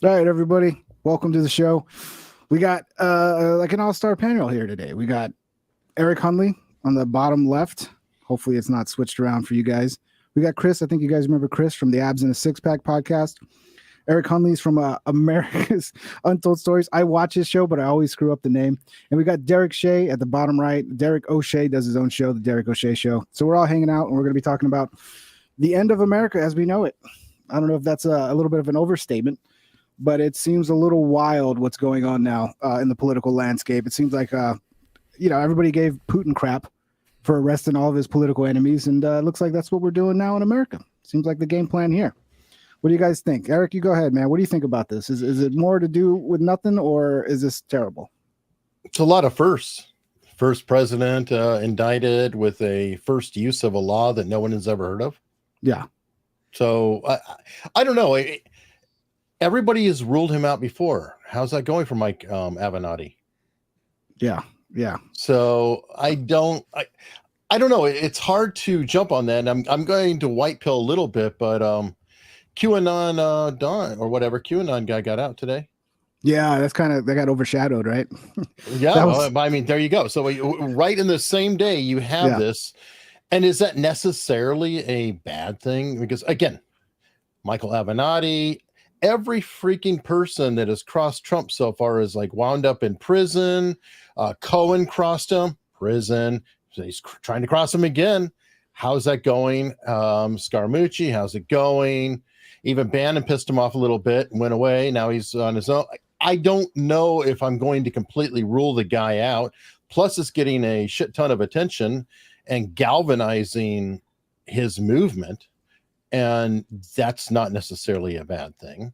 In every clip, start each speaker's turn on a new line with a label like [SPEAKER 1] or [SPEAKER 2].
[SPEAKER 1] All right, everybody, welcome to the show. We got like an all-star panel here today. We got Eric Hunley on the bottom left. Hopefully it's not switched around for you guys. We got Chris. I think you guys remember Chris from the Abs in a Six Pack podcast. Eric Hunley's from America's Untold Stories. I watch his show, but I always screw up the name. And we got Derek Shea at the bottom right. Derek O'Shea does his own show, the Derek O'Shea Show. So we're all hanging out, and we're going to be talking about the end of America as we know it. I don't know if that's a little bit of an overstatement, but it seems a little wild what's going on now in the political landscape. It seems like, everybody gave Putin crap for arresting all of his political enemies, and it looks like that's what we're doing now in America. Seems like the game plan here. What do you guys think? Eric, you go ahead, man. What do you think about this? Is it more to do with nothing, or is this terrible?
[SPEAKER 2] It's a lot of firsts. First president indicted with a first use of a law that no one has ever heard of.
[SPEAKER 1] Yeah.
[SPEAKER 2] So I don't know. Everybody has ruled him out before. How's that going for Mike Avenatti?
[SPEAKER 1] Yeah.
[SPEAKER 2] So I don't know. It's hard to jump on that. And I'm going to white pill a little bit, but QAnon Don or whatever QAnon guy got out today.
[SPEAKER 1] Yeah, that got overshadowed, right?
[SPEAKER 2] Yeah, I mean, there you go. So right in the same day you have this, and is that necessarily a bad thing? Because again, Michael Avenatti, every freaking person that has crossed Trump so far is like wound up in prison. Cohen crossed him, prison. So he's trying to cross him again. How's that going? Scaramucci, how's it going? Even Bannon pissed him off a little bit and went away. Now he's on his own. I don't know if I'm going to completely rule the guy out. Plus, it's getting a shit ton of attention and galvanizing his movement. And that's not necessarily a bad thing.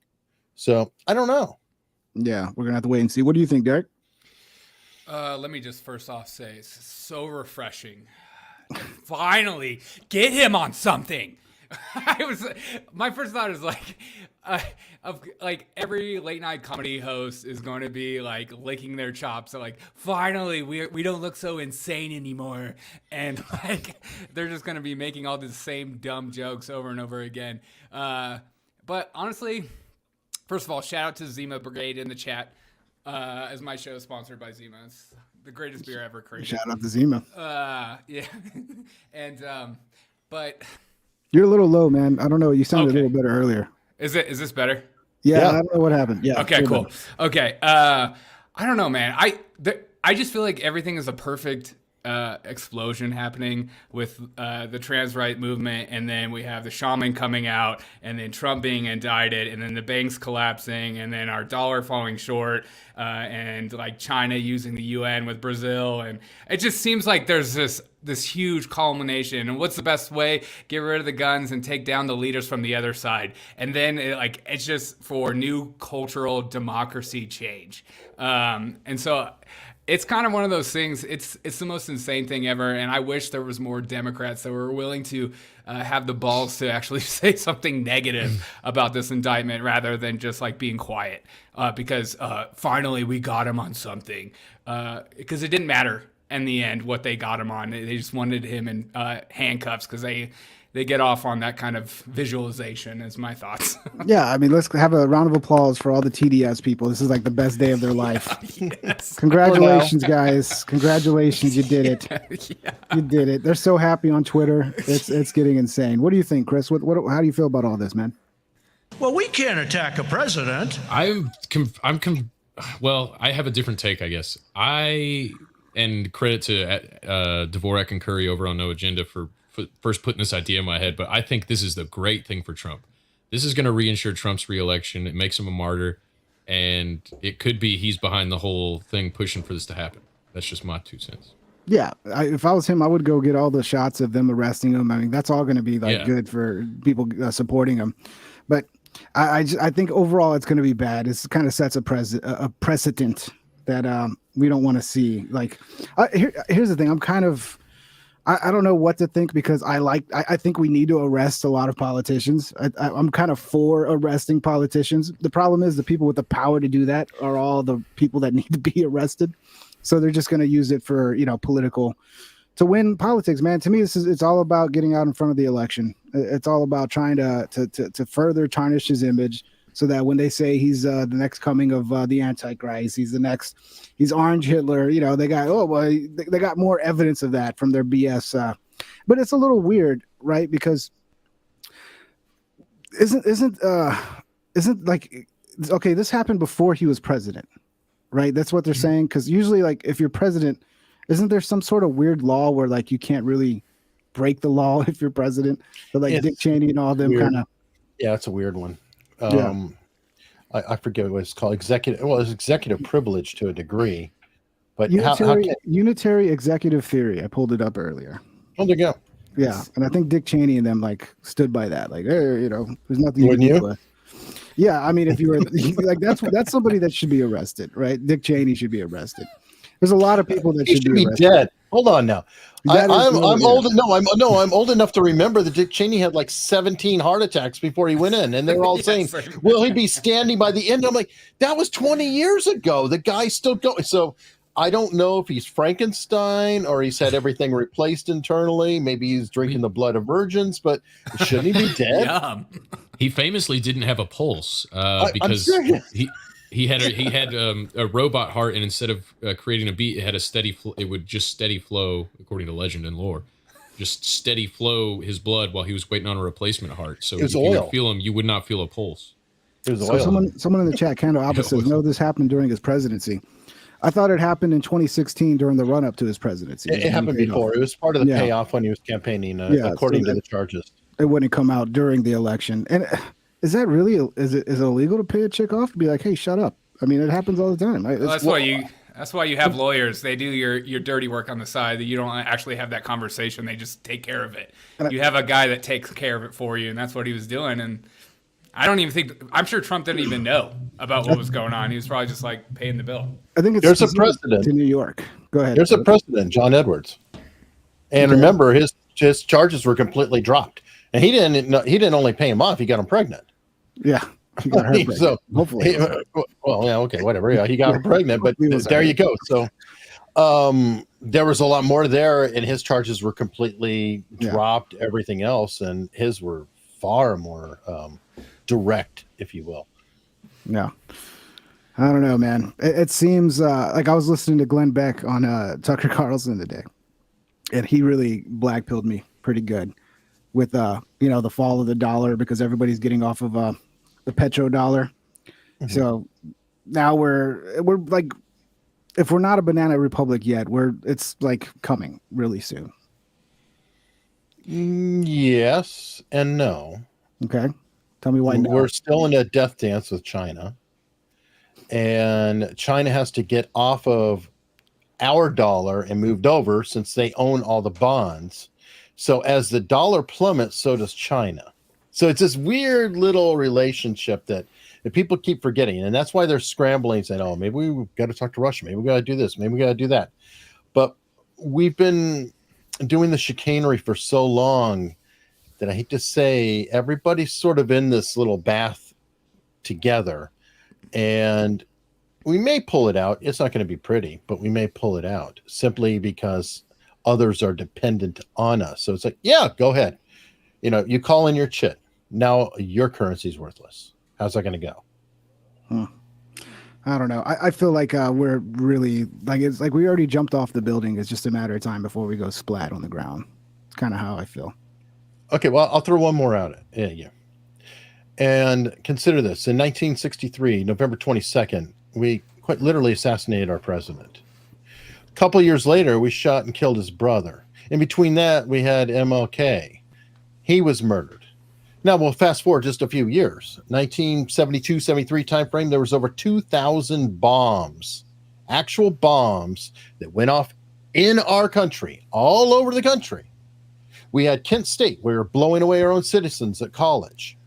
[SPEAKER 2] So I don't know.
[SPEAKER 1] Yeah, we're going to have to wait and see. What do you think, Derek?
[SPEAKER 3] Let me just first off say it's so refreshing to finally get him on something. My first thought is like every late night comedy host is going to be like licking their chops. So like finally we don't look so insane anymore, and like they're just going to be making all the same dumb jokes over and over again. But honestly, first of all, shout out to Zima Brigade in the chat. As my show is sponsored by Zima. It's the greatest beer ever created.
[SPEAKER 1] Shout out to Zima.
[SPEAKER 3] Yeah. And but
[SPEAKER 1] you're a little low, man. I don't know. You sounded a little better earlier.
[SPEAKER 3] Is this better?
[SPEAKER 1] Yeah, I don't know what happened. Yeah.
[SPEAKER 3] Okay, cool. Better. Okay. I don't know, man. I just feel like everything is a perfect explosion happening with the trans right movement, and then we have the shaman coming out, and then Trump being indicted, and then the banks collapsing, and then our dollar falling short, and like China using the UN with Brazil, and it just seems like there's this huge culmination. And what's the best way? Get rid of the guns and take down the leaders from the other side, and then it's just for new cultural democracy change. And so it's kind of one of those things. It's the most insane thing ever, and I wish there was more Democrats that were willing to have the balls to actually say something negative about this indictment rather than just like being quiet. Because finally we got him on something. Because it didn't matter in the end what they got him on. They just wanted him in handcuffs because they get off on that kind of visualization, is my thoughts.
[SPEAKER 1] Yeah, I mean, let's have a round of applause for all the TDS people. This is like the best day of their life.
[SPEAKER 3] Yes.
[SPEAKER 1] Congratulations, guys. Congratulations, you did it.
[SPEAKER 3] Yeah.
[SPEAKER 1] You did it. They're so happy on Twitter. It's getting insane. What do you think, Chris? How do you feel about all this, man?
[SPEAKER 4] Well, we can't attack a president.
[SPEAKER 5] Well, I have a different take, I guess. And credit to Dvorak and Curry over on No Agenda for first putting this idea in my head, but I think this is the great thing for Trump. This is going to reinsure Trump's reelection. It makes him a martyr, and it could be he's behind the whole thing pushing for this to happen. That's just my 2 cents.
[SPEAKER 1] Yeah, if I was him, I would go get all the shots of them arresting him. I mean, that's all going to be good for people supporting him. But I think overall it's going to be bad. It kind of sets a precedent that we don't want to see. Like, here's the thing. I don't know what to think, because I think we need to arrest a lot of politicians. I'm kind of for arresting politicians. The problem is the people with the power to do that are all the people that need to be arrested. So they're just going to use it for, political, to win politics, man. To me, it's all about getting out in front of the election. It's all about trying to further tarnish his image so that when they say he's the next coming of the Antichrist, he's Orange Hitler, they got they got more evidence of that from their BS. But it's a little weird, right? Because isn't like, okay, this happened before he was president, right? That's what they're saying. Because usually, like, if you're president, isn't there some sort of weird law where like you can't really break the law if you're president? But like Dick Cheney and all them kind of.
[SPEAKER 2] Yeah, it's a weird one. I forget what it's called. Executive. Well, it's executive privilege to a degree, but
[SPEAKER 1] unitary executive theory. I pulled it up earlier.
[SPEAKER 2] Oh, there you go.
[SPEAKER 1] Yeah, and I think Dick Cheney and them like stood by that. Like, hey, there's nothing.
[SPEAKER 2] Wouldn't you?
[SPEAKER 1] Yeah, I mean, if you were like, that's somebody that should be arrested, right? Dick Cheney should be arrested. There's a lot of people that should be arrested.
[SPEAKER 2] Dead. Hold on now. I'm old. I'm old enough to remember that Dick Cheney had like 17 heart attacks before he went in, and they're all saying, "Will he be standing by the end?" I'm like, that was 20 years ago. The guy's still going. So I don't know if he's Frankenstein or he's had everything replaced internally. Maybe he's drinking the blood of virgins, but shouldn't he be dead?
[SPEAKER 3] Yeah.
[SPEAKER 5] He famously didn't have a pulse because he had a robot heart, and instead of creating a beat, it had a steady it would just steady flow, according to legend and lore, just steady flow his blood while he was waiting on a replacement heart. So if you would feel him, you would not feel a pulse.
[SPEAKER 2] It was
[SPEAKER 1] so
[SPEAKER 2] oil.
[SPEAKER 1] Someone in the chat, Candle Alba, says, no, this happened during his presidency. I thought it happened in 2016 during the run-up to his presidency.
[SPEAKER 2] It happened before. It was part of the payoff when he was campaigning, according to the charges.
[SPEAKER 1] It wouldn't come out during the election. And is that really is it illegal to pay a chick off to be like, hey, shut up? I mean, it happens all the time. Right?
[SPEAKER 3] Well, that's why you have lawyers. They do your dirty work on the side. That you don't actually have that conversation. They just take care of it. You have a guy that takes care of it for you, and that's what he was doing. And I don't even think. I'm sure Trump didn't even know about what was going on. He was probably just like paying the bill.
[SPEAKER 1] I think
[SPEAKER 2] there's a precedent
[SPEAKER 1] to New York. Go ahead.
[SPEAKER 2] There's a precedent, John Edwards, and remember his charges were completely dropped, and he didn't only pay him off; he got him pregnant.
[SPEAKER 1] Yeah. He got her pregnant.
[SPEAKER 2] So
[SPEAKER 1] hopefully,
[SPEAKER 2] whatever. Yeah, he got her pregnant, but there you go. So, there was a lot more there, and his charges were completely dropped. Everything else, and his were far more direct, if you will.
[SPEAKER 1] Yeah, I don't know, man. It seems like I was listening to Glenn Beck on Tucker Carlson today, and he really blackpilled me pretty good with the fall of the dollar, because everybody's getting off of the petrodollar. Mm-hmm. So now we're like, if we're not a banana republic yet, it's like coming really soon.
[SPEAKER 2] Yes and no.
[SPEAKER 1] Okay, tell me why.
[SPEAKER 2] We're still in a death dance with China, and China has to get off of our dollar and moved over, since they own all the bonds. So as the dollar plummets, so does China. So it's this weird little relationship that people keep forgetting. And that's why they're scrambling, saying, oh, maybe we've got to talk to Russia. Maybe we got to do this. Maybe we got to do that. But we've been doing the chicanery for so long that I hate to say, everybody's sort of in this little bath together. And we may pull it out. It's not going to be pretty, but we may pull it out simply because others are dependent on us. So it's like, yeah, go ahead. You call in your chit. Now your currency is worthless. How's that going to go?
[SPEAKER 1] I don't know. I feel like we're really it's like we already jumped off the building. It's just a matter of time before we go splat on the ground. It's kind of how I feel.
[SPEAKER 2] Okay, well, I'll throw one more out. Yeah. And consider this. In 1963, November 22nd, we quite literally assassinated our president. A couple years later, we shot and killed his brother. In between that, we had MLK. He was murdered. Now we'll fast forward just a few years. 1972, 73 timeframe, there was over 2,000 bombs, actual bombs that went off in our country, all over the country. We had Kent State. We were blowing away our own citizens at college.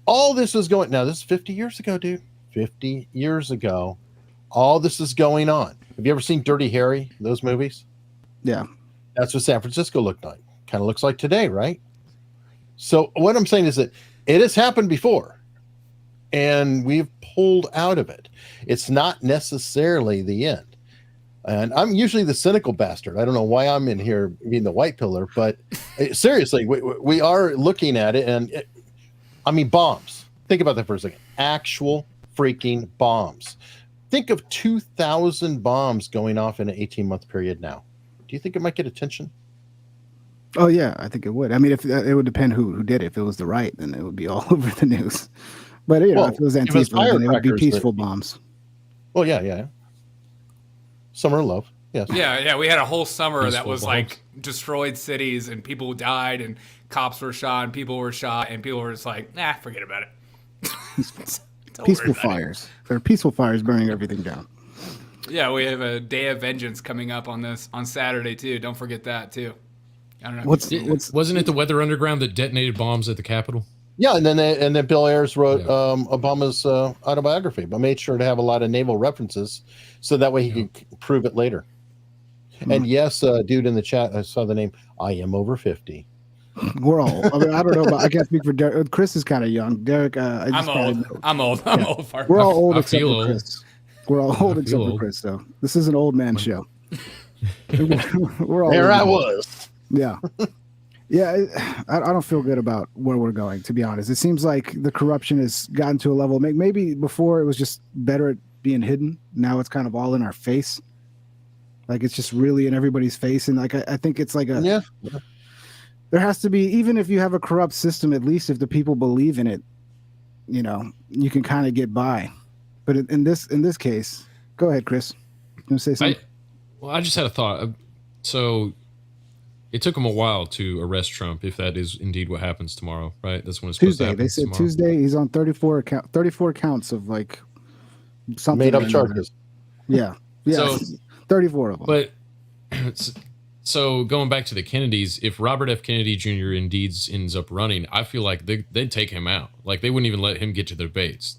[SPEAKER 2] All this was going. Now this is 50 years ago, dude. 50 years ago. All this is going on. Have you ever seen Dirty Harry? Those movies?
[SPEAKER 1] Yeah.
[SPEAKER 2] That's what San Francisco looked like. Kind of looks like today, right? So what I'm saying is that it has happened before, and we've pulled out of it. It's not necessarily the end. And I'm usually the cynical bastard. I don't know why I'm in here being the white pillar, but seriously, we are looking at it. And bombs. Think about that for a second. Actual freaking bombs. Think of 2,000 bombs going off in an 18-month period now. Do you think it might get attention?
[SPEAKER 1] Oh yeah, I think it would. I mean, if it would depend who did it. If it was the right, then it would be all over the news. But you know, if it was Antifa, then it would be peaceful bombs.
[SPEAKER 2] Well, yeah. Summer of Love. Yes.
[SPEAKER 3] Yeah. We had a whole summer
[SPEAKER 5] Peaceful
[SPEAKER 3] that was
[SPEAKER 5] bombs.
[SPEAKER 3] like destroyed cities and people died and cops were shot and people were shot and people were just like, nah, forget about it. Don't
[SPEAKER 1] Peaceful
[SPEAKER 3] worry about it.
[SPEAKER 1] fires. There are peaceful fires burning everything down.
[SPEAKER 3] Yeah, we have a Day of Vengeance coming up on Saturday too. Don't forget that too. I don't know.
[SPEAKER 5] Wasn't it the Weather Underground that detonated bombs at the Capitol?
[SPEAKER 2] Yeah, and then Bill Ayers wrote Obama's autobiography, but made sure to have a lot of naval references so that way he could prove it later. And yes, dude in the chat, I saw the name. I am over 50.
[SPEAKER 1] We're all. I mean, I don't know, but I can't speak for Derek. Chris is kind of young. Derek,
[SPEAKER 3] I'm old. I'm old.
[SPEAKER 1] We're all old
[SPEAKER 5] I
[SPEAKER 1] except
[SPEAKER 5] feel
[SPEAKER 1] for
[SPEAKER 5] old.
[SPEAKER 1] Chris. We're all old
[SPEAKER 5] I
[SPEAKER 1] except
[SPEAKER 5] feel
[SPEAKER 1] for
[SPEAKER 5] old.
[SPEAKER 1] Chris. So this is an old man show. We're all
[SPEAKER 2] There
[SPEAKER 1] old
[SPEAKER 2] I
[SPEAKER 1] men.
[SPEAKER 2] was.
[SPEAKER 1] Yeah. Yeah, I don't feel good about where we're going, to be honest. It seems like the corruption has gotten to a level. Maybe before it was just better at being hidden. Now it's kind of all in our face. Like it's just really in everybody's face. And like I think it's like there has to be, even if you have a corrupt system, at least if the people believe in it, you know, you can kind of get by. But in this case, go ahead, Chris. You want to say something?
[SPEAKER 5] I just had a thought. So it took them a while to arrest Trump, if that is indeed what happens tomorrow, right? That's when it's supposed to
[SPEAKER 1] Tuesday.
[SPEAKER 5] happen.
[SPEAKER 1] They said
[SPEAKER 5] tomorrow.
[SPEAKER 1] Tuesday. He's on 34 counts of like something
[SPEAKER 2] Made up
[SPEAKER 1] or another.
[SPEAKER 2] charges.
[SPEAKER 1] Yeah.
[SPEAKER 5] So-
[SPEAKER 1] 34 of them.
[SPEAKER 5] But so going back to the Kennedys, if Robert F. Kennedy Jr. indeed ends up running, I feel like they'd take him out. Like they wouldn't even let him get to the debates.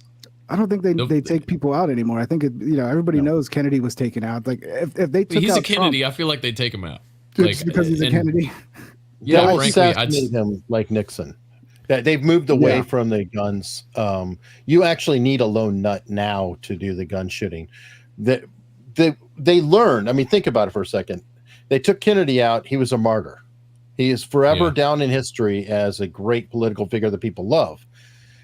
[SPEAKER 1] I don't think they take people out anymore. I think everybody knows Kennedy was taken out. Like if they took
[SPEAKER 5] He's
[SPEAKER 1] out
[SPEAKER 5] a Kennedy. I feel like they'd take him out.
[SPEAKER 1] Trump, just because he's a
[SPEAKER 5] and-
[SPEAKER 1] Kennedy.
[SPEAKER 5] Yeah,
[SPEAKER 2] They'll
[SPEAKER 5] frankly,
[SPEAKER 2] assassinate him like Nixon. That they've moved away
[SPEAKER 1] Yeah.
[SPEAKER 2] from the guns. You actually need a lone nut now to do the gun shooting. They learned. I mean, think about it for a second. They took Kennedy out. He was a martyr. He is forever down in history as a great political figure that people love.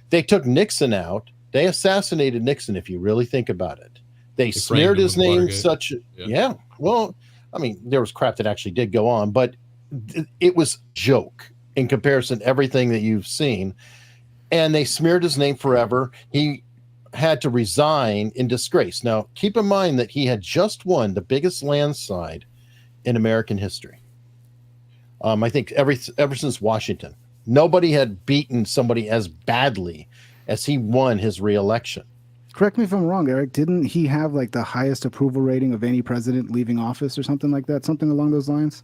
[SPEAKER 2] They took Nixon out. They assassinated Nixon. If you really think about it, they
[SPEAKER 5] framed
[SPEAKER 2] smeared
[SPEAKER 5] him
[SPEAKER 2] his
[SPEAKER 5] with
[SPEAKER 2] name.
[SPEAKER 5] Watergate. Yeah.
[SPEAKER 2] Well, I mean, there was crap that actually did go on, but it was a joke in comparison to everything that you've seen. And they smeared his name forever. He had to resign in disgrace. Now, keep in mind that he had just won the biggest landslide in American history. I think ever since Washington, nobody had beaten somebody as badly as he won his reelection.
[SPEAKER 1] Correct me if I'm wrong, Eric. Didn't he have like the highest approval rating of any president leaving office or something like that? Something along those lines?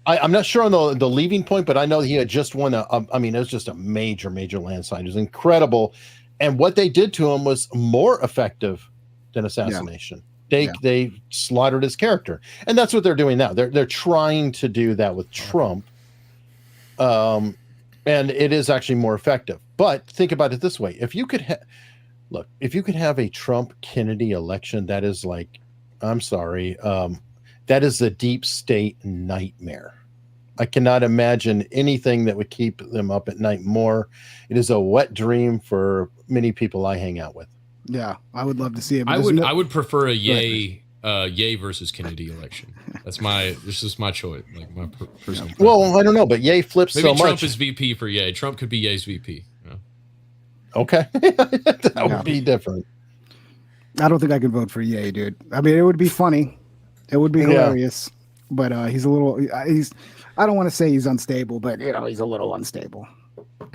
[SPEAKER 2] I'm not sure on the leaving point, but I know he had just won it was just a major landslide. It was incredible. And what they did to him was more effective than assassination. They slaughtered his character. And that's what they're doing now. They're trying to do that with Trump. And it is actually more effective. But think about it this way. If you could have a Trump Kennedy election, that is like, I'm sorry, that is a deep state nightmare. I cannot imagine anything that would keep them up at night more. It is a wet dream for many people I hang out with.
[SPEAKER 1] Yeah, I would love to see it. but
[SPEAKER 5] I
[SPEAKER 1] there's
[SPEAKER 5] would
[SPEAKER 1] no-
[SPEAKER 5] I would prefer a Ye versus Kennedy election. This is my choice, like my personal.
[SPEAKER 2] Well, I don't know, but Ye flips
[SPEAKER 5] maybe
[SPEAKER 2] so
[SPEAKER 5] Trump
[SPEAKER 2] much.
[SPEAKER 5] is VP for Ye. Trump could be Ye's VP. You know?
[SPEAKER 2] Okay, that
[SPEAKER 1] Yeah.
[SPEAKER 2] would be different.
[SPEAKER 1] I don't think I can vote for Ye, dude. I mean, it would be funny. It would be hilarious. But he's a little. I don't want to say he's unstable, but he's a little unstable.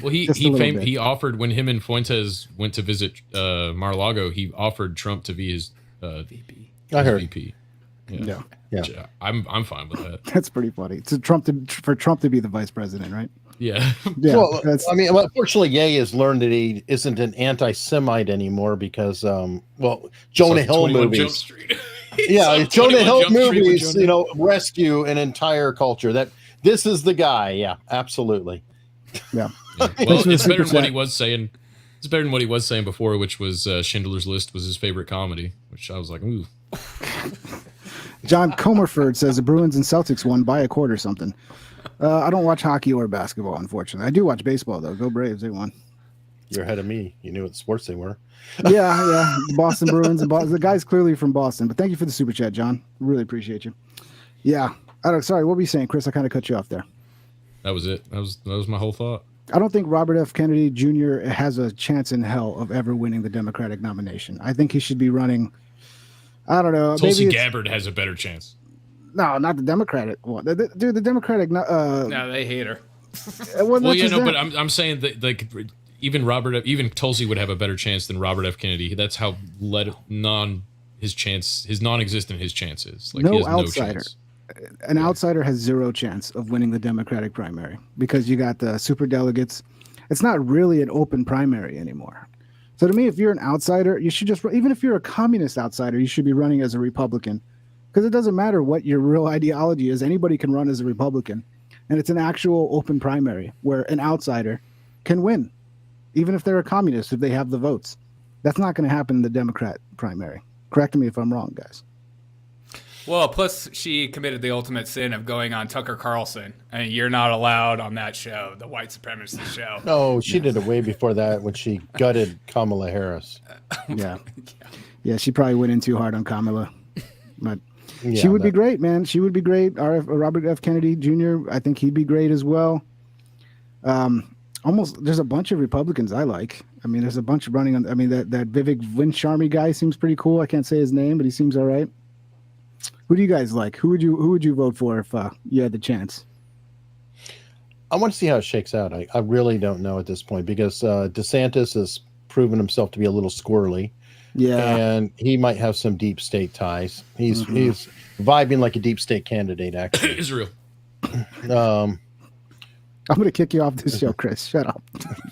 [SPEAKER 5] Well,
[SPEAKER 1] Just a little bit.
[SPEAKER 5] he offered when him and Fuentes went to visit Mar-a-Lago. He offered Trump to be his
[SPEAKER 3] VP.
[SPEAKER 2] I heard.
[SPEAKER 5] VP.
[SPEAKER 1] Yeah,
[SPEAKER 5] Which, I'm fine with that.
[SPEAKER 1] that's pretty funny. For Trump to be the vice president, right?
[SPEAKER 5] Yeah.
[SPEAKER 1] Yeah,
[SPEAKER 2] Well,
[SPEAKER 1] that's
[SPEAKER 2] I mean, unfortunately, Ye has learned that he isn't an anti-Semite anymore because, Jonah
[SPEAKER 5] So
[SPEAKER 2] Hill
[SPEAKER 5] 21 Jump
[SPEAKER 2] movies.
[SPEAKER 5] Street.
[SPEAKER 2] Yeah,
[SPEAKER 5] So
[SPEAKER 2] Jonah
[SPEAKER 5] 21
[SPEAKER 2] Hill
[SPEAKER 5] Jump Street with
[SPEAKER 2] movies,
[SPEAKER 5] Jonah-
[SPEAKER 2] rescue an entire culture. That this is the guy. Yeah, absolutely.
[SPEAKER 1] yeah.
[SPEAKER 5] Well,
[SPEAKER 1] for the
[SPEAKER 5] it's better
[SPEAKER 1] super
[SPEAKER 5] than what he
[SPEAKER 1] chat.
[SPEAKER 5] was saying. It's better than what he was saying before, which was Schindler's List was his favorite comedy, which I was like, ooh.
[SPEAKER 1] John Comerford says the Bruins and Celtics won by a quarter something. I don't watch hockey or basketball, unfortunately. I do watch baseball though. Go Braves! They won.
[SPEAKER 2] You're ahead of me. You knew what sports they were.
[SPEAKER 1] Yeah, the Boston Bruins. The guy's clearly from Boston. But thank you for the super chat, John. Really appreciate you. Yeah. Sorry, what were you saying, Chris? I kind of cut you off there.
[SPEAKER 5] That was it. That was my whole thought.
[SPEAKER 1] I don't think Robert F. Kennedy Jr. has a chance in hell of ever winning the Democratic nomination. I think he should be running. I don't know.
[SPEAKER 5] Tulsi Gabbard has a better chance.
[SPEAKER 1] No, not the Democratic one. The Democratic.
[SPEAKER 3] No, they hate her.
[SPEAKER 5] Well, yeah, no, but I'm saying that like even Tulsi would have a better chance than Robert F. Kennedy. That's how his non-existent his chances. Like
[SPEAKER 1] no
[SPEAKER 5] he has
[SPEAKER 1] outsider.
[SPEAKER 5] no chance.
[SPEAKER 1] An outsider has zero chance of winning the Democratic primary because you got the super delegates. It's not really an open primary anymore. So to me, if you're an outsider, you should just, even if you're a communist outsider, you should be running as a Republican, because it doesn't matter what your real ideology is. Anybody can run as a Republican, and it's an actual open primary where an outsider can win, even if they're a communist, if they have the votes. That's not going to happen in the Democrat primary. Correct me if I'm wrong, guys.
[SPEAKER 3] Well, plus she committed the ultimate sin of going on Tucker Carlson, and you're not allowed on that show, the white supremacist show.
[SPEAKER 2] No, she did it way before that when she gutted Kamala Harris.
[SPEAKER 1] Yeah, she probably went in too hard on Kamala, but she would be great, man. She would be great. Robert F. Kennedy Jr., I think he'd be great as well. There's a bunch of Republicans I like. I mean, there's a bunch running on. I mean, that Vivek Vinsharmi guy seems pretty cool. I can't say his name, but he seems all right. Who do you guys like? Who would you vote for if you had the chance?
[SPEAKER 2] I want to see how it shakes out. I really don't know at this point because DeSantis has proven himself to be a little squirrely.
[SPEAKER 1] Yeah,
[SPEAKER 2] and he might have some deep state ties. He's vibing like a deep state candidate. Actually,
[SPEAKER 5] Israel.
[SPEAKER 1] I'm going to kick you off this show, Chris. Shut up.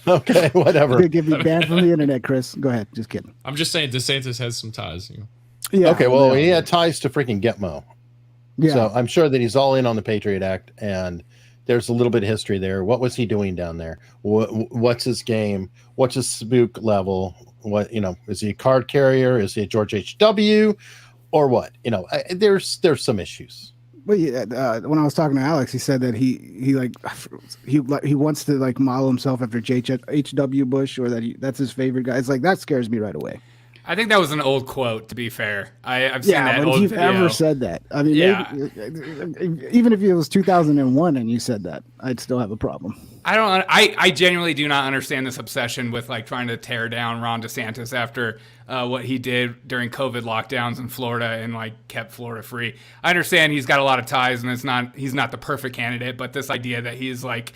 [SPEAKER 2] Okay, whatever.
[SPEAKER 1] I'm going to give you banned from the internet, Chris. Go ahead. Just kidding.
[SPEAKER 5] I'm just saying DeSantis has some ties. You know?
[SPEAKER 1] Yeah.
[SPEAKER 2] Okay, well, he had ties to freaking Gitmo.
[SPEAKER 1] Yeah.
[SPEAKER 2] So I'm sure that he's all in on the Patriot Act, and there's a little bit of history there. What was he doing down there? What's his game? What's his spook level? What, is he a card carrier? Is he a George H.W. or what? There's some issues.
[SPEAKER 1] Well, when I was talking to Alex, he said that he wants to like model himself after H.W. Bush, or that's his favorite guy. It's like that scares me right away.
[SPEAKER 3] I think that was an old quote, to be fair. I've seen that
[SPEAKER 1] but
[SPEAKER 3] old
[SPEAKER 1] if you've
[SPEAKER 3] video.
[SPEAKER 1] ever said that, I mean, maybe, even if it was 2001 and you said that, I'd still have a problem.
[SPEAKER 3] I genuinely do not understand this obsession with like trying to tear down Ron DeSantis after what he did during COVID lockdowns in Florida and like kept Florida free. I understand he's got a lot of ties and he's not the perfect candidate, but this idea that he's like,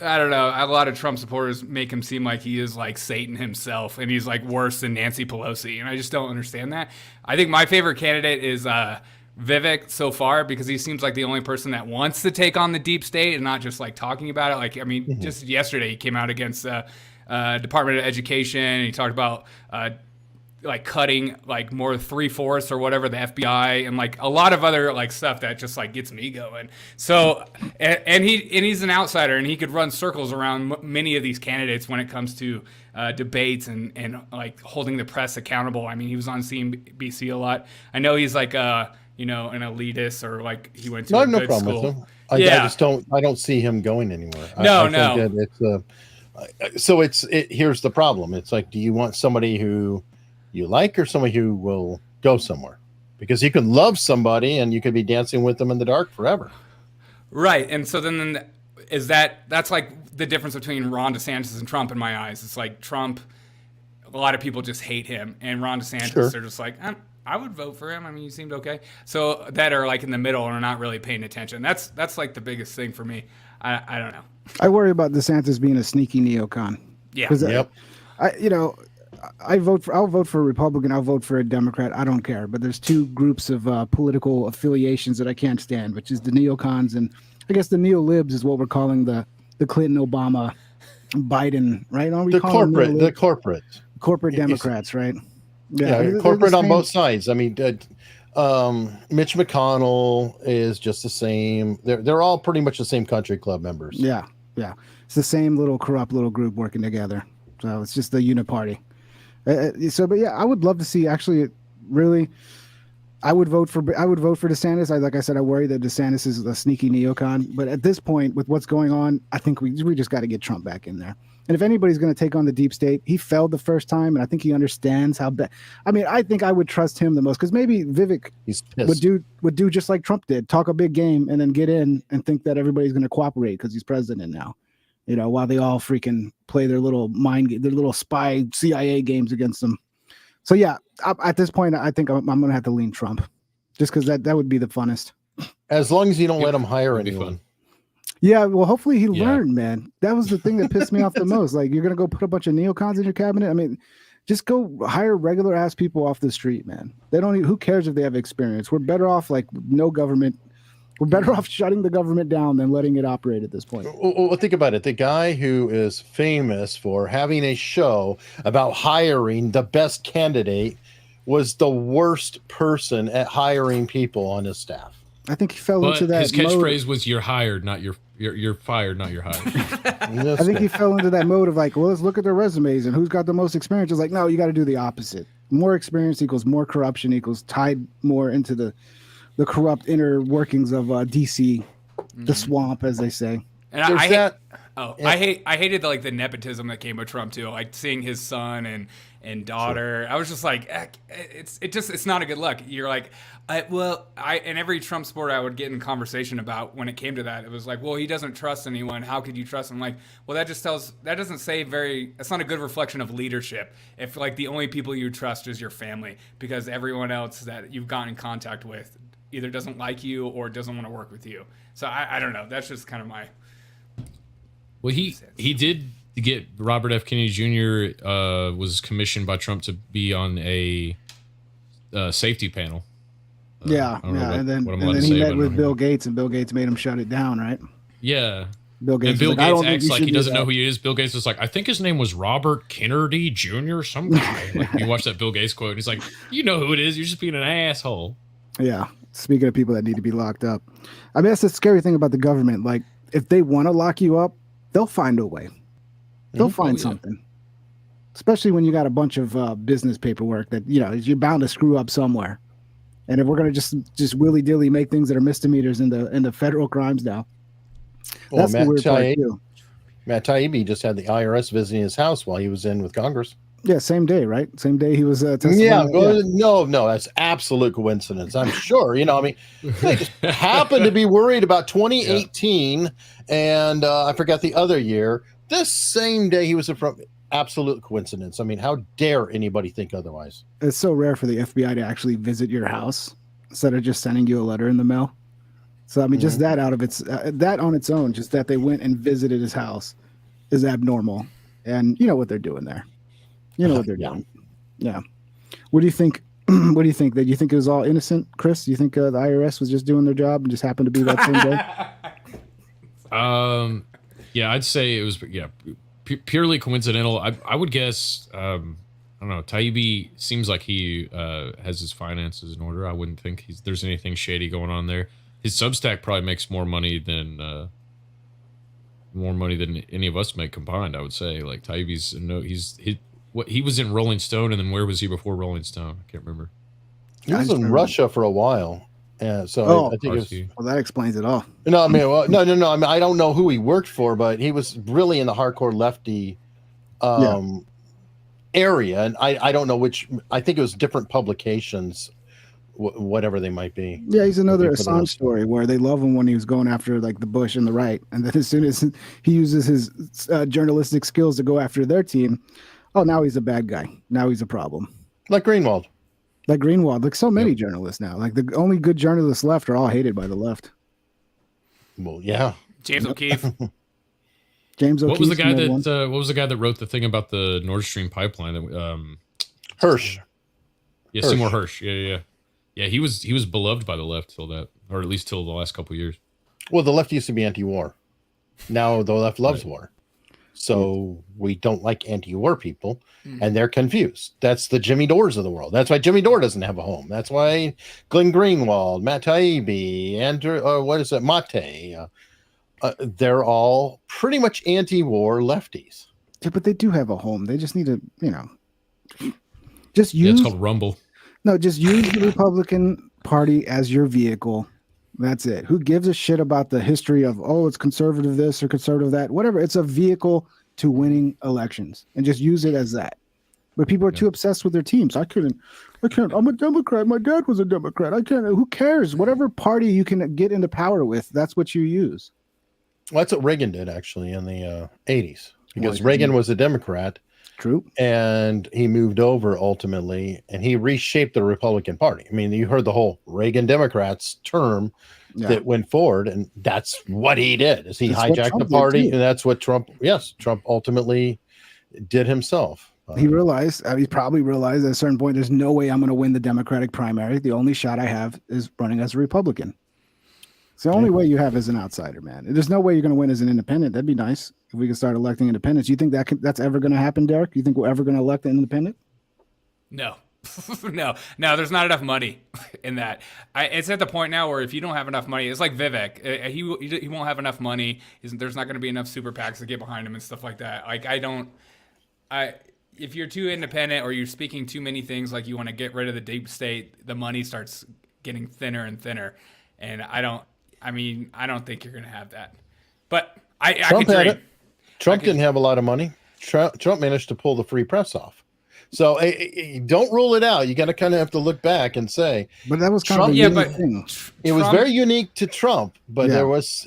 [SPEAKER 3] I don't know, a lot of Trump supporters make him seem like he is like Satan himself and he's like worse than Nancy Pelosi, and I just don't understand that. I think my favorite candidate is Vivek so far, because he seems like the only person that wants to take on the deep state and not just like talking about it. Like, I mean, just yesterday he came out against Department of Education and he talked about like cutting like more 3/4 or whatever the FBI and like a lot of other like stuff that just like gets me going. So and he's an outsider and he could run circles around many of these candidates when it comes to debates and like holding the press accountable. I mean, he was on CNBC a lot. I know he's like an elitist, or like he went to a good
[SPEAKER 2] problem
[SPEAKER 3] school.
[SPEAKER 2] with him. I don't see him going anywhere.
[SPEAKER 3] No.
[SPEAKER 2] Think that it's here's the problem. It's like, do you want somebody who you like or somebody who will go somewhere? Because you can love somebody and you could be dancing with them in the dark forever.
[SPEAKER 3] Right. And so then that's like the difference between Ron DeSantis and Trump in my eyes. It's like Trump, a lot of people just hate him, and Ron DeSantis, they're just like, I would vote for him. I mean, he seemed okay. So that are like in the middle and are not really paying attention. That's like the biggest thing for me. I don't know.
[SPEAKER 1] I worry about DeSantis being a sneaky neocon.
[SPEAKER 3] Yeah.
[SPEAKER 2] Yep.
[SPEAKER 1] I'll vote for a Republican. I'll vote for a Democrat. I don't care. But there's two groups of political affiliations that I can't stand, which is the neocons and I guess the neo-libs is what we're calling the Clinton, Obama, Biden, right? Aren't we
[SPEAKER 2] The
[SPEAKER 1] calling them corporate
[SPEAKER 2] You-
[SPEAKER 1] Democrats, right?
[SPEAKER 2] Yeah, corporate on both sides. I mean, Mitch McConnell is just the same. They're all pretty much the same country club members.
[SPEAKER 1] Yeah. It's the same little corrupt little group working together. So it's just the uniparty. But yeah, I would love to see. Actually, really, I would vote for DeSantis. Like I said, I worry that DeSantis is a sneaky neocon. But at this point, with what's going on, I think we just got to get Trump back in there. And if anybody's going to take on the deep state, he failed the first time, and I think he understands how bad. I mean, I think I would trust him the most because maybe Vivek
[SPEAKER 2] He's pissed.
[SPEAKER 1] would do just like Trump did, talk a big game and then get in and think that everybody's going to cooperate because he's president now. You know, while they all freaking play their little their little spy CIA games against them. So yeah, at this point, I think I'm going to have to lean Trump, just because that would be the funnest.
[SPEAKER 2] As long as you don't let him hire
[SPEAKER 5] It'd be
[SPEAKER 2] anyone.
[SPEAKER 5] fun.
[SPEAKER 1] Yeah, well, hopefully he
[SPEAKER 5] Yeah.
[SPEAKER 1] learned, man. That was the thing that pissed me off the most. Like, you're gonna go put a bunch of neocons in your cabinet. I mean, just go hire regular ass people off the street, man. They don't. Who cares if they have experience? We're better off like no government. We're better off shutting the government down than letting it operate at this point.
[SPEAKER 2] Well, think about it. The guy who is famous for having a show about hiring the best candidate was the worst person at hiring people on his staff.
[SPEAKER 1] I think he fell
[SPEAKER 5] But
[SPEAKER 1] into that
[SPEAKER 5] his
[SPEAKER 1] mode.
[SPEAKER 5] catchphrase was "You're hired, not you're fired, not you're hired."
[SPEAKER 1] I think he fell into that mode of like, well, let's look at their resumes and who's got the most experience. It's like, no, you got to do the opposite. More experience equals more corruption equals tied more into the corrupt inner workings of DC, the swamp, as they say.
[SPEAKER 3] And
[SPEAKER 2] There's
[SPEAKER 3] I hate,
[SPEAKER 2] that-
[SPEAKER 3] I hated like the nepotism that came with Trump too. Like seeing his son and daughter. I was just like, it's not a good look. You're like, in every Trump supporter I would get in conversation about when it came to that, it was like, well, he doesn't trust anyone. How could you trust him? Like, well, that doesn't say that's not a good reflection of leadership. If like the only people you trust is your family, because everyone else that you've gotten in contact with either doesn't like you or doesn't want to work with you. So I don't know. That's just kind of my.
[SPEAKER 5] Well, he did get Robert F. Kennedy Jr. Was commissioned by Trump to be on a safety panel.
[SPEAKER 1] Yeah,
[SPEAKER 5] I don't know
[SPEAKER 1] yeah,
[SPEAKER 5] what-
[SPEAKER 1] and then
[SPEAKER 5] what I'm allowed to
[SPEAKER 1] he
[SPEAKER 5] say,
[SPEAKER 1] met
[SPEAKER 5] but
[SPEAKER 1] with
[SPEAKER 5] I'm
[SPEAKER 1] Bill Gates, and Bill Gates made him shut it down, right?
[SPEAKER 5] Yeah.
[SPEAKER 1] Bill Gates.
[SPEAKER 5] And Bill
[SPEAKER 1] was like, I
[SPEAKER 5] Gates
[SPEAKER 1] don't think
[SPEAKER 5] acts
[SPEAKER 1] you
[SPEAKER 5] like
[SPEAKER 1] should
[SPEAKER 5] he
[SPEAKER 1] do
[SPEAKER 5] doesn't know
[SPEAKER 1] that.
[SPEAKER 5] who he is. Bill Gates was like, I think his name was Robert Kennedy Jr. Some guy. Like, you watch that Bill Gates quote, and he's like, you know who it is. You're just being an asshole.
[SPEAKER 1] Yeah. Speaking of people that need to be locked up, I mean, that's the scary thing about the government. Like, if they want to lock you up, they'll find a way. They'll find
[SPEAKER 5] yeah.
[SPEAKER 1] something. Especially when you got a bunch of business paperwork that, you know, you're bound to screw up somewhere. And if we're gonna just willy dilly make things that are misdemeanors in the federal crimes now,
[SPEAKER 2] Well,
[SPEAKER 1] that's the weird part too.
[SPEAKER 2] Matt Taibbi just had the IRS visiting his house while he was in with Congress.
[SPEAKER 1] Yeah, same day, right? Same day he was testifying.
[SPEAKER 2] Yeah, well, no, that's absolute coincidence. I'm sure. You know, I mean, they just happened to be worried about 2018, and I forgot the other year. This same day he was in front. Absolute coincidence. I mean, how dare anybody think otherwise?
[SPEAKER 1] It's so rare for the FBI to actually visit your house instead of just sending you a letter in the mail. So I mean, just that out of its that on its own, just that they went and visited his house, is abnormal. And you know what they're doing there. You know what they're doing. Yeah. What do you think? What do you think? That you think it was all innocent, Chris? You think the IRS was just doing their job and just happened to be that same day?
[SPEAKER 5] Yeah, I'd say it was purely coincidental. I would guess. I don't know. Taibbi seems like he has his finances in order. I wouldn't think there's anything shady going on there. His Substack probably makes more money than any of us make combined. I would say. Like Taibbi's he was in Rolling Stone, and then where was he before Rolling Stone? I can't remember.
[SPEAKER 2] He was in Russia for a while. So
[SPEAKER 1] Oh,
[SPEAKER 2] I think it was.
[SPEAKER 5] RT.
[SPEAKER 1] Well, that explains it all.
[SPEAKER 2] No, I mean, no. I mean, I don't know who he worked for, but he was really in the hardcore lefty area, and I don't know which. I think it was different publications, whatever they might be.
[SPEAKER 1] Yeah, he's another
[SPEAKER 2] For the
[SPEAKER 1] Assange
[SPEAKER 2] rest.
[SPEAKER 1] story where they love him when he was going after like the Bush and the right, and then as soon as he uses his journalistic skills to go after their team, oh, now he's a bad guy. Now he's a problem.
[SPEAKER 2] Like Greenwald.
[SPEAKER 1] Like Greenwald, like so many journalists now. Like the only good journalists left are all hated by the left.
[SPEAKER 2] Well, yeah.
[SPEAKER 3] James O'Keefe.
[SPEAKER 1] James O'Keefe.
[SPEAKER 5] What was the guy that wrote the thing about the Nord Stream pipeline? That
[SPEAKER 2] Hirsch.
[SPEAKER 5] yeah, Seymour Hirsch. Yeah. He was beloved by the left till that, or at least till the last couple of years.
[SPEAKER 2] Well, the left used to be anti-war. Now the left loves war. So we don't like anti-war people, and they're confused. That's the Jimmy Dores of the world. That's why Jimmy Dore doesn't have a home. That's why Glenn Greenwald, Matt Taibbi, Andrew, Mate. They're all pretty much anti-war lefties.
[SPEAKER 1] Yeah, but they do have a home. They just need to, just
[SPEAKER 5] Yeah, it's
[SPEAKER 1] use
[SPEAKER 5] called Rumble.
[SPEAKER 1] just use the Republican Party as your vehicle. That's it. Who gives a shit about the history of, it's conservative this or conservative that, whatever. It's a vehicle to winning elections and just use it as that. But people are too obsessed with their teams. I can't. I'm a Democrat. My dad was a Democrat. I can't. Who cares? Whatever party you can get into power with, that's what you use.
[SPEAKER 2] Well, that's what Reagan did actually in the 80s, because
[SPEAKER 1] Well,
[SPEAKER 2] Reagan was a Democrat.
[SPEAKER 1] True.
[SPEAKER 2] And he moved over ultimately, and he reshaped the Republican Party. I mean, you heard the whole Reagan Democrats term that went forward, and that's what he did. Is he hijacked the party, and that's what Trump ultimately did himself.
[SPEAKER 1] He realized, he probably realized at a certain point, there's no way I'm going to win the Democratic primary. The only shot I have is running as a Republican. It's the only way you have as an outsider, man. There's no way you're going to win as an independent. That'd be nice if we could start electing independents. You think that's ever going to happen, Derek? You think we're ever going to elect an independent?
[SPEAKER 3] No. No, there's not enough money in that. It's at the point now where if you don't have enough money, it's like Vivek. He won't have enough money. There's not going to be enough super PACs to get behind him and stuff like that. Like, if you're too independent or you're speaking too many things, like you want to get rid of the deep state, the money starts getting thinner and thinner. And I don't think you're going to have that. But
[SPEAKER 2] Trump had it. Trump didn't have a lot of money. Trump managed to pull the free press off. So don't rule it out. You got to kind of have to look back and say.
[SPEAKER 1] But that was kind of a unique thing.
[SPEAKER 2] It was very unique to Trump, but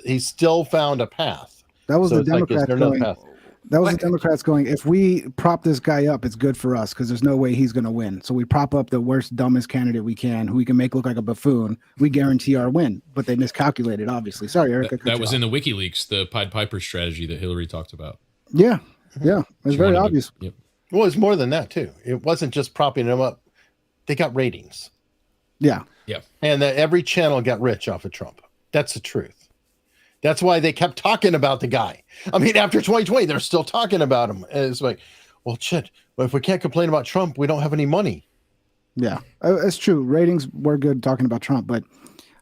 [SPEAKER 2] he still found a path.
[SPEAKER 1] That was the Democrats going. That was the Democrats going, if we prop this guy up, it's good for us because there's no way he's going to win. So we prop up the worst, dumbest candidate we can, who we can make look like a buffoon. We guarantee our win. But they miscalculated, obviously. Sorry, Eric.
[SPEAKER 5] That was in the WikiLeaks, the Pied Piper strategy that Hillary talked about.
[SPEAKER 1] Yeah. It was very obvious.
[SPEAKER 5] Yep.
[SPEAKER 2] Well, it's more than that, too. It wasn't just propping them up. They got ratings.
[SPEAKER 1] Yeah.
[SPEAKER 2] And every channel got rich off of Trump. That's the truth. That's why they kept talking about the guy. I mean, after 2020, they're still talking about him. And it's like, well, shit. But if we can't complain about Trump, we don't have any money.
[SPEAKER 1] Yeah, it's true. Ratings were good talking about Trump, but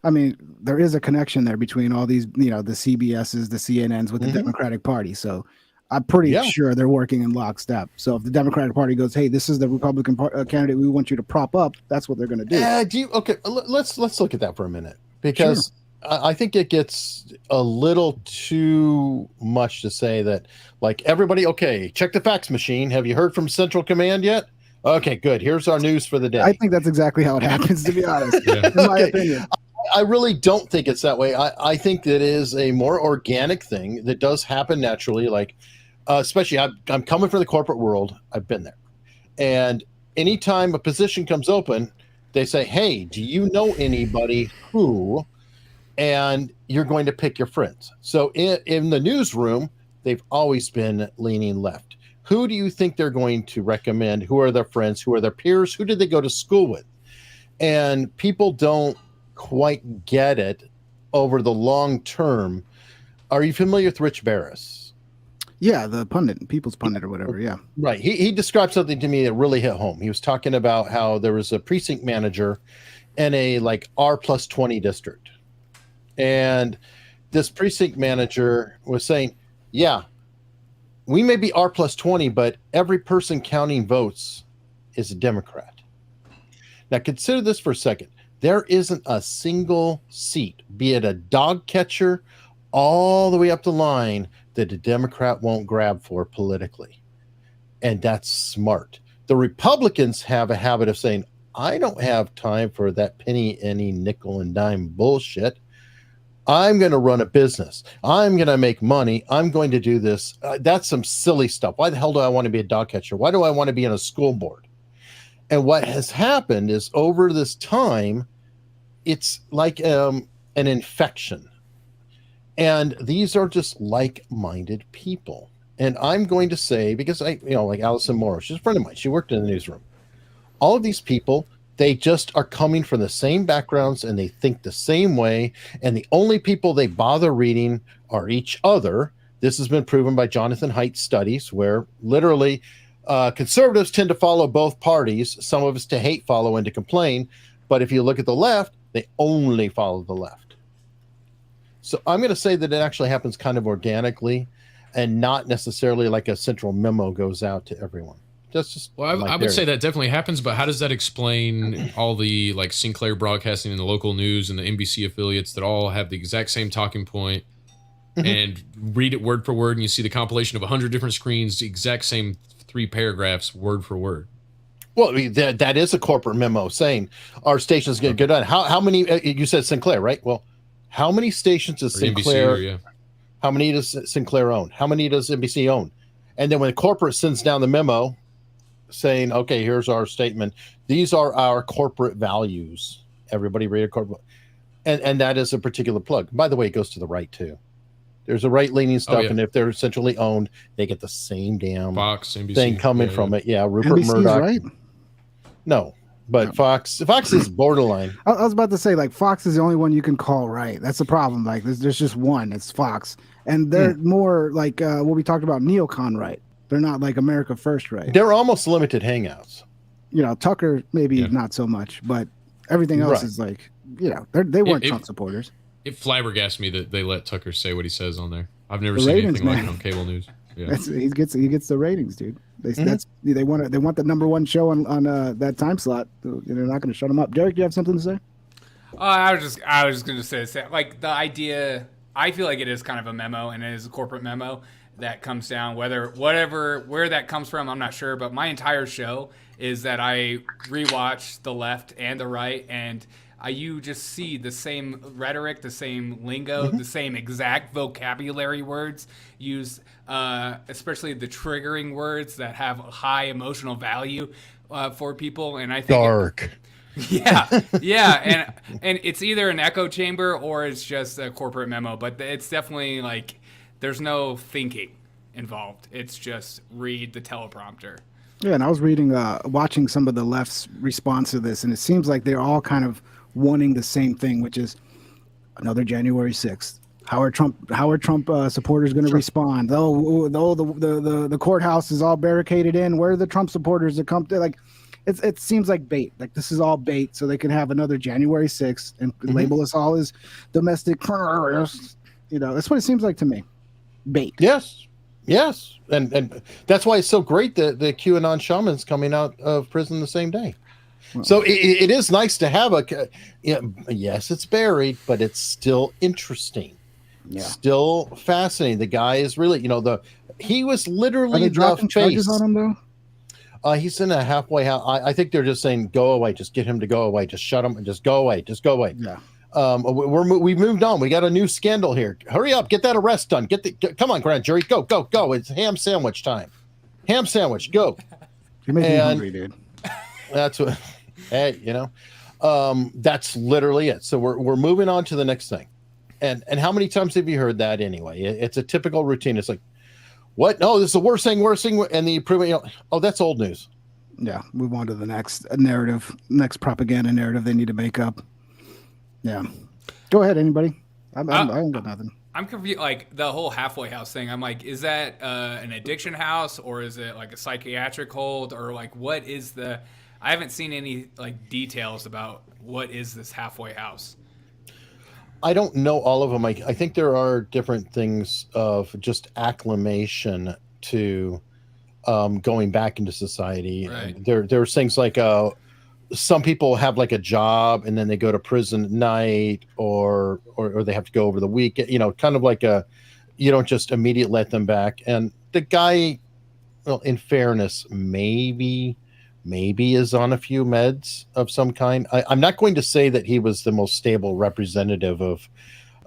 [SPEAKER 1] I mean, there is a connection there between all these, the CBSs, the CNNs with the Democratic Party. So I'm pretty sure they're working in lockstep. So if the Democratic Party goes, hey, this is the Republican candidate we want you to prop up, that's what they're going to do.
[SPEAKER 2] Okay, let's look at that for a minute, because I think it gets a little too much to say that, like, everybody, okay, check the fax machine. Have you heard from Central Command yet? Okay, good. Here's our news for the day.
[SPEAKER 1] I think that's exactly how it happens, to be honest, in my opinion.
[SPEAKER 2] I really don't think it's that way. I think that is a more organic thing that does happen naturally. Like, especially I'm coming from the corporate world. I've been there. And anytime a position comes open, they say, hey, do you know anybody who... And you're going to pick your friends. So in the newsroom, they've always been leaning left. Who do you think they're going to recommend? Who are their friends? Who are their peers? Who did they go to school with? And people don't quite get it over the long term. Are you familiar with Rich Barris?
[SPEAKER 1] Yeah, the pundit, People's Pundit or whatever, yeah.
[SPEAKER 2] Right. He described something to me that really hit home. He was talking about how there was a precinct manager in a R+20 district. And this precinct manager was saying, yeah, we may be R+20, but every person counting votes is a Democrat. Now, consider this for a second. There isn't a single seat, be it a dog catcher all the way up the line, that a Democrat won't grab for politically. And that's smart. The Republicans have a habit of saying, I don't have time for that penny, any nickel and dime bullshit. I'm going to run a business. I'm going to make money. I'm going to do this. That's some silly stuff. Why the hell do I want to be a dog catcher? Why do I want to be in a school board? And what has happened is over this time, it's like an infection. And these are just like-minded people. And I'm going to say, because like Allison Morrow, she's a friend of mine. She worked in the newsroom. All of these people, they just are coming from the same backgrounds and they think the same way. And the only people they bother reading are each other. This has been proven by Jonathan Haidt's studies, where literally conservatives tend to follow both parties. Some of us to hate follow and to complain. But if you look at the left, they only follow the left. So I'm going to say that it actually happens kind of organically and not necessarily like a central memo goes out to everyone.
[SPEAKER 5] Well, I would say that definitely happens, but how does that explain all the Sinclair Broadcasting and the local news and the NBC affiliates that all have the exact same talking point? and read it word for word, and you see the compilation of 100 different screens, the exact same 3 paragraphs, word for word.
[SPEAKER 2] Well, I mean, that is a corporate memo saying our station's going to get done. How many? You said Sinclair, right? Well, how many stations does
[SPEAKER 5] Or
[SPEAKER 2] Sinclair?
[SPEAKER 5] NBC, yeah.
[SPEAKER 2] How many does Sinclair own? How many does NBC own? And then when the corporate sends down the memo saying, "Okay, here's our statement. These are our corporate values. Everybody read a corporate." And that is a particular plug. By the way, it goes to the right too. There's a right-leaning stuff,
[SPEAKER 5] yeah.
[SPEAKER 2] and if they're centrally owned, they get the same damn
[SPEAKER 5] Fox, NBC
[SPEAKER 2] thing coming from it. Yeah, Rupert
[SPEAKER 1] NBC's
[SPEAKER 2] Murdoch.
[SPEAKER 1] right.
[SPEAKER 2] No, but Fox is borderline.
[SPEAKER 1] I was about to say, like, Fox is the only one you can call right. That's the problem. Like, there's just one. It's Fox, and they're more like what we talked about, neocon right. They're not like America First right.
[SPEAKER 2] They're almost limited hangouts.
[SPEAKER 1] You know, Tucker maybe not so much, but everything else is like, you know, they weren't Trump supporters.
[SPEAKER 5] It flabbergasts me that they let Tucker say what he says on there. I've never
[SPEAKER 1] The
[SPEAKER 5] seen
[SPEAKER 1] ratings,
[SPEAKER 5] anything like
[SPEAKER 1] man.
[SPEAKER 5] it on cable news. Yeah.
[SPEAKER 1] He gets the ratings, dude. They want the number one show on that time slot. They're not going to shut him up. Derek, you have something to say?
[SPEAKER 3] I was just going to say, like, the idea, I feel like it is kind of a memo, and it is a corporate memo that comes down, where that comes from, I'm not sure, but my entire show is that I rewatch the left and the right, and you just see the same rhetoric, the same lingo, the same exact vocabulary words used, especially the triggering words that have high emotional value for people. And I think
[SPEAKER 2] Dark.
[SPEAKER 3] Yeah, and it's either an echo chamber or it's just a corporate memo. But it's definitely like there's no thinking involved. It's just read the teleprompter.
[SPEAKER 1] Yeah, and I was watching some of the left's response to this, and it seems like they're all kind of wanting the same thing, which is another January 6th. How are Trump supporters going to respond? The courthouse is all barricaded in. Where are the Trump supporters that come to, like, it seems like bait. Like, this is all bait so they can have another January 6th and label us all as domestic terrorists. You know, that's what it seems like to me. Bait.
[SPEAKER 2] Yes. And that's why it's so great that the QAnon shaman's coming out of prison the same day. So it is nice to have yes, it's buried, but it's still interesting. Yeah. Still fascinating. The guy is really, he was literally
[SPEAKER 1] Are they dropping charges on him though?
[SPEAKER 2] He's in a halfway house. I think they're just saying, go away, just get him to go away, just shut him and just go away. Yeah. We've moved on. We got a new scandal here. Hurry up, get that arrest done. Come on, grand jury, go. It's ham sandwich time. Ham sandwich, go.
[SPEAKER 1] You're making me hungry, dude.
[SPEAKER 2] That's what. Hey, that's literally it. So we're moving on to the next thing. And how many times have you heard that anyway? It's a typical routine. It's like, what? No, this is the worst thing. And the improvement, that's old news.
[SPEAKER 1] Yeah, move on to the next narrative, next propaganda narrative they need to make up. Yeah. Go ahead, anybody. I don't got nothing.
[SPEAKER 3] I'm confused, like the whole halfway house thing. I'm like, is that an addiction house or is it like a psychiatric hold or like what is the... I haven't seen any like details about what is this halfway house.
[SPEAKER 2] I don't know all of them. I think there are different things of just acclimation to going back into society.
[SPEAKER 3] Right.
[SPEAKER 2] There's things like some people have like a job and then they go to prison at night or they have to go over the weekend. Kind of like you don't just immediately let them back. And the guy, well, in fairness, maybe is on a few meds of some kind. I'm not going to say that he was the most stable representative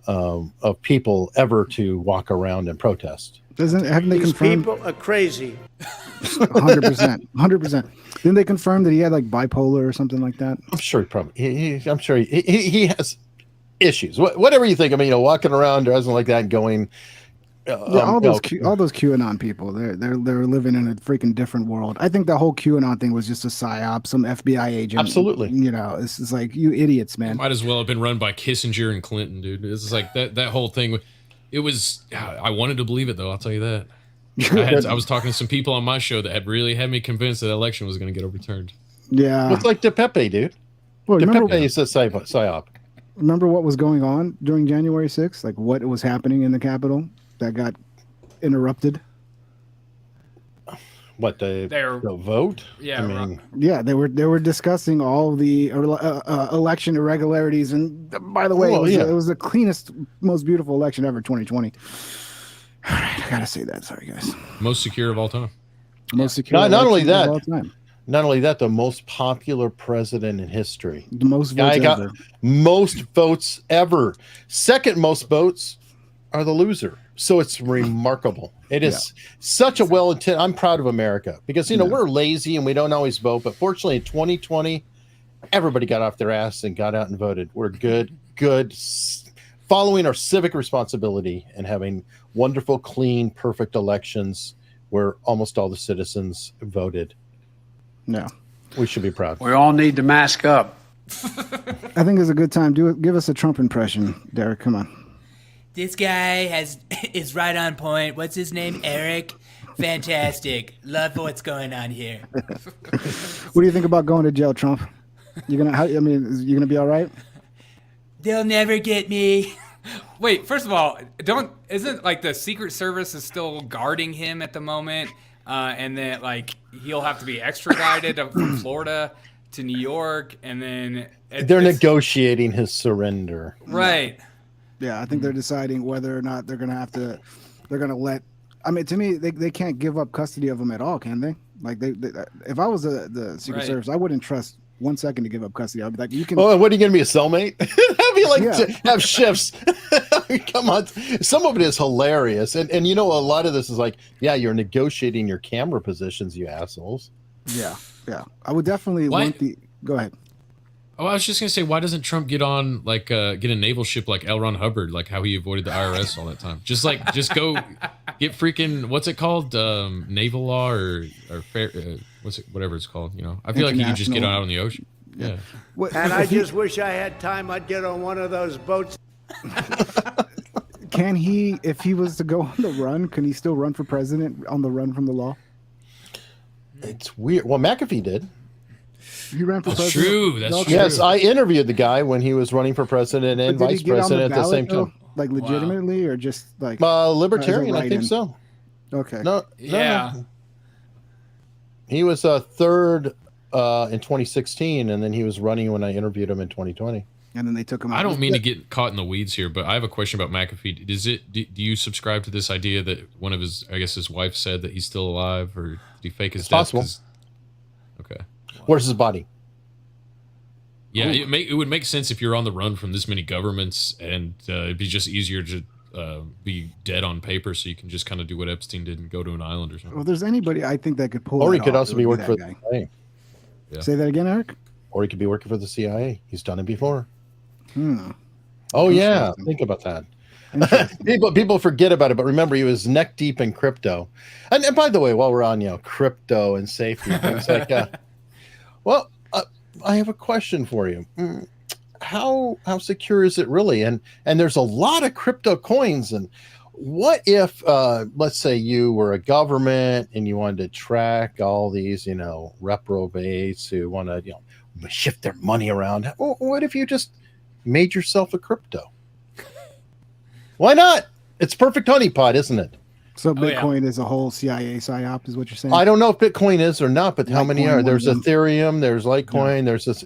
[SPEAKER 2] of people ever to walk around and protest.
[SPEAKER 1] Haven't they confirmed?
[SPEAKER 4] People are crazy.
[SPEAKER 1] 100%. Didn't they confirm that he had like bipolar or something like that?
[SPEAKER 2] I'm sure he probably. I'm sure he has issues. Whatever you think. I mean, walking around dressing like that and going.
[SPEAKER 1] All those QAnon people, they're living in a freaking different world. I think the whole QAnon thing was just a psyop, some FBI agent.
[SPEAKER 2] Absolutely.
[SPEAKER 1] It's just like, you idiots, man.
[SPEAKER 5] Might as well have been run by Kissinger and Clinton, dude. It's like that whole thing. It was. I wanted to believe it though. I'll tell you that. I was talking to some people on my show that had really had me convinced that the election was going to get overturned.
[SPEAKER 1] Yeah,
[SPEAKER 2] it's like DePepe, dude.
[SPEAKER 1] Well,
[SPEAKER 2] DePepe is a psyop.
[SPEAKER 1] Remember what was going on during January 6th? Like what was happening in the Capitol that got interrupted?
[SPEAKER 2] what the vote?
[SPEAKER 3] Yeah,
[SPEAKER 2] I mean,
[SPEAKER 1] Yeah, they were discussing all the election irregularities, and by the way, it was the cleanest, most beautiful election ever, 2020. All right, I gotta say that. Sorry, guys.
[SPEAKER 5] Most secure of all time.
[SPEAKER 1] Most secure.
[SPEAKER 2] Not only
[SPEAKER 1] election
[SPEAKER 2] that,
[SPEAKER 1] of all time.
[SPEAKER 2] not only that, the most popular president in history.
[SPEAKER 1] The most
[SPEAKER 2] Guy
[SPEAKER 1] votes
[SPEAKER 2] got
[SPEAKER 1] ever.
[SPEAKER 2] most votes ever. Second most votes are the loser. So it's remarkable. It is such a well-intended. I'm proud of America because we're lazy and we don't always vote. But fortunately, in 2020, everybody got off their ass and got out and voted. We're good, following our civic responsibility and having wonderful, clean, perfect elections where almost all the citizens voted.
[SPEAKER 1] No,
[SPEAKER 2] we should be proud.
[SPEAKER 6] We all need to mask up.
[SPEAKER 1] I think it's a good time. Give us a Trump impression, Derek. Come on.
[SPEAKER 7] This guy is right on point. What's his name? Eric. Fantastic. Love what's going on here.
[SPEAKER 1] What do you think about going to jail, Trump? You gonna be all right?
[SPEAKER 7] They'll never get me.
[SPEAKER 3] Wait, first of all, isn't like the Secret Service is still guarding him at the moment, and then like he'll have to be extradited from Florida to New York, and then
[SPEAKER 2] they're negotiating his surrender.
[SPEAKER 3] Right.
[SPEAKER 1] Yeah, I think they're deciding whether or not they're gonna let. I mean, to me, they can't give up custody of him at all, can they? Like they if I was the Secret Service, I wouldn't trust 1 second to give up custody. I'd be like, you can.
[SPEAKER 2] Oh, what are you gonna be, a cellmate? That'd be like to have shifts. Come on, some of it is hilarious, and a lot of this is like, yeah, you're negotiating your camera positions, you assholes.
[SPEAKER 1] Yeah. I would definitely want the. Go ahead.
[SPEAKER 5] Oh, I was just gonna say, why doesn't Trump get on get a naval ship like L. Ron Hubbard, like how he avoided the IRS all that time? Just go get freaking, what's it called, naval law or fair, whatever it's called. I feel like he could just get out on the ocean. Yeah.
[SPEAKER 8] And I just wish I had time. I'd get on one of those boats.
[SPEAKER 1] Can he, if he was to go on the run, can he still run for president on the run from the law?
[SPEAKER 2] It's weird. Well, McAfee did.
[SPEAKER 1] He ran for
[SPEAKER 5] That's
[SPEAKER 1] president.
[SPEAKER 5] true. That's true.
[SPEAKER 2] Yes, I interviewed the guy when he was running for president and
[SPEAKER 1] But did he
[SPEAKER 2] vice
[SPEAKER 1] get on
[SPEAKER 2] president at the same
[SPEAKER 1] ballot,
[SPEAKER 2] time.
[SPEAKER 1] though? Like legitimately, or just like
[SPEAKER 2] Libertarian, I think
[SPEAKER 1] write-in?
[SPEAKER 2] so.
[SPEAKER 1] Okay.
[SPEAKER 2] No.
[SPEAKER 3] Yeah.
[SPEAKER 2] He was third in 2016, and then he was running when I interviewed him in 2020.
[SPEAKER 1] And then they took him out.
[SPEAKER 5] I don't mean to get caught in the weeds here, but I have a question about McAfee. Do you subscribe to this idea that one of his wife said that he's still alive, or did he fake his death?
[SPEAKER 2] Possible.
[SPEAKER 5] Okay.
[SPEAKER 2] Where's his body?
[SPEAKER 5] Yeah, it would make sense if you're on the run from this many governments, and it'd be just easier to be dead on paper, so you can just kind of do what Epstein did and go to an island or something.
[SPEAKER 1] Well, there's anybody I think that could pull.
[SPEAKER 2] Or he
[SPEAKER 1] that
[SPEAKER 2] could
[SPEAKER 1] off,
[SPEAKER 2] also
[SPEAKER 1] it
[SPEAKER 2] be
[SPEAKER 1] would
[SPEAKER 2] working for
[SPEAKER 1] that
[SPEAKER 2] the
[SPEAKER 1] guy.
[SPEAKER 2] CIA.
[SPEAKER 5] Yeah.
[SPEAKER 1] Say that again, Eric.
[SPEAKER 2] Or he could be working for the CIA. He's done it before.
[SPEAKER 1] Hmm.
[SPEAKER 2] Oh yeah, think about that. People forget about it, but remember, he was neck deep in crypto. And by the way, while we're on crypto and safety things like well, I have a question for you. How secure is it really? And there's a lot of crypto coins. And what if let's say you were a government and you wanted to track all these reprobates who want to shift their money around? What if you just made yourself a crypto? Why not? It's perfect honeypot, isn't it?
[SPEAKER 1] So Bitcoin is a whole CIA psyop, is what you're saying?
[SPEAKER 2] I don't know if Bitcoin is or not, but how many
[SPEAKER 1] Litecoin,
[SPEAKER 2] are? There's
[SPEAKER 1] one of them.
[SPEAKER 2] Ethereum, there's Litecoin, there's this,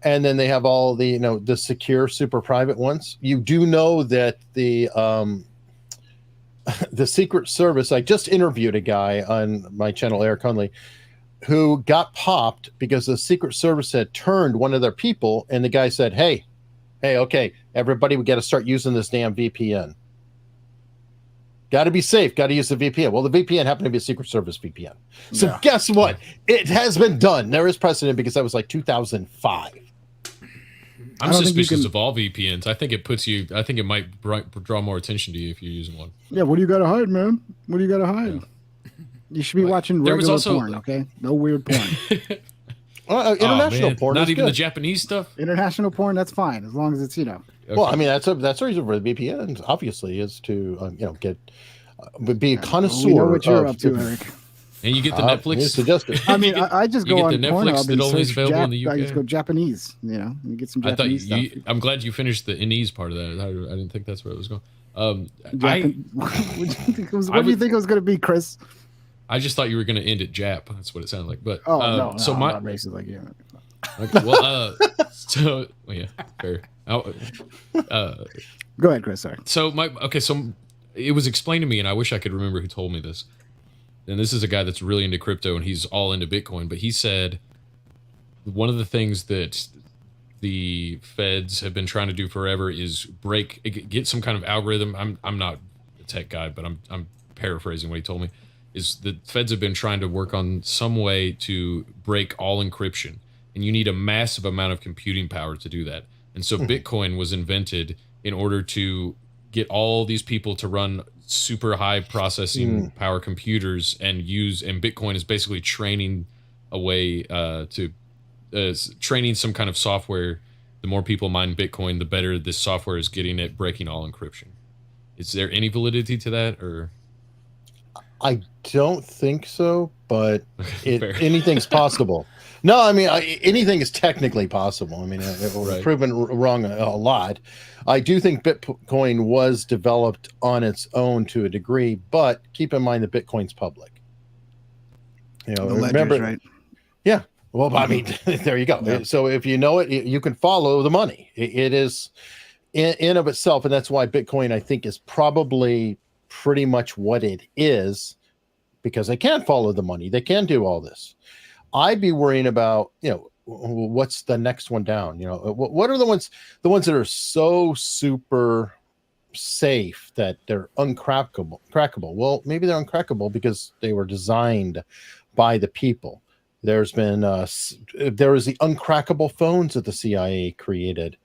[SPEAKER 2] and then they have all the the secure, super private ones. You do know that the Secret Service. I just interviewed a guy on my channel, Eric Hunley, who got popped because the Secret Service had turned one of their people, and the guy said, "Hey, okay, everybody, we got to start using this damn VPN. Got to be safe. Got to use the VPN." Well, the VPN happened to be a Secret Service VPN. So guess what? It has been done. There is precedent because that was like 2005.
[SPEAKER 5] I'm suspicious of all VPNs. I think it might draw more attention to you if you're using one.
[SPEAKER 1] Yeah, what do you got to hide, man? What do you got to hide? Yeah. You should be watching regular porn, okay? No weird porn.
[SPEAKER 2] International porn.
[SPEAKER 5] Not
[SPEAKER 2] is
[SPEAKER 5] even
[SPEAKER 2] good.
[SPEAKER 5] the Japanese stuff.
[SPEAKER 1] International porn, that's fine as long as it's
[SPEAKER 5] Okay.
[SPEAKER 2] Well, I mean that's the reason for the VPN. Obviously, is to get be a connoisseur.
[SPEAKER 1] We know what you're
[SPEAKER 2] of,
[SPEAKER 1] up to, Eric.
[SPEAKER 5] And you get the Netflix.
[SPEAKER 1] I mean, I just go on Pornhub and
[SPEAKER 5] only
[SPEAKER 1] search
[SPEAKER 5] available in the UK.
[SPEAKER 1] I just go Japanese. You get some Japanese stuff.
[SPEAKER 5] I'm glad you finished the Inese part of that. I didn't think that's where it was going.
[SPEAKER 1] What do you think it was going to be, Chris?
[SPEAKER 5] I just thought you were going to end at Jap. That's what it sounded like. But
[SPEAKER 1] no,
[SPEAKER 5] so
[SPEAKER 1] I'm
[SPEAKER 5] my
[SPEAKER 1] not racist like you.
[SPEAKER 5] okay, well, well, yeah, fair.
[SPEAKER 1] Go ahead, Chris. Sorry.
[SPEAKER 5] So it was explained to me, and I wish I could remember who told me this. And this is a guy that's really into crypto, and he's all into Bitcoin. But he said one of the things that the feds have been trying to do forever is get some kind of algorithm. I'm not a tech guy, but I'm paraphrasing what he told me. Is the feds have been trying to work on some way to break all encryption, and you need a massive amount of computing power to do that. And so Bitcoin was invented in order to get all these people to run super high processing power computers and Bitcoin is basically training a way to training some kind of software. The more people mine Bitcoin, the better this software is getting at breaking all encryption. Is there any validity to that, or?
[SPEAKER 2] I don't think so, but
[SPEAKER 5] Fair.
[SPEAKER 2] anything's possible. No, I mean, anything is technically possible. I mean, it was
[SPEAKER 5] Right.
[SPEAKER 2] proven wrong a lot. I do think Bitcoin was developed on its own to a degree, but keep in mind that Bitcoin's public. You know,
[SPEAKER 1] The ledgers,
[SPEAKER 2] remember,
[SPEAKER 1] right?
[SPEAKER 2] yeah. Well, I mean, there you go.
[SPEAKER 1] Yeah.
[SPEAKER 2] So if you know it, you can follow the money. It is in of itself, and that's why Bitcoin, I think, is probably pretty much what it is, because they can follow the money. They can do all this. I'd be worrying about, what's the next one down? What are the ones that are so super safe that they're crackable? Well, maybe they're uncrackable because they were designed by the people. There's been there was the uncrackable phones that the CIA created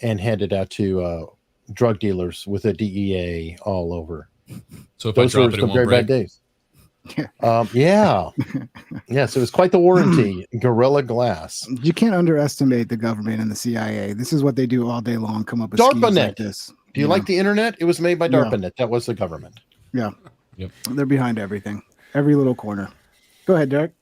[SPEAKER 2] and handed out to drug dealers with a DEA all over.
[SPEAKER 5] So if
[SPEAKER 2] Those
[SPEAKER 5] I
[SPEAKER 2] were
[SPEAKER 5] drop it, it
[SPEAKER 2] some
[SPEAKER 5] won't
[SPEAKER 2] very
[SPEAKER 5] break.
[SPEAKER 2] bad days. Yeah. Yes, it was quite the warranty. Gorilla Glass.
[SPEAKER 1] You can't underestimate the government and the CIA. This is what they do all day long. Come up with schemes
[SPEAKER 2] DARPANET.
[SPEAKER 1] like this.
[SPEAKER 2] Do you like the internet? It was made by
[SPEAKER 1] Yeah.
[SPEAKER 2] DARPANET. That was the government.
[SPEAKER 1] Yeah.
[SPEAKER 5] Yep.
[SPEAKER 1] They're behind everything. Every little corner. Go ahead, Derek.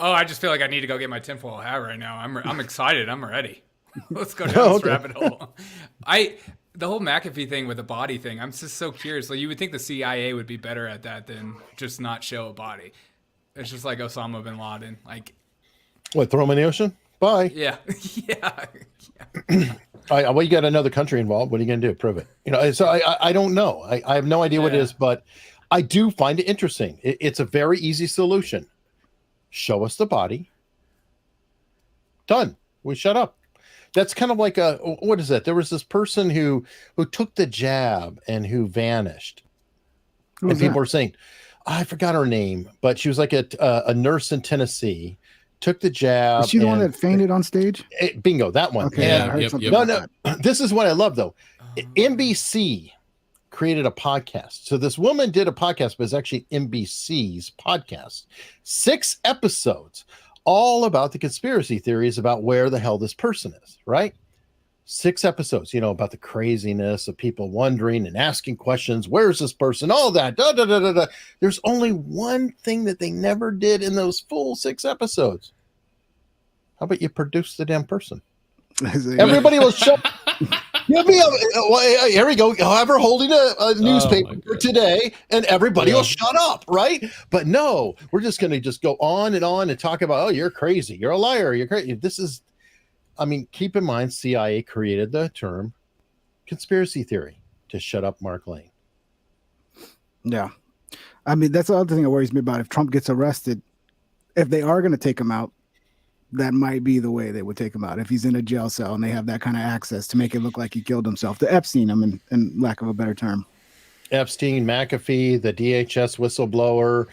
[SPEAKER 3] Oh, I just feel like I need to go get my tinfoil hat right now. I'm excited. I'm ready. Let's go down this rabbit hole. The whole McAfee thing with the body thing, I'm just so curious. Like, you would think the CIA would be better at that than just not show a body. It's just like Osama bin Laden. Like,
[SPEAKER 2] What, throw them in the ocean? Bye.
[SPEAKER 3] yeah, yeah.
[SPEAKER 2] Well, you got another country involved. What are you going to do? Prove it. So I don't know. I have no idea what it
[SPEAKER 3] Yeah.
[SPEAKER 2] is, but I do find it interesting. It's a very easy solution. Show us the body. Done. We shut up. That's kind of like what is that? There was this person who took the jab and who vanished.
[SPEAKER 1] Who
[SPEAKER 2] And
[SPEAKER 1] was
[SPEAKER 2] people
[SPEAKER 1] that?
[SPEAKER 2] were saying, I forgot her name, but she was like a nurse in Tennessee, took the jab.
[SPEAKER 1] Is she the one
[SPEAKER 2] and-
[SPEAKER 1] that fainted on stage?
[SPEAKER 2] Bingo, that one.
[SPEAKER 1] Okay,
[SPEAKER 2] And-
[SPEAKER 1] I heard
[SPEAKER 5] Yep,
[SPEAKER 1] something
[SPEAKER 5] yep.
[SPEAKER 1] about that.
[SPEAKER 2] This is what I love, though. NBC created a podcast. So this woman did a podcast, but it's actually NBC's podcast. 6 episodes, all about the conspiracy theories about where the hell this person is, right? 6 episodes, about the craziness of people wondering and asking questions. Where's this person? All that. Da, da, da, da, da. There's only one thing that they never did in those full 6 episodes. How about you produce the damn person? Everybody will show. You'll be here we go. I'll have her holding a newspaper for today, and everybody will shut up, right? But no, we're just going to just go on and talk about, oh, you're crazy, you're a liar, you're crazy. This is, keep in mind, CIA created the term conspiracy theory to shut up Mark Lane.
[SPEAKER 1] Yeah. That's the other thing that worries me about if Trump gets arrested. If they are going to take him out, that might be the way they would take him out. If he's in a jail cell and they have that kind of access to make it look like he killed himself. The Epstein, in lack of a better term.
[SPEAKER 2] Epstein, McAfee, the DHS whistleblower,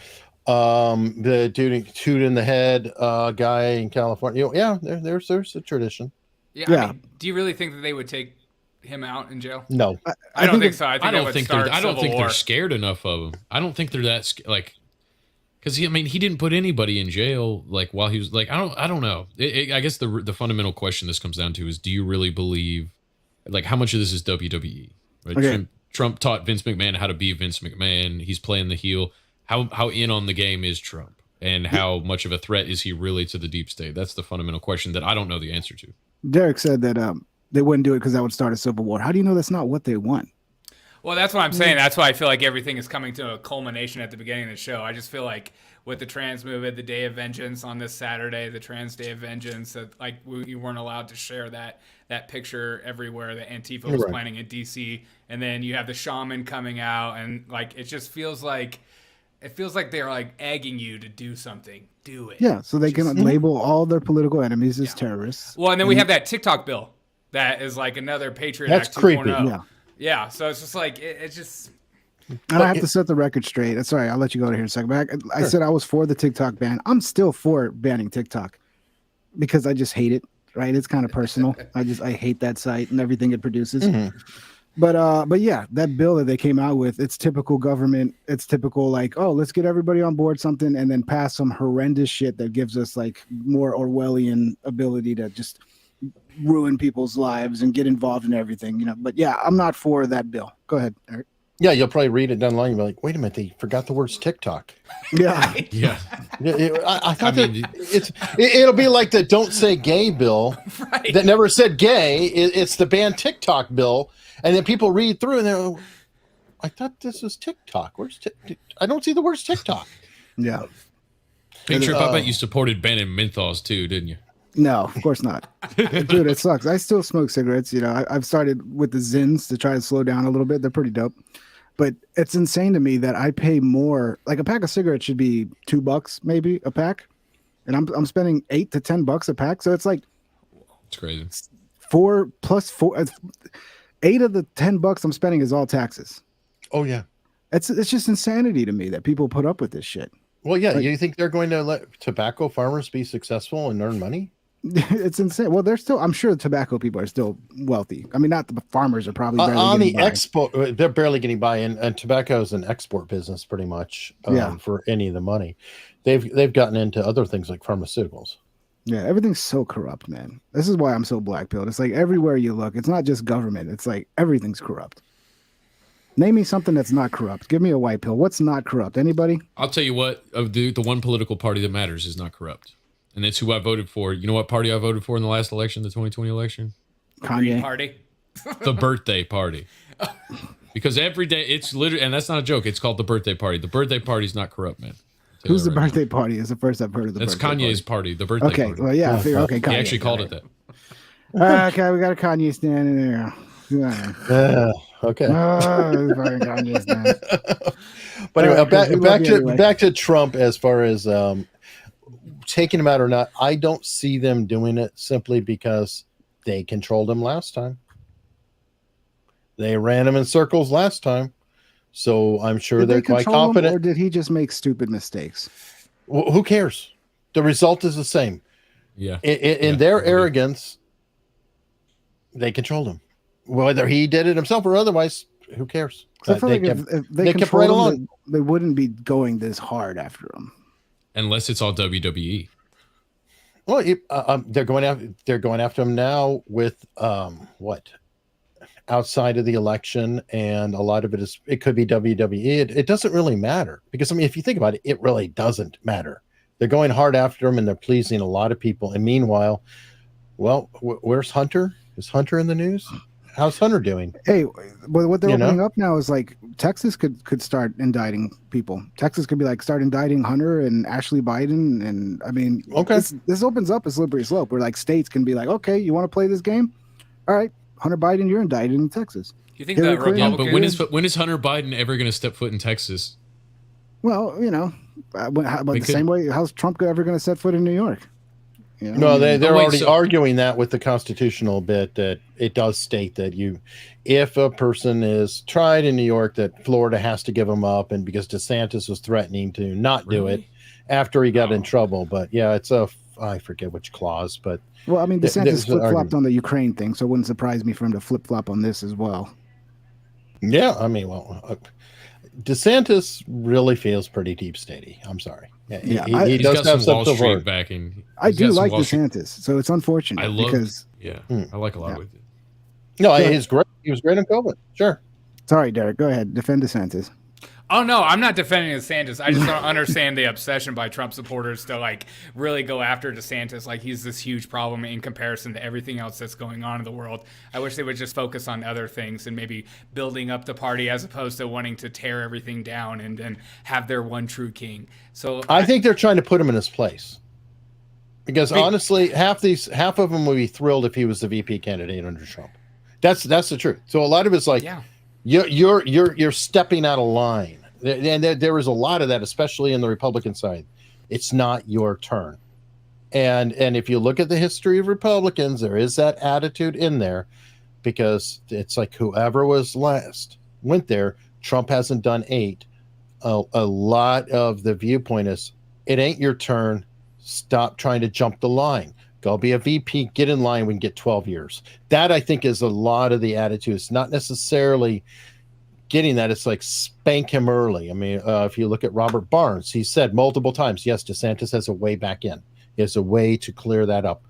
[SPEAKER 2] the dude in the head guy in California. Yeah, there's a tradition.
[SPEAKER 3] Yeah.
[SPEAKER 1] Yeah.
[SPEAKER 3] I mean, do you really think that they would take him out in jail?
[SPEAKER 2] No.
[SPEAKER 3] I don't think so. I think
[SPEAKER 5] I
[SPEAKER 3] that
[SPEAKER 5] don't
[SPEAKER 3] would
[SPEAKER 5] think
[SPEAKER 3] start
[SPEAKER 5] I don't
[SPEAKER 3] civil
[SPEAKER 5] think
[SPEAKER 3] war.
[SPEAKER 5] they're scared enough of him. I don't think they're that because he didn't put anybody in jail while he was I don't know. I guess the fundamental question this comes down to is, do you really believe how much of this is WWE? Right?
[SPEAKER 1] Okay.
[SPEAKER 5] Trump taught Vince McMahon how to be Vince McMahon. He's playing the heel. How in on the game is Trump, and how much of a threat is he really to the deep state? That's the fundamental question that I don't know the answer to.
[SPEAKER 1] Derek said that they wouldn't do it because that would start a civil war. How do you know that's not what they want?
[SPEAKER 3] Well, that's what I'm saying. That's why I feel like everything is coming to a culmination at the beginning of the show. I just feel like with the trans movement, the Day of Vengeance on this Saturday, the Trans Day of Vengeance, that like you weren't allowed to share that picture everywhere that Antifa was planning in DC, and then you have the shaman coming out, and like it just feels like they're like egging you to do something. Do it.
[SPEAKER 1] Yeah, so they can label all their political enemies as terrorists.
[SPEAKER 3] Well, and then we have that TikTok bill that is like another Patriot
[SPEAKER 2] That's
[SPEAKER 3] Act 2.0.
[SPEAKER 2] creepy.
[SPEAKER 3] Yeah, so it's just like it just.
[SPEAKER 1] And I have to set the record straight. Sorry, I'll let you go to here in a second. But I said I was for the TikTok ban. I'm still for banning TikTok because I just hate it. Right? It's kind of personal. I hate that site and everything it produces. But yeah, that bill that they came out with, it's typical government. It's typical like, oh, let's get everybody on board something and then pass some horrendous shit that gives us like more Orwellian ability to just ruin people's lives and get involved in everything, you know. But yeah, I'm not for that bill. Go ahead, Eric.
[SPEAKER 2] Yeah, you'll probably read it down the line and be like, wait a minute, they forgot the words TikTok.
[SPEAKER 1] Yeah.
[SPEAKER 5] Yeah.
[SPEAKER 2] I thought it'll be like the don't say gay bill that never said gay. It's the ban TikTok bill. And then people read through and they're, I thought this was TikTok. Where's I don't see the words TikTok.
[SPEAKER 1] Yeah.
[SPEAKER 5] Big Trip, I bet you supported banning menthols too, didn't you?
[SPEAKER 1] No, of course not. Dude, it sucks. I still smoke cigarettes. You know, I've started with the Zins to try to slow down a little bit. They're pretty dope. But it's insane to me that I pay more. Like a pack of cigarettes should be $2 maybe a pack. And I'm spending $8 to $10 a pack. So it's like
[SPEAKER 5] It's crazy.
[SPEAKER 1] 4 plus 4. 8 of the $10 I'm spending is all taxes.
[SPEAKER 2] Oh, yeah.
[SPEAKER 1] It's just insanity to me that people put up with this shit.
[SPEAKER 2] Well, yeah.
[SPEAKER 1] Like,
[SPEAKER 2] you think they're going to let tobacco farmers be successful and earn money?
[SPEAKER 1] It's insane. Well, I'm sure the tobacco people are still wealthy. I mean, not the farmers are probably barely
[SPEAKER 2] on the
[SPEAKER 1] getting by.
[SPEAKER 2] export. They're barely getting by, and tobacco is an export business pretty much for any of the money. They've gotten into other things like pharmaceuticals.
[SPEAKER 1] Yeah, everything's so corrupt, man. This is why I'm so black pilled. It's like everywhere you look, it's not just government. It's like everything's corrupt. Name me something that's not corrupt. Give me a white pill. What's not corrupt? Anybody?
[SPEAKER 5] I'll tell you what, of the one political party that matters is not corrupt. And that's who I voted for. You know what party I voted for in the last election, the 2020 election?
[SPEAKER 1] Kanye.
[SPEAKER 3] Party.
[SPEAKER 5] The birthday party. Because every day, it's literally, and that's not a joke, it's called the birthday party. The birthday party is not corrupt, man.
[SPEAKER 1] Who's the birthday party? Is the first I've heard of the
[SPEAKER 5] That's
[SPEAKER 1] birthday
[SPEAKER 5] Kanye's party, the birthday
[SPEAKER 1] Okay,
[SPEAKER 5] party.
[SPEAKER 1] well, yeah, I figure, okay, Kanye.
[SPEAKER 5] He actually called it that.
[SPEAKER 1] Okay, we got a Kanye stand in there. Yeah.
[SPEAKER 2] Okay.
[SPEAKER 1] Fucking Kanye stand.
[SPEAKER 2] But anyway,
[SPEAKER 1] Anyway.
[SPEAKER 2] back to Trump as far as taking him out or not. I don't see them doing it simply because they controlled him last time. They ran him in circles last time. So I'm sure
[SPEAKER 1] Did
[SPEAKER 2] they're
[SPEAKER 1] they
[SPEAKER 2] quite
[SPEAKER 1] control him,
[SPEAKER 2] confident.
[SPEAKER 1] or did he just make stupid mistakes?
[SPEAKER 2] Who cares? The result is the same.
[SPEAKER 5] Yeah.
[SPEAKER 2] In their arrogance, they controlled him. Whether he did it himself or otherwise, who cares?
[SPEAKER 1] So I feel like if they
[SPEAKER 2] kept right
[SPEAKER 1] controlled
[SPEAKER 2] along.
[SPEAKER 1] him, they wouldn't be going this hard after him.
[SPEAKER 5] Unless it's all WWE.
[SPEAKER 2] Well, they're going after him now with what? Outside of the election, and a lot of it could be WWE. It doesn't really matter because, I mean, if you think about it, it really doesn't matter. They're going hard after him and they're pleasing a lot of people. And meanwhile, well, where's Hunter? Is Hunter in the news? How's Hunter doing?
[SPEAKER 1] Hey, but what they're
[SPEAKER 2] You know?
[SPEAKER 1] opening up now is like Texas could start indicting people. Texas could be like start indicting Hunter and Ashley Biden, and I mean,
[SPEAKER 2] Okay.
[SPEAKER 1] this opens up a slippery slope where like states can be like, okay, you want to play this game? All right, Hunter Biden, you're indicted in Texas.
[SPEAKER 3] You think
[SPEAKER 1] Hillary
[SPEAKER 3] the
[SPEAKER 1] Clinton-
[SPEAKER 5] Yeah,
[SPEAKER 3] Republicans?
[SPEAKER 5] but when is Hunter Biden ever going to step foot in Texas?
[SPEAKER 1] Well, you know, but the same way, how's Trump ever going to set foot in New York? You know,
[SPEAKER 2] No, they're
[SPEAKER 5] wait,
[SPEAKER 2] already
[SPEAKER 5] so-
[SPEAKER 2] arguing that with the constitutional bit that it does state that if a person is tried in New York, that Florida has to give them up, and because DeSantis was threatening to not do it after he got in trouble. But yeah, it's I forget which clause, but
[SPEAKER 1] well, I mean,
[SPEAKER 2] there's
[SPEAKER 1] DeSantis
[SPEAKER 2] an
[SPEAKER 1] flip flopped
[SPEAKER 2] argument.
[SPEAKER 1] on the Ukraine thing, so it wouldn't surprise me for him to flip flop on this as well.
[SPEAKER 2] yeah, I mean, DeSantis really feels pretty deep statey. I'm sorry. Yeah,
[SPEAKER 1] Yeah,
[SPEAKER 2] he
[SPEAKER 5] He's
[SPEAKER 2] does
[SPEAKER 5] got
[SPEAKER 2] have
[SPEAKER 5] some Wall
[SPEAKER 2] some
[SPEAKER 5] Street
[SPEAKER 2] support.
[SPEAKER 5] backing.
[SPEAKER 1] I
[SPEAKER 5] He's
[SPEAKER 1] do
[SPEAKER 5] got some
[SPEAKER 1] like
[SPEAKER 5] Wall Street-
[SPEAKER 1] DeSantis, so it's unfortunate
[SPEAKER 5] I love
[SPEAKER 1] because.
[SPEAKER 5] Yeah, I like a lot with it.
[SPEAKER 2] No,
[SPEAKER 1] Yeah.
[SPEAKER 2] he's great. He was great on COVID. Sure.
[SPEAKER 1] Sorry, Derek. Go ahead. Defend DeSantis.
[SPEAKER 3] Oh no, I'm not defending DeSantis. I just don't understand the obsession by Trump supporters to like really go after DeSantis like he's this huge problem in comparison to everything else that's going on in the world. I wish they would just focus on other things and maybe building up the party as opposed to wanting to tear everything down and then have their one true king. So
[SPEAKER 2] I think they're trying to put him in his place. Because honestly, half of them would be thrilled if he was the VP candidate under Trump. That's the truth. So a lot of it's like,
[SPEAKER 3] yeah.
[SPEAKER 2] You're stepping out of line, and there is a lot of that, especially in the Republican side. It's not your turn, and if you look at the history of Republicans, there is that attitude in there, because it's like whoever was last went there. Trump hasn't done 8. A lot of the viewpoint is it ain't your turn. Stop trying to jump the line. Go be a VP, get in line, we can get 12 years. That, I think, is a lot of the attitude. It's not necessarily getting that. It's like spank him early. I mean, if you look at Robert Barnes, he said multiple times, yes, DeSantis has a way back in. He has a way to clear that up,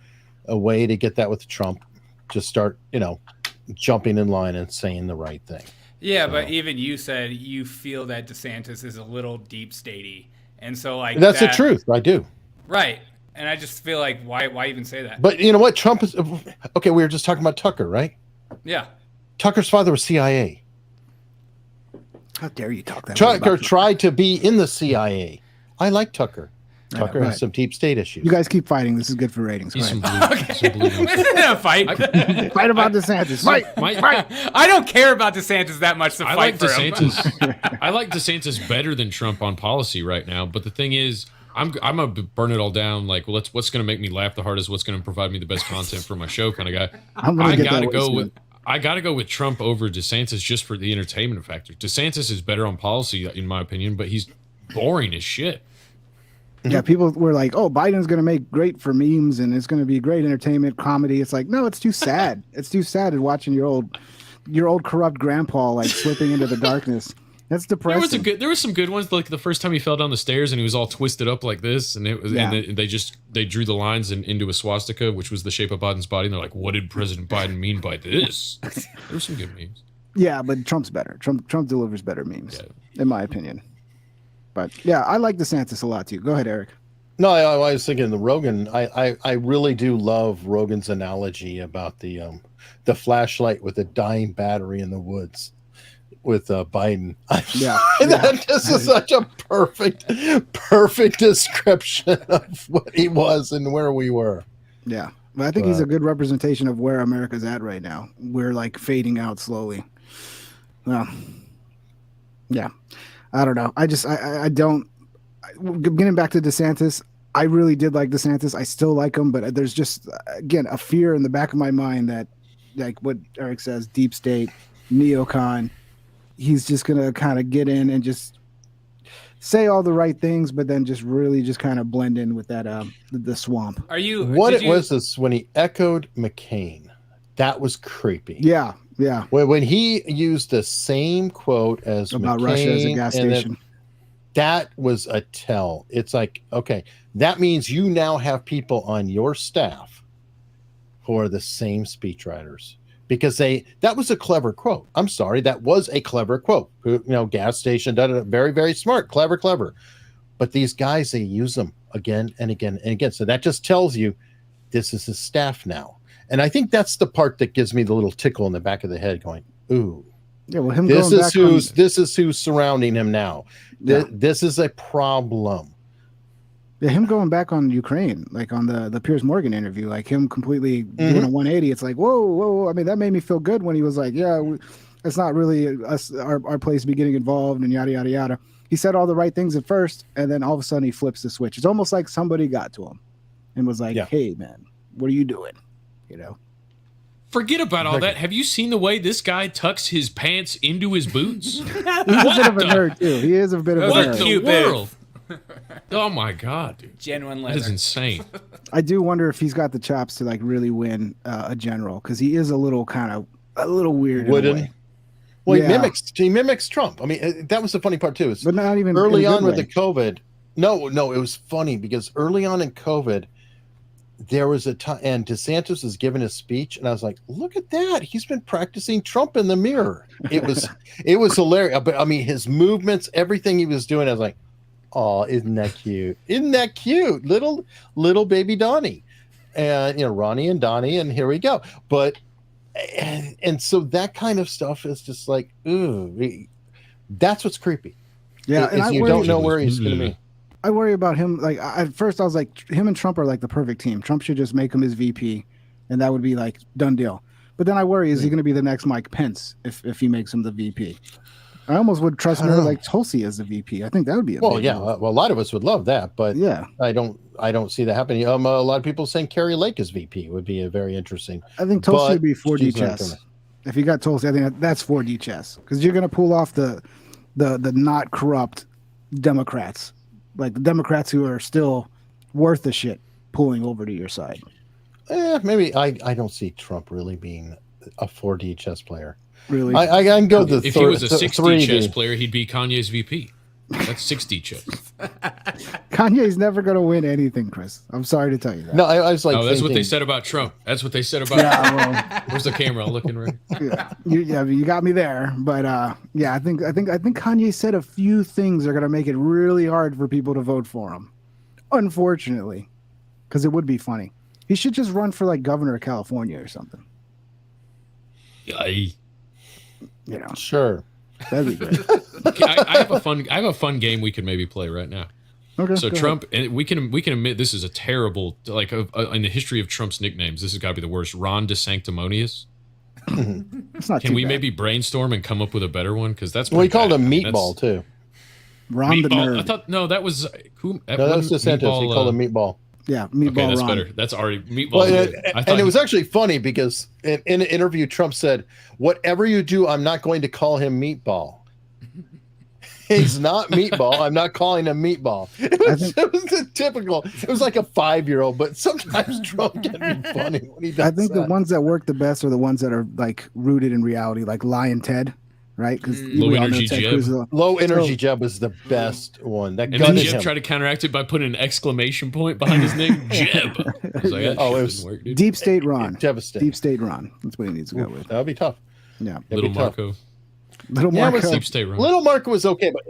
[SPEAKER 2] a way to get that with Trump. Just start, jumping in line and saying the right thing.
[SPEAKER 3] Yeah, but even you said you feel that DeSantis is a little deep statey. And so, like,
[SPEAKER 2] that's the truth. I do.
[SPEAKER 3] Right. And I just feel like, why even say that?
[SPEAKER 2] But you know what? Trump is okay. We were just talking about Tucker, right?
[SPEAKER 3] Yeah.
[SPEAKER 2] Tucker's father was CIA.
[SPEAKER 1] How dare you talk that way
[SPEAKER 2] Tucker
[SPEAKER 1] about
[SPEAKER 2] tried to be in the CIA. I like Tucker. Tucker
[SPEAKER 1] right.
[SPEAKER 2] has some deep state issues.
[SPEAKER 1] You guys keep fighting. This is good for ratings.
[SPEAKER 5] He's
[SPEAKER 1] Go
[SPEAKER 5] some
[SPEAKER 1] ahead.
[SPEAKER 5] blue, some blue
[SPEAKER 3] This isn't a fight.
[SPEAKER 1] Fight about DeSantis. Fight.
[SPEAKER 3] I don't care about DeSantis that much to
[SPEAKER 5] I
[SPEAKER 3] fight
[SPEAKER 5] like
[SPEAKER 3] for him.
[SPEAKER 5] DeSantis. I like DeSantis better than Trump on policy right now. But the thing is, I'm a burn it all down. Like, well, what's going to make me laugh the hardest? What's going to provide me the best content for my show? Kind of guy. I gotta go with Trump over DeSantis just for the entertainment factor. DeSantis is better on policy, in my opinion, but he's boring as shit.
[SPEAKER 1] Yeah, people were like, "Oh, Biden's going to make great for memes, and it's going to be great entertainment comedy." It's like, no, it's too sad. It's too sad at watching your old corrupt grandpa like slipping into the darkness. That's depressing.
[SPEAKER 5] There was some good ones, like the first time he fell down the stairs and he was all twisted up like this, and it was, and they drew the lines into a swastika, which was the shape of Biden's body, and they're like, "What did President Biden mean by this?" There were some good memes.
[SPEAKER 1] Yeah, but Trump's better. Trump delivers better memes, in my opinion. But yeah, I like DeSantis a lot too. Go ahead, Eric.
[SPEAKER 2] No, I was thinking the Rogan. I really do love Rogan's analogy about the flashlight with a dying battery in the woods with Biden.
[SPEAKER 1] Yeah,
[SPEAKER 2] This is such a perfect description of what he was and where we were.
[SPEAKER 1] Yeah, but I think he's a good representation of where America's at right now. We're like fading out slowly. Well, yeah. I don't know. I don't. Getting back to DeSantis, I really did like DeSantis. I still like him, but there's just, again, a fear in the back of my mind that, like what Eric says, deep state, neocon, he's just going to kind of get in and just say all the right things, but then just really just kind of blend in with that, the swamp.
[SPEAKER 2] Was when he echoed McCain. That was creepy.
[SPEAKER 1] Yeah. Yeah.
[SPEAKER 2] When he used the same quote as
[SPEAKER 1] about
[SPEAKER 2] McCain,
[SPEAKER 1] Russia as a gas station.
[SPEAKER 2] That was a tell. It's like, okay, that means you now have people on your staff who are the same speechwriters, because that was a clever quote. I'm sorry, that was a clever quote. Gas station, very, very smart, clever. But these guys, they use them again and again and again. So that just tells you this is his staff now. And I think that's the part that gives me the little tickle in the back of the head going, ooh,
[SPEAKER 1] yeah, well, him
[SPEAKER 2] this is who's surrounding him now.
[SPEAKER 1] Yeah.
[SPEAKER 2] This is a problem.
[SPEAKER 1] Yeah, him going back on Ukraine, like on the Piers Morgan interview, like him completely doing a 180. It's like, whoa. I mean, that made me feel good when he was like, yeah, it's not really our place to be getting involved and yada, yada, yada. He said all the right things at first, and then all of a sudden he flips the switch. It's almost like somebody got to him and was like, hey, man, what are you doing?
[SPEAKER 5] Forget about all that. Have you seen the way this guy tucks his pants into his boots?
[SPEAKER 1] He's a bit of a nerd too. He is a bit of a nerd.
[SPEAKER 5] What the world? Oh my god, dude!
[SPEAKER 3] Genuine
[SPEAKER 5] That
[SPEAKER 3] leather.
[SPEAKER 5] is insane.
[SPEAKER 1] I do wonder if he's got the chops to like really win a general, because he is a little weird.
[SPEAKER 2] Wooden. Well, he mimics Trump. I mean, that was the funny part too.
[SPEAKER 1] But not even
[SPEAKER 2] early on with the COVID. No, it was funny because early on in COVID, there was a time, and DeSantis was giving a speech, and I was like, "Look at that! He's been practicing Trump in the mirror." It was hilarious. But I mean, his movements, everything he was doing, I was like, "Oh, isn't that cute? Isn't that cute, little baby Donnie?" And Ronnie and Donnie, and here we go. But and so that kind of stuff is just like, ooh, that's what's creepy.
[SPEAKER 1] Yeah, and
[SPEAKER 2] you don't know where he's going to be.
[SPEAKER 1] I worry about him. Like at first, I was like, him and Trump are like the perfect team. Trump should just make him his VP, and that would be like done deal. But then I worry, is he going to be the next Mike Pence if he makes him the VP? I almost would trust more like Tulsi as the VP. I think that would be a
[SPEAKER 2] well, yeah. Well, a lot of us would love that, but
[SPEAKER 1] yeah,
[SPEAKER 2] I don't see that happening. A lot of people saying Carrie Lake as VP would be a very interesting.
[SPEAKER 1] I think Tulsi would be 4D chess. If you got Tulsi, I think that's 4D chess because you're going to pull off the not corrupt Democrats. Like the Democrats who are still worth the shit pulling over to your side.
[SPEAKER 2] Maybe I don't see Trump really being a 4D chess player.
[SPEAKER 1] Really?
[SPEAKER 2] I can go the
[SPEAKER 5] if he was a 6D chess
[SPEAKER 2] 3D.
[SPEAKER 5] player, he'd be Kanye's VP. That's 6D chess.
[SPEAKER 1] Kanye's never going to win anything, Chris. I'm sorry to tell you that.
[SPEAKER 2] No, I was like,
[SPEAKER 5] Oh, that's what they
[SPEAKER 2] thinking-
[SPEAKER 5] said about Trump. That's what they said about.
[SPEAKER 1] Yeah,
[SPEAKER 5] Where's the camera? I'm looking right.
[SPEAKER 1] yeah, you got me there. But yeah, I think Kanye said a few things are going to make it really hard for people to vote for him. Unfortunately, because it would be funny. He should just run for like governor of California or something.
[SPEAKER 5] Yay.
[SPEAKER 1] You know,
[SPEAKER 2] Sure.
[SPEAKER 1] that'd be great.
[SPEAKER 5] Okay, I have a fun game we could maybe play right now.
[SPEAKER 1] Okay.
[SPEAKER 5] So
[SPEAKER 1] go
[SPEAKER 5] Trump, and we can admit this is a terrible, like in the history of Trump's nicknames, this has got to be the worst. Ron DeSanctimonious.
[SPEAKER 1] ahead. It's not
[SPEAKER 5] Can
[SPEAKER 1] too
[SPEAKER 5] we
[SPEAKER 1] bad.
[SPEAKER 5] maybe brainstorm and come up with a better one? Because that's
[SPEAKER 2] Well, he
[SPEAKER 5] pretty
[SPEAKER 2] called
[SPEAKER 5] bad.
[SPEAKER 2] him
[SPEAKER 5] I mean,
[SPEAKER 2] meatball too.
[SPEAKER 1] Ron the
[SPEAKER 5] Meatball.
[SPEAKER 1] nerd?
[SPEAKER 5] I thought no, that was who?
[SPEAKER 2] No, that was DeSantis. He called him meatball.
[SPEAKER 1] Yeah, meatball
[SPEAKER 5] Okay, that's
[SPEAKER 1] Ron.
[SPEAKER 5] better. That's already meatball.
[SPEAKER 2] Well,
[SPEAKER 5] I
[SPEAKER 2] and
[SPEAKER 5] thought
[SPEAKER 2] it was actually funny because in an interview, Trump said, "Whatever you do, I'm not going to call him meatball. He's not meatball. I'm not calling him meatball." It was a typical. It was like a 5-year-old, but sometimes Trump can be funny when he does
[SPEAKER 1] I think the
[SPEAKER 2] that.
[SPEAKER 1] ones that work the best are the ones that are like rooted in reality, like Lion Ted, right? Because
[SPEAKER 5] Low energy Jeb.
[SPEAKER 2] Low energy Jeb was the best one. That
[SPEAKER 5] And then
[SPEAKER 2] gutted
[SPEAKER 5] Jeb
[SPEAKER 2] him.
[SPEAKER 5] tried to counteract it by putting an exclamation point behind his name, Jeb. I was like, that
[SPEAKER 2] Oh,
[SPEAKER 5] shit
[SPEAKER 2] it was
[SPEAKER 5] doesn't work, dude.
[SPEAKER 1] Deep State Ron.
[SPEAKER 2] Devastating.
[SPEAKER 1] Deep State Ron. That's what he needs to go with.
[SPEAKER 2] That would be tough.
[SPEAKER 1] Yeah.
[SPEAKER 2] That'd
[SPEAKER 5] Little
[SPEAKER 2] be tough.
[SPEAKER 5] Marco.
[SPEAKER 1] Little
[SPEAKER 2] Yeah,
[SPEAKER 1] Marco.
[SPEAKER 5] Deep State Ron.
[SPEAKER 2] Little Marco was okay, but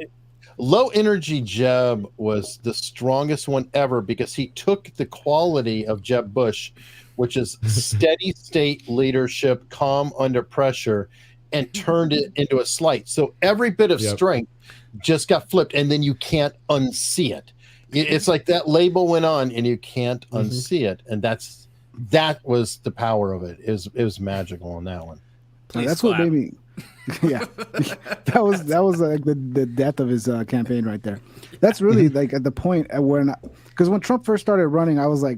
[SPEAKER 2] low energy Jeb was the strongest one ever because he took the quality of Jeb Bush, which is steady state leadership, calm under pressure, and turned it into a slight. So every bit of
[SPEAKER 5] Yep.
[SPEAKER 2] strength just got flipped, and then you can't unsee it. It's like that label went on, and you can't unsee it, and that was the power of it. It was magical on that one.
[SPEAKER 3] Please
[SPEAKER 1] That's
[SPEAKER 3] clap.
[SPEAKER 1] what made me. Yeah, that was like the death of his campaign right there. That's really like at the point at when, because when Trump first started running, I was like,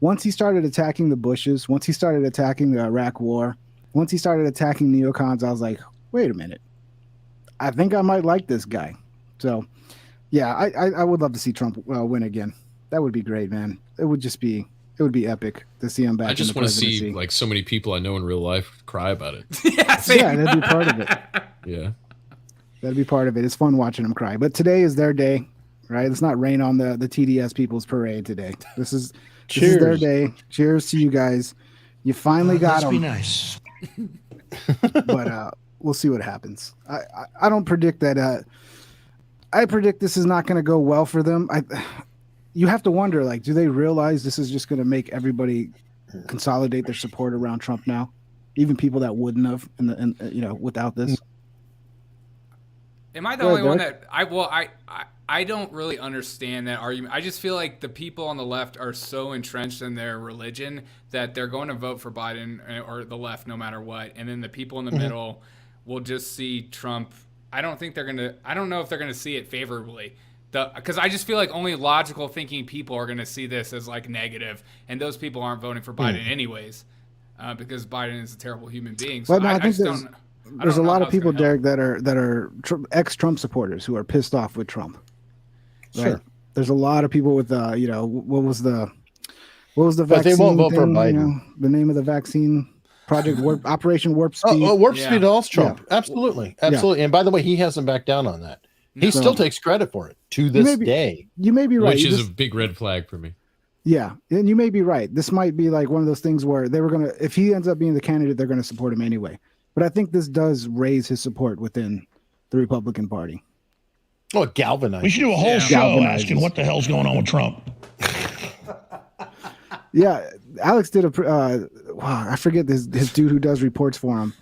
[SPEAKER 1] once he started attacking the Bushes, once he started attacking the Iraq War, once he started attacking neocons, I was like, wait a minute, I think I might like this guy. So, yeah, I would love to see Trump win again. That would be great, man. It would be epic to see him back.
[SPEAKER 5] I just
[SPEAKER 1] in the
[SPEAKER 5] want to see
[SPEAKER 1] presidency.
[SPEAKER 5] like so many people I know in real life cry about it.
[SPEAKER 3] Yeah, same.
[SPEAKER 1] Yeah, that'd be part of it.
[SPEAKER 5] Yeah.
[SPEAKER 1] That'd be part of it. It's fun watching them cry. But today is their day, right? Let's not rain on the TDS people's parade today. This is their
[SPEAKER 2] Cheers.
[SPEAKER 1] day. Cheers to you guys. You finally got
[SPEAKER 4] Let's be
[SPEAKER 1] them.
[SPEAKER 4] nice.
[SPEAKER 1] But we'll see what happens. I don't predict that. I predict this is not going to go well for them. You have to wonder, like, do they realize this is just going to make everybody consolidate their support around Trump now, even people that wouldn't have, without this?
[SPEAKER 3] Am I the
[SPEAKER 1] Go
[SPEAKER 3] only
[SPEAKER 1] ahead,
[SPEAKER 3] one that I don't really understand that argument. I just feel like the people on the left are so entrenched in their religion that they're going to vote for Biden or the left no matter what, and then the people in the middle will just see Trump. I don't know if they're going to see it favorably. Because I just feel like only logical thinking people are going to see this as like negative, and those people aren't voting for Biden anyways, because Biden is a terrible human being. So
[SPEAKER 1] Well, no, I think
[SPEAKER 3] just
[SPEAKER 1] there's-
[SPEAKER 3] don't.
[SPEAKER 1] There's a lot of people,
[SPEAKER 3] there.
[SPEAKER 1] Derek, that are ex-Trump supporters who are pissed off with Trump. Right?
[SPEAKER 2] Sure.
[SPEAKER 1] There's a lot of people with what was the
[SPEAKER 2] But
[SPEAKER 1] vaccine
[SPEAKER 2] they won't vote for
[SPEAKER 1] thing,
[SPEAKER 2] Biden.
[SPEAKER 1] the name of the vaccine project, Operation Warp Speed.
[SPEAKER 2] Warp
[SPEAKER 3] Yeah.
[SPEAKER 2] Speed also Trump. Absolutely. And by the way, he hasn't backed down on that. He
[SPEAKER 1] So-
[SPEAKER 2] still takes credit for it to this
[SPEAKER 1] Maybe-
[SPEAKER 2] day.
[SPEAKER 1] You may be right.
[SPEAKER 5] Which
[SPEAKER 1] You
[SPEAKER 5] is
[SPEAKER 1] just-
[SPEAKER 5] a big red flag for me.
[SPEAKER 1] Yeah, and you may be right. This might be like one of those things where they were gonna, if he ends up being the candidate, they're gonna support him anyway. But I think this does raise his support within the Republican Party.
[SPEAKER 2] Oh, galvanized.
[SPEAKER 4] We should do a whole show
[SPEAKER 1] Galvanizes.
[SPEAKER 4] asking what the hell's going on with Trump.
[SPEAKER 1] Yeah, Alex did I forget his dude who does reports for him.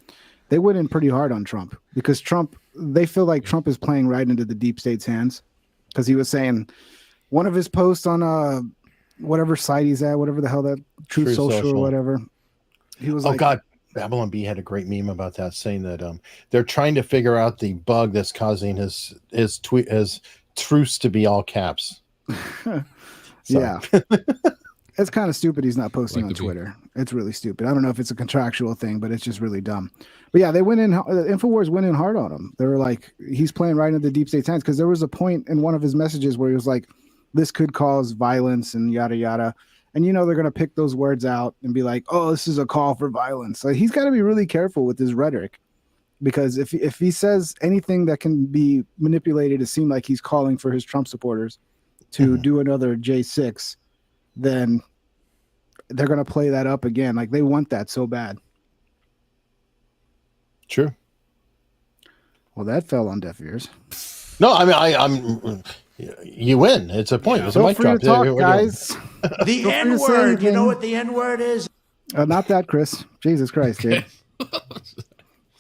[SPEAKER 1] They went in pretty hard on Trump because they feel like Trump is playing right into the deep state's hands, because he was saying one of his posts on whatever site he's at, whatever the hell that Truth Social or whatever. He was like,
[SPEAKER 2] God, Babylon B had a great meme about that, saying that they're trying to figure out the bug that's causing his truths to be all caps.
[SPEAKER 1] Yeah. It's kind of stupid he's not posting
[SPEAKER 5] Like
[SPEAKER 1] on
[SPEAKER 5] the
[SPEAKER 1] Twitter. It's really stupid. I don't know if it's a contractual thing, but it's just really dumb. But yeah, they went in. InfoWars went in hard on him. They were like, he's playing right into the deep state's hands, because there was a point in one of his messages where he was like, this could cause violence and yada yada. And they're going to pick those words out and be like, oh, this is a call for violence. So he's got to be really careful with his rhetoric, because if he says anything that can be manipulated to seem like he's calling for his Trump supporters to do another J6, then they're going to play that up again. Like, they want that so bad.
[SPEAKER 2] True.
[SPEAKER 1] Well, that fell on deaf ears.
[SPEAKER 2] No, I mean, you win. It's a point. It's a
[SPEAKER 1] Feel
[SPEAKER 2] mic
[SPEAKER 1] free
[SPEAKER 2] drop.
[SPEAKER 1] to talk, guys.
[SPEAKER 8] The
[SPEAKER 1] Feel free to say
[SPEAKER 8] N-word. You know
[SPEAKER 1] anything.
[SPEAKER 8] what the N-word is?
[SPEAKER 1] Not that, Chris. Jesus Christ, dude.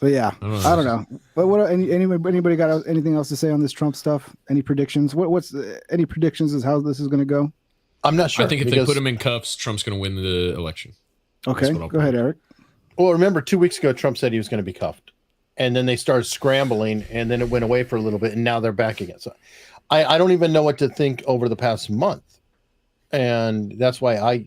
[SPEAKER 1] So yeah, I don't know. But what? Anybody got anything else to say on this Trump stuff? Any predictions? Any predictions as how this is going to go?
[SPEAKER 2] I'm not sure.
[SPEAKER 5] I think if they put him in cuffs, Trump's going to win the election.
[SPEAKER 1] Okay, go ahead, Eric.
[SPEAKER 2] Well, remember 2 weeks ago, Trump said he was going to be cuffed, and then they started scrambling, and then it went away for a little bit, and now they're back again. So I don't even know what to think over the past month, and that's why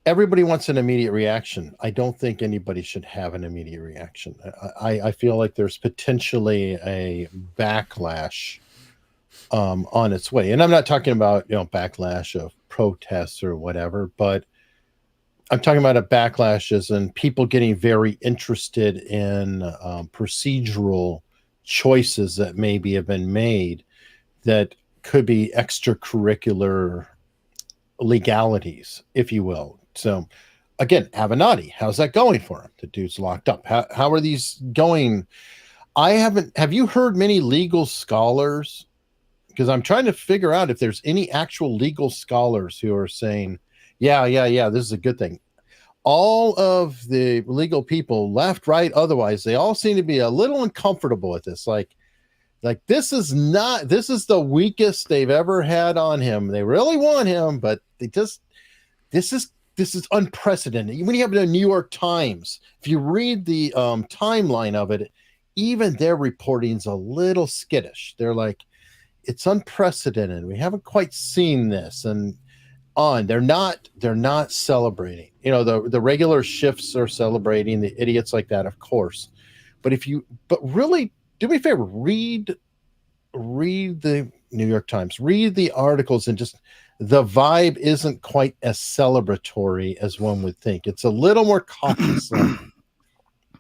[SPEAKER 2] everybody wants an immediate reaction. I don't think anybody should have an immediate reaction. I feel like there's potentially a backlash on its way. And I'm not talking about, backlash of protests or whatever, but I'm talking about a backlash as in people getting very interested in procedural choices that maybe have been made that could be extracurricular legalities, if you will. So again, Avenatti, how's that going for him? The dude's locked up. How are these going? Have you heard many legal scholars? Because I'm trying to figure out if there's any actual legal scholars who are saying, yeah, this is a good thing. All of the legal people, left, right, otherwise, they all seem to be a little uncomfortable with this. Like this is the weakest they've ever had on him. They really want him, but this is unprecedented. When you have the New York Times, if you read the timeline of it, even their reporting's a little skittish. They're like, it's unprecedented. We haven't quite seen this, and they're not celebrating. The regular shifts are celebrating, the idiots like that, of course. But really do me a favor, read the New York Times, read the articles, and just the vibe isn't quite as celebratory as one would think. It's a little more cautious.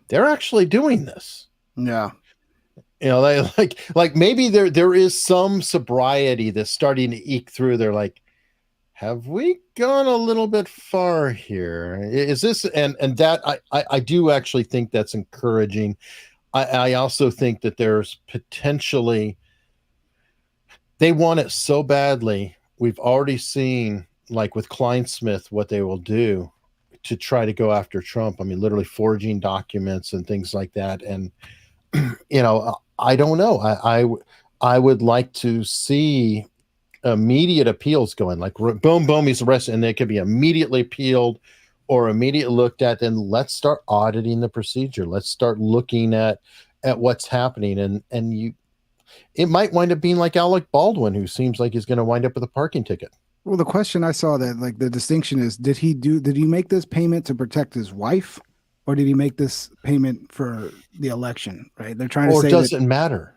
[SPEAKER 2] They're actually doing this.
[SPEAKER 1] Yeah.
[SPEAKER 2] They like maybe there is some sobriety that's starting to eke through. They're like, have we gone a little bit far here? Is this and that I do actually think that's encouraging. I also think that there's potentially they want it so badly. We've already seen, like with Kleinsmith, what they will do to try to go after Trump. I mean, literally forging documents and things like that. And I don't know. I would like to see immediate appeals going, like boom, boom, he's arrested, and they could be immediately appealed or immediately looked at. Then let's start auditing the procedure. Let's start looking at what's happening. And it might wind up being like Alec Baldwin, who seems like he's going to wind up with a parking ticket.
[SPEAKER 1] Well, the question I saw that, like, the distinction is, did he make this payment to protect his wife, or did he make this payment for the election? Right? They're trying to say, or
[SPEAKER 2] does it matter?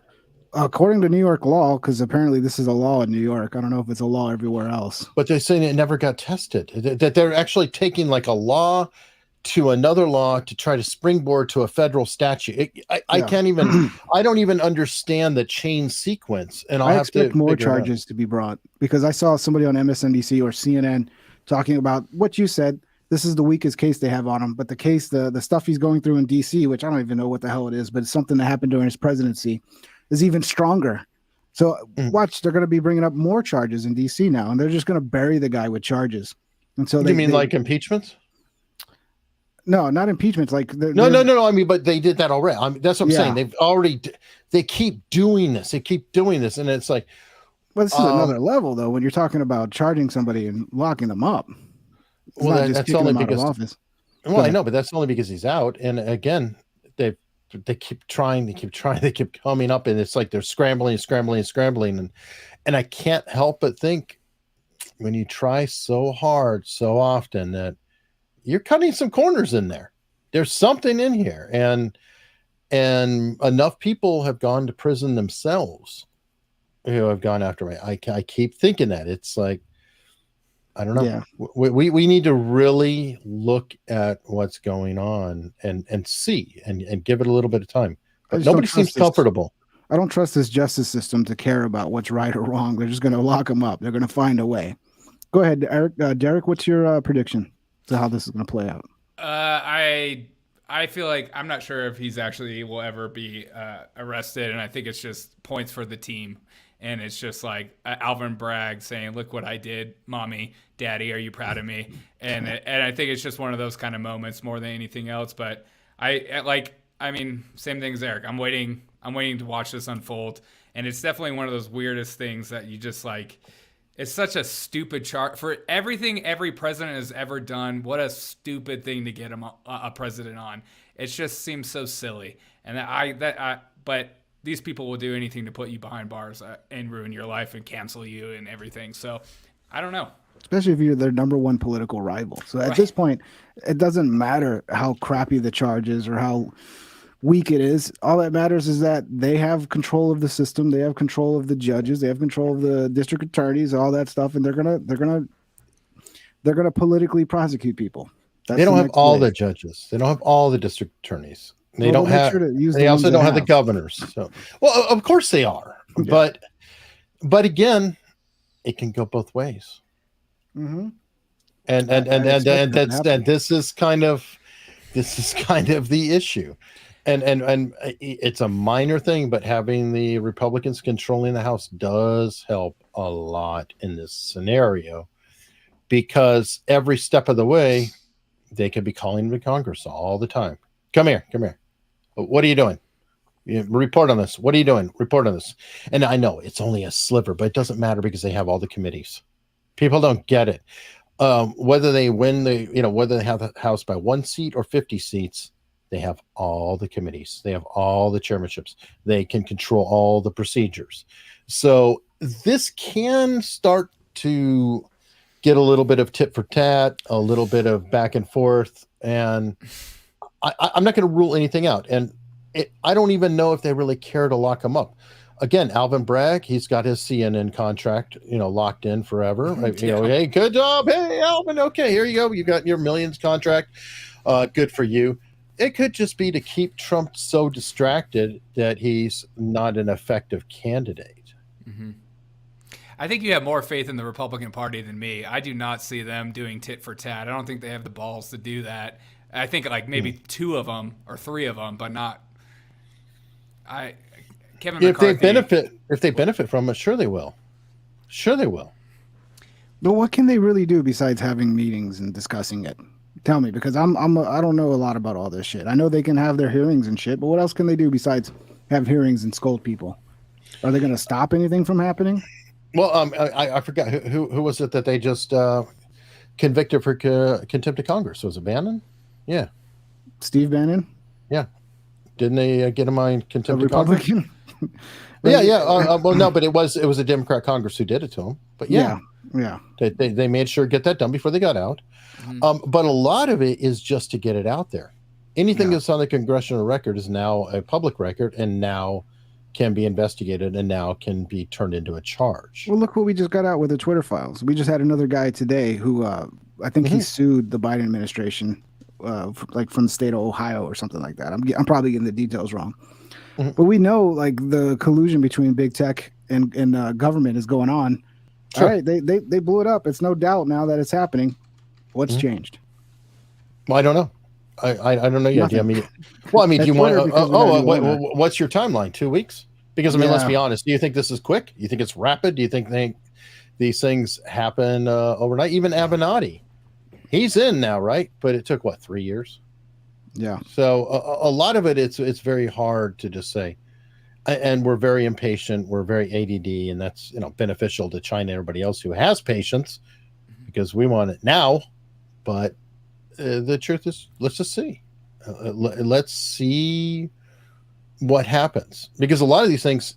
[SPEAKER 1] According to New York law, because apparently this is a law in New York. I don't know if it's a law everywhere else.
[SPEAKER 2] But they're saying it never got tested. That they're actually taking like a law to another law to try to springboard to a federal statute. I can't even, I don't even understand the chain sequence. And
[SPEAKER 1] I expect more charges to be brought, because I saw somebody on MSNBC or CNN talking about what you said. This is the weakest case they have on him, but the case, the stuff he's going through in DC, which I don't even know what the hell it is, but it's something that happened during his presidency, is even stronger. So watch, they're going to be bringing up more charges in DC now, and they're just going to bury the guy with charges. And so
[SPEAKER 2] you mean like impeachments?
[SPEAKER 1] No, not impeachments. Like
[SPEAKER 2] no. I mean, but they did that already. I mean, that's what I'm saying. They've already. They keep doing this. And it's like.
[SPEAKER 1] Well, this is another level, though. When you're talking about charging somebody and locking them up.
[SPEAKER 2] Well, that's only because. Well, I know, but that's only because he's out. And again, they keep trying. They keep coming up, and it's like they're scrambling, and I can't help but think, when you try so hard, so often, that you're cutting some corners in there. There's something in here, and enough people have gone to prison themselves who have gone after me. I keep thinking that it's like, I don't know. Yeah. We need to really look at what's going on and see and give it a little bit of time. But nobody seems comfortable.
[SPEAKER 1] I don't trust this justice system to care about what's right or wrong. They're just going to lock them up. They're going to find a way. Go ahead, Eric. Derek, what's your prediction to how this is going to play out?
[SPEAKER 3] I feel like I'm not sure if he's actually will ever be arrested, and I think it's just points for the team. And it's just like Alvin Bragg saying, "Look what I did, mommy, daddy, are you proud of me?" And I think it's just one of those kind of moments more than anything else. But I mean, same thing as Eric. I'm waiting to watch this unfold, and it's definitely one of those weirdest things that you just like. It's such a stupid chart for everything every president has ever done. What a stupid thing to get him a president on. It just seems so silly. And but these people will do anything to put you behind bars and ruin your life and cancel you and everything. So I don't know.
[SPEAKER 1] Especially if you're their number one political rival. So at this point, it doesn't matter how crappy the charge is or how weak it is. All that matters is that they have control of the system. They have control of the judges. They have control of the district attorneys, all that stuff. And they're gonna politically prosecute people.
[SPEAKER 2] They don't have all the judges. They don't have all the district attorneys. They don't have. They also don't have the governors. So, well, of course they are, but again, it can go both ways.
[SPEAKER 1] Mm-hmm.
[SPEAKER 2] And this is kind of the issue, and it's a minor thing, but having the Republicans controlling the House does help a lot in this scenario, because every step of the way, they could be calling to Congress all the time. Come here. What are you doing? Report on this. What are you doing? Report on this. And I know it's only a sliver, but it doesn't matter because they have all the committees. People don't get it. Whether they win whether they have the House by 1 seat or 50 seats, they have all the committees. They have all the chairmanships. They can control all the procedures. So this can start to get a little bit of tit for tat, a little bit of back and forth, and I'm not going to rule anything out. And I don't even know if they really care to lock him up. Again, Alvin Bragg, he's got his CNN contract, locked in forever. Hey, good job. Hey, Alvin. Okay, here you go. You got your millions contract. Good for you. It could just be to keep Trump so distracted that he's not an effective candidate.
[SPEAKER 3] Mm-hmm. I think you have more faith in the Republican Party than me. I do not see them doing tit for tat. I don't think they have the balls to do that. I think like maybe 2 of them or 3 of them, but not. Kevin McCarthy.
[SPEAKER 1] If they benefit from it, sure they will. But what can they really do besides having meetings and discussing it? Tell me, because I don't know a lot about all this shit. I know they can have their hearings and shit, but what else can they do besides have hearings and scold people? Are they going to stop anything from happening?
[SPEAKER 2] Well, I forgot who was it that they just convicted for contempt of Congress? Was it Bannon? Yeah.
[SPEAKER 1] Steve Bannon?
[SPEAKER 2] Yeah. Didn't they get him on contempt of Congress?
[SPEAKER 1] Republican?
[SPEAKER 2] Yeah. Well, no, but it was a Democrat Congress who did it to him. But yeah. They made sure to get that done before they got out. Mm-hmm. But a lot of it is just to get it out there. Anything that's on the congressional record is now a public record, and now can be investigated, and now can be turned into a charge.
[SPEAKER 1] Well, look what we just got out with the Twitter files. We just had another guy today who I think he sued the Biden administration like from the state of Ohio or something like that. I'm probably getting the details wrong,
[SPEAKER 2] Mhm.
[SPEAKER 1] but we know like the collusion between big tech and government is going on.
[SPEAKER 2] Sure.
[SPEAKER 1] All right, they blew it up. It's no doubt now that it's happening. What's
[SPEAKER 2] Mhm.
[SPEAKER 1] changed?
[SPEAKER 2] Well, I don't know. I don't know yet.
[SPEAKER 1] Nothing.
[SPEAKER 2] I mean, well, I mean, do
[SPEAKER 1] At
[SPEAKER 2] you want?
[SPEAKER 1] Twitter, because we got a new owner.
[SPEAKER 2] What's your timeline? 2 weeks? Because I mean, let's
[SPEAKER 1] Yeah.
[SPEAKER 2] be honest. Do you think this is quick? Do you think it's rapid? Do you think these things happen overnight? Even Avenatti, he's in now, right? But it took what, 3 years?
[SPEAKER 1] Yeah,
[SPEAKER 2] So a lot of it, it's very hard to just say. And we're very impatient. We're very ADD, and that's beneficial to China and everybody else who has patience, because we want it now. But the truth is, let's just see. Let's see what happens, because a lot of these things,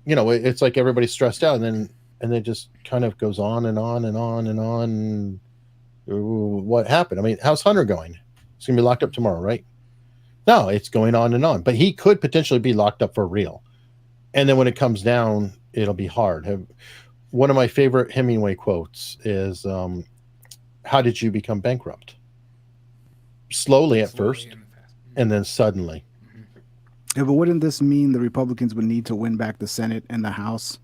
[SPEAKER 2] it's like everybody's stressed out, and then it just kind of goes on and on and on and on. What happened? I mean, how's Hunter going? He's gonna be locked up tomorrow, right? No, it's going on and on, but he could potentially be locked up for real. And then when it comes down, it'll be hard. One of my favorite Hemingway quotes is, how did you become bankrupt? Slowly at first, and then suddenly.
[SPEAKER 1] yeah, but wouldn't this mean the Republicans would need to win back the Senate and the House?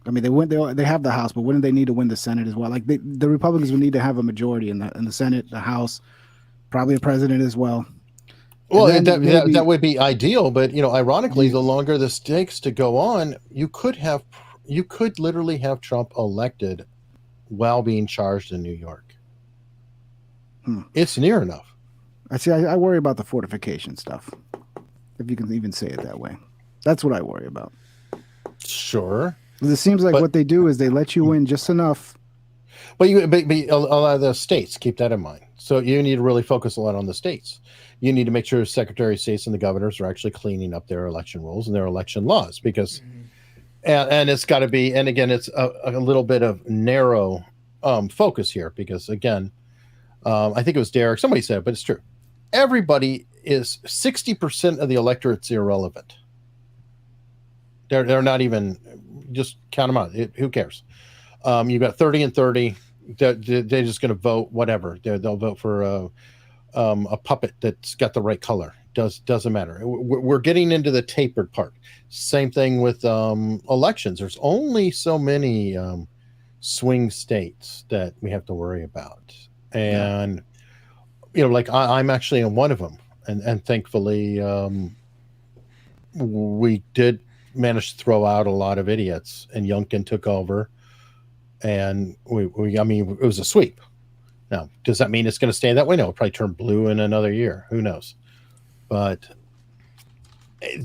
[SPEAKER 1] I mean, they have the House, but wouldn't they need to win the Senate as well? Like the Republicans would need to have a majority in the Senate, the House, probably a president as well.
[SPEAKER 2] Well,
[SPEAKER 1] And then maybe-
[SPEAKER 2] that would be ideal, but ironically, the longer this takes to go on, you could literally have Trump elected while being charged in New York. It's near enough.
[SPEAKER 1] I worry about the fortification stuff, if you can even say it that way. That's what I worry about.
[SPEAKER 2] Sure,
[SPEAKER 1] 'Cause it seems like
[SPEAKER 2] But-
[SPEAKER 1] what they do is they let you in just enough.
[SPEAKER 2] but a lot of the states, keep that in mind. So you need to really focus a lot on the states. You need to make sure Secretary of States and the governors are actually cleaning up their election rules and their election laws, because and it's got to be, and again, it's a little bit of narrow focus here, because again, I think it was Derek, somebody said it, but it's true. Everybody is 60% of the electorate's irrelevant. They're not even, just count them out. Who cares? You've got 30 and 30. They're just going to vote whatever. They'll vote for a puppet that's got the right color. Doesn't matter. We're getting into the tapered part. Same thing with elections. There's only so many swing states that we have to worry about, and like I'm actually in one of them, and thankfully we did manage to throw out a lot of idiots, and Youngkin took over, and I mean, it was a sweep. Now, does that mean it's going to stay that way? No, it'll probably turn blue in another year. Who knows? But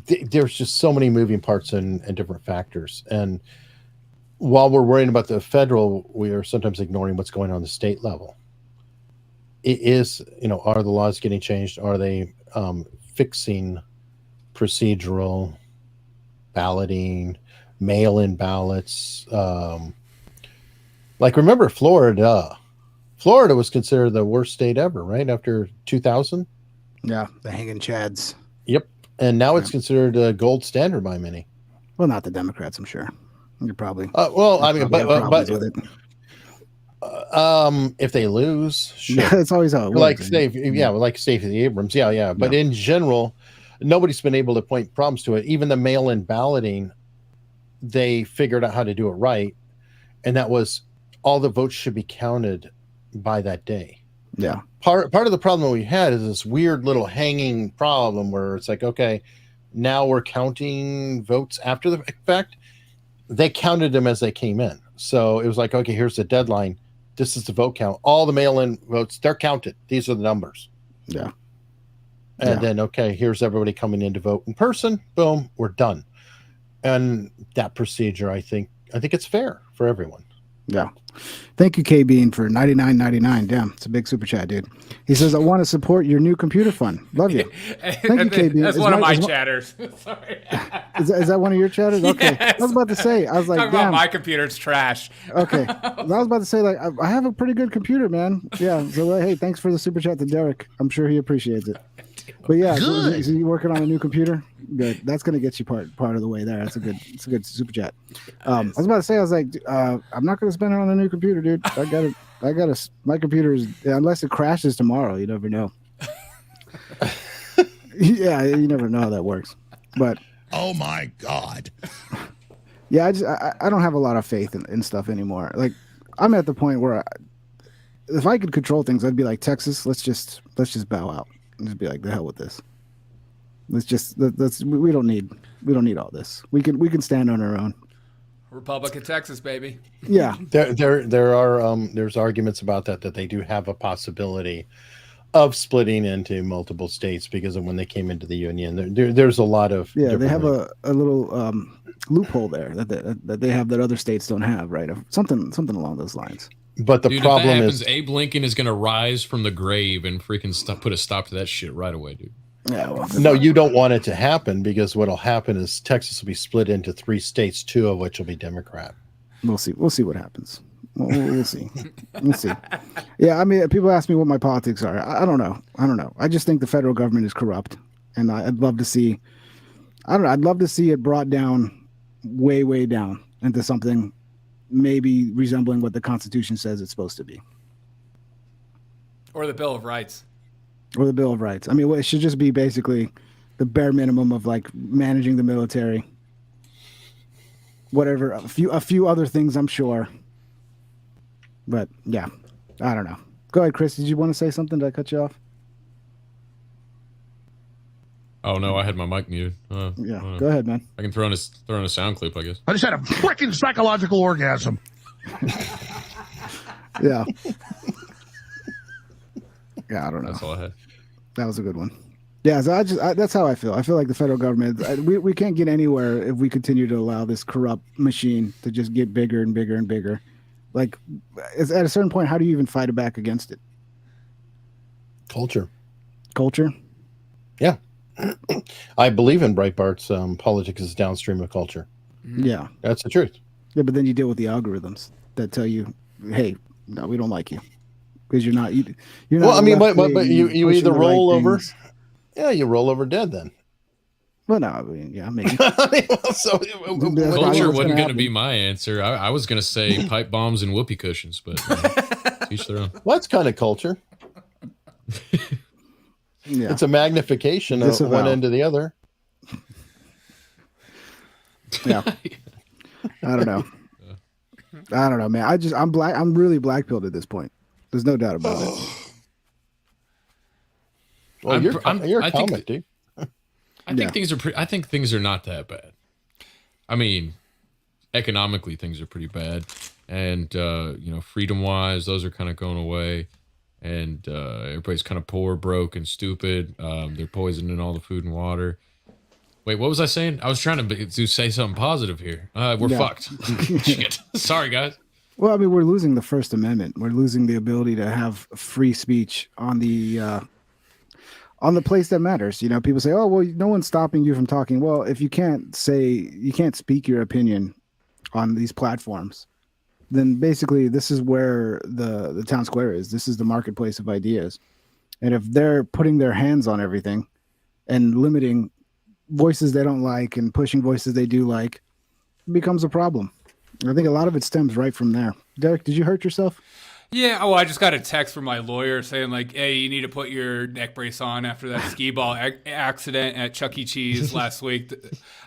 [SPEAKER 2] there's just so many moving parts and different factors. And while we're worrying about the federal, we are sometimes ignoring what's going on the state level. It is, are the laws getting changed? Are they fixing procedural balloting, mail-in ballots? Like, remember Florida? Florida was considered the worst state ever, right? After 2000.
[SPEAKER 1] Yeah, the hanging chads.
[SPEAKER 2] Yep. And now it's considered a gold standard by many.
[SPEAKER 1] Well, not the Democrats, I'm sure. You're probably.
[SPEAKER 2] Well, I mean,
[SPEAKER 1] probably have problems with it.
[SPEAKER 2] If they lose, sure.
[SPEAKER 1] Yeah, that's always how it works.
[SPEAKER 2] Like Stacey Abrams, yeah. But in general, nobody's been able to point problems to it. Even the mail-in balloting, they figured out how to do it right, and that was all the votes should be counted by that day.
[SPEAKER 1] Yeah.
[SPEAKER 2] Part of the problem we had is this weird little hanging problem where it's like, okay, now we're counting votes after the fact. They counted them as they came in. So it was like, okay, here's the deadline. This is the vote count. All the mail-in votes, they're counted. These are the numbers.
[SPEAKER 1] Yeah.
[SPEAKER 2] And then, okay, here's everybody coming in to vote in person. Boom, we're done. And that procedure, I think it's fair for everyone.
[SPEAKER 1] Yeah. Thank you, KB, for $99.99. Damn, it's a big super chat, dude. He says, I want to support your new computer fund. Love you. Thank you, KB.
[SPEAKER 3] That's
[SPEAKER 1] Is
[SPEAKER 3] one of my
[SPEAKER 1] is
[SPEAKER 3] chatters. Sorry.
[SPEAKER 1] Is that one of your chatters? Okay.
[SPEAKER 3] Yes.
[SPEAKER 1] I was about to say, I was like,
[SPEAKER 3] Talk about
[SPEAKER 1] damn.
[SPEAKER 3] my computer's trash.
[SPEAKER 1] Okay. I was about to say, like, I have a pretty good computer, man. Yeah. So, hey, thanks for the super chat to Derek. I'm sure he appreciates it. But yeah, so you working on a new computer? Good. That's gonna get you part of the way there. It's a good super chat. I was about to say, I was like, I'm not gonna spend it on a new computer, dude. I got it. My computer is, unless it crashes tomorrow, you never know. Yeah, you never know how that works. But
[SPEAKER 4] Oh my God.
[SPEAKER 1] yeah, I don't have a lot of faith in stuff anymore. Like, I'm at the point where if I could control things, I'd be like, Texas, let's just bow out and just be like, the hell with this. We don't need all this. We can stand on our own.
[SPEAKER 3] Republic of Texas, baby.
[SPEAKER 1] Yeah.
[SPEAKER 2] There's arguments about that they do have a possibility of splitting into multiple states because of when they came into the union. There's a lot of
[SPEAKER 1] They have a little loophole there that they have that other states don't have, right? Something along those lines.
[SPEAKER 2] But the
[SPEAKER 5] Dude,
[SPEAKER 2] problem
[SPEAKER 5] if that happens,
[SPEAKER 2] is
[SPEAKER 5] Abe Lincoln is gonna rise from the grave and freaking put a stop to that shit right away, dude.
[SPEAKER 1] Yeah. Well,
[SPEAKER 2] no, you don't want it to happen because what'll happen is Texas will be split into 3 states, 2 of which will be Democrat.
[SPEAKER 1] we'll see what happens. We'll see. We'll see. Yeah, I mean, people ask me what my politics are. I don't know. I just think the federal government is corrupt, and I'd love to see. I don't know. I'd love to see it brought down, way down into something maybe resembling what the Constitution says it's supposed to be,
[SPEAKER 3] Or the Bill of Rights.
[SPEAKER 1] or the Bill of Rights. I mean, it should just be basically the bare minimum of like managing the military, whatever. A few other things, I'm sure. But yeah, I don't know. Go ahead, Chris. Did you want to say something? Did I cut you off?
[SPEAKER 5] Oh no, I had my mic muted.
[SPEAKER 1] Yeah, go ahead, man.
[SPEAKER 5] I can throw in a sound clip, I guess.
[SPEAKER 4] I just had a freaking psychological orgasm.
[SPEAKER 1] Yeah. Yeah, I don't know.
[SPEAKER 5] That's all I had.
[SPEAKER 1] That was a good one. Yeah, so that's how I feel. I feel like the federal government, we can't get anywhere if we continue to allow this corrupt machine to just get bigger and bigger and bigger. Like, at a certain point, how do you even fight back against it?
[SPEAKER 2] Culture.
[SPEAKER 1] Culture?
[SPEAKER 2] Yeah. I believe in Breitbart's politics is downstream of culture.
[SPEAKER 1] Yeah.
[SPEAKER 2] That's the truth.
[SPEAKER 1] Yeah, but then you deal with the algorithms that tell you, hey, no, we don't like you. Because you're not.
[SPEAKER 2] Well, I mean, but you
[SPEAKER 1] pushing
[SPEAKER 2] either
[SPEAKER 1] the
[SPEAKER 2] roll
[SPEAKER 1] right
[SPEAKER 2] over.
[SPEAKER 1] things.
[SPEAKER 2] Yeah, you roll over dead then.
[SPEAKER 1] Well, no, I mean, yeah, maybe.
[SPEAKER 2] So
[SPEAKER 1] That's
[SPEAKER 5] Culture
[SPEAKER 1] what's
[SPEAKER 5] wasn't
[SPEAKER 1] gonna
[SPEAKER 5] going to be
[SPEAKER 1] happen.
[SPEAKER 5] my answer. I was going to say pipe bombs and whoopee cushions, but each their own.
[SPEAKER 2] well, that's kind of culture.
[SPEAKER 1] Yeah.
[SPEAKER 2] It's a magnification of
[SPEAKER 1] Disavow.
[SPEAKER 2] one end to the other.
[SPEAKER 1] Yeah. I don't know, man. I'm black. I'm really black pilled at this point. There's no doubt about it.
[SPEAKER 2] Well,
[SPEAKER 5] I'm-
[SPEAKER 2] you're
[SPEAKER 5] I'm-
[SPEAKER 2] a
[SPEAKER 5] I think
[SPEAKER 2] comic, dude.
[SPEAKER 5] I think
[SPEAKER 1] Yeah.
[SPEAKER 5] things are I think things are not that bad. I mean, economically things are pretty bad, and freedom wise, those are kind of going away, and everybody's kind of poor, broke, and stupid. They're poisoning all the food and water. Wait, what was I saying? I was trying to say something positive here. We're
[SPEAKER 1] Yeah.
[SPEAKER 5] fucked. Shit. Sorry, guys.
[SPEAKER 1] Well, I mean, we're losing the First Amendment. We're losing the ability to have free speech on the place that matters. You know, people say, "Oh, well, no one's stopping you from talking." Well, if you can't speak your opinion on these platforms, then basically this is where the town square is. This is the marketplace of ideas. And if they're putting their hands on everything and limiting voices they don't like and pushing voices they do like, it becomes a problem. I think a lot of it stems right from there. Derek, did you hurt yourself?
[SPEAKER 3] Yeah, well, I just got a text from my lawyer saying, like, hey, you need to put your neck brace on after that skee ball accident at Chuck E. Cheese last week.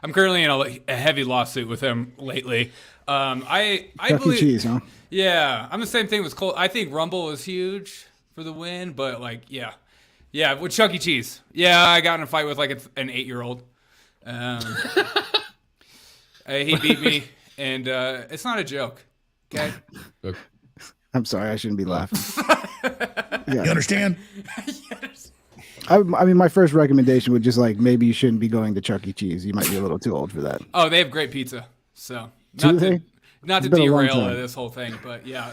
[SPEAKER 3] I'm currently in a heavy lawsuit with him lately. I
[SPEAKER 1] Chuck E.
[SPEAKER 3] believe,
[SPEAKER 1] Cheese, huh?
[SPEAKER 3] Yeah, I'm the same thing with Cole. I think Rumble is huge for the win, but, like, yeah, with Chuck E. Cheese. Yeah, I got in a fight with, like, an 8-year-old. He beat me, and it's not a joke, okay?
[SPEAKER 1] I'm sorry, I shouldn't be laughing.
[SPEAKER 4] You understand?
[SPEAKER 1] I mean, my first recommendation would just like maybe you shouldn't be going to Chuck E. Cheese. You might be a little too old for that.
[SPEAKER 3] Oh, they have great pizza. So
[SPEAKER 1] Do they?
[SPEAKER 3] not to
[SPEAKER 1] It's been a long
[SPEAKER 3] derail
[SPEAKER 1] time.
[SPEAKER 3] this whole thing, but yeah.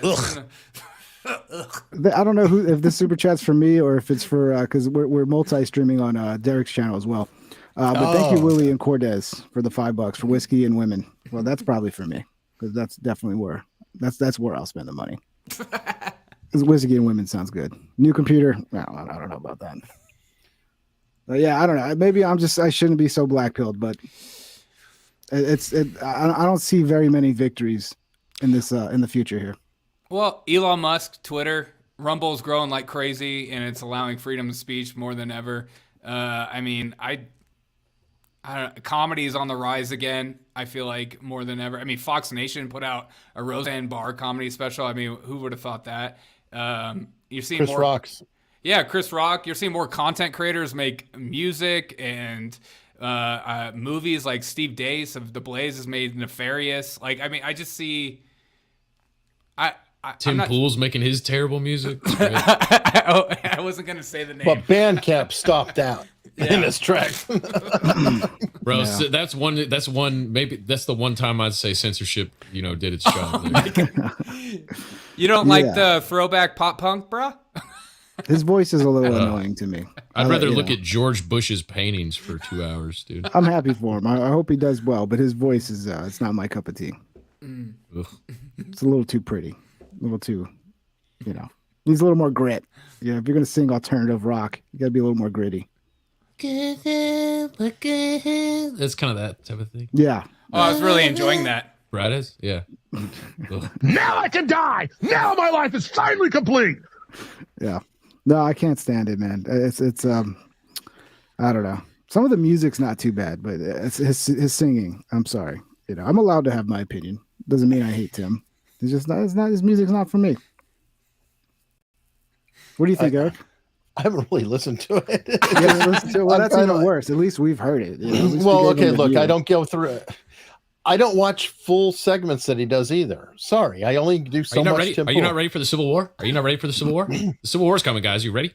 [SPEAKER 1] I don't know if this super chat's for me or if it's for because we're multi-streaming on Derek's channel as well. But thank you, Willie and Cortez, for the $5 for whiskey and women. Well, that's probably for me because that's definitely where I'll spend the money. Because whiskey and women sounds good. New computer, no, I don't know about that. But yeah, I don't know. Maybe I shouldn't be so black-pilled, but I don't see very many victories in this in the future here.
[SPEAKER 3] Well, Elon Musk, Twitter, Rumble's growing like crazy, and it's allowing freedom of speech more than ever. I mean, I don't know, comedy is on the rise again. I feel like more than ever. I mean, Fox Nation put out a Roseanne Barr comedy special. I mean, who would have thought that? You're seeing
[SPEAKER 2] Chris
[SPEAKER 3] more
[SPEAKER 2] Rock's.
[SPEAKER 3] Yeah, Chris Rock. You're seeing more content creators make music and movies. Like Steve Dace of The Blaze has made Nefarious. Like, I mean, I just see.
[SPEAKER 5] Tim Pool's making his terrible music.
[SPEAKER 3] I wasn't gonna say the name.
[SPEAKER 2] But Bandcamp stopped out in his tracks.
[SPEAKER 5] Bro,
[SPEAKER 1] Yeah.
[SPEAKER 5] so that's one. Maybe that's the one time I'd say censorship, did its job. There.
[SPEAKER 3] You don't like
[SPEAKER 1] Yeah.
[SPEAKER 3] the throwback pop punk, bruh?
[SPEAKER 1] His voice is a little annoying to me.
[SPEAKER 5] I'd rather look
[SPEAKER 1] at.
[SPEAKER 5] at George Bush's paintings for 2 hours, dude.
[SPEAKER 1] I'm happy for him. I hope he does well, but his voice is it's not my cup of tea.
[SPEAKER 5] Ugh.
[SPEAKER 1] It's a little too pretty, a little too, needs a little more grit. Yeah, if you're gonna sing alternative rock, you gotta be a little more gritty.
[SPEAKER 5] That's kind of that type of thing.
[SPEAKER 1] Yeah,
[SPEAKER 3] Oh, I was really enjoying that.
[SPEAKER 5] Brad is? Yeah. Ugh.
[SPEAKER 4] Now I can die. Now my life is finally complete.
[SPEAKER 1] yeah. No, I can't stand it, man. It's I don't know. Some of the music's not too bad, but it's his singing. I'm sorry. I'm allowed to have my opinion. Doesn't mean I hate Tim. It's just not. It's not. His music's not for me. What do you think, Eric?
[SPEAKER 2] I haven't really listened to it.
[SPEAKER 1] Yeah, listen to it. Well,
[SPEAKER 2] I'm
[SPEAKER 1] that's
[SPEAKER 2] kinda-
[SPEAKER 1] even worse. At least we've heard it. At least we
[SPEAKER 2] Well,
[SPEAKER 1] gave him
[SPEAKER 2] okay,
[SPEAKER 1] a
[SPEAKER 2] look,
[SPEAKER 1] view.
[SPEAKER 2] I don't go through it. I don't watch full segments that he does either. Sorry, I only do
[SPEAKER 5] Are
[SPEAKER 2] so
[SPEAKER 5] you not
[SPEAKER 2] much.
[SPEAKER 5] ready?
[SPEAKER 2] Tim
[SPEAKER 5] Are you not
[SPEAKER 2] Pool.
[SPEAKER 5] ready for the Civil War? Are you not ready for the Civil War? The Civil War's coming, guys. You ready?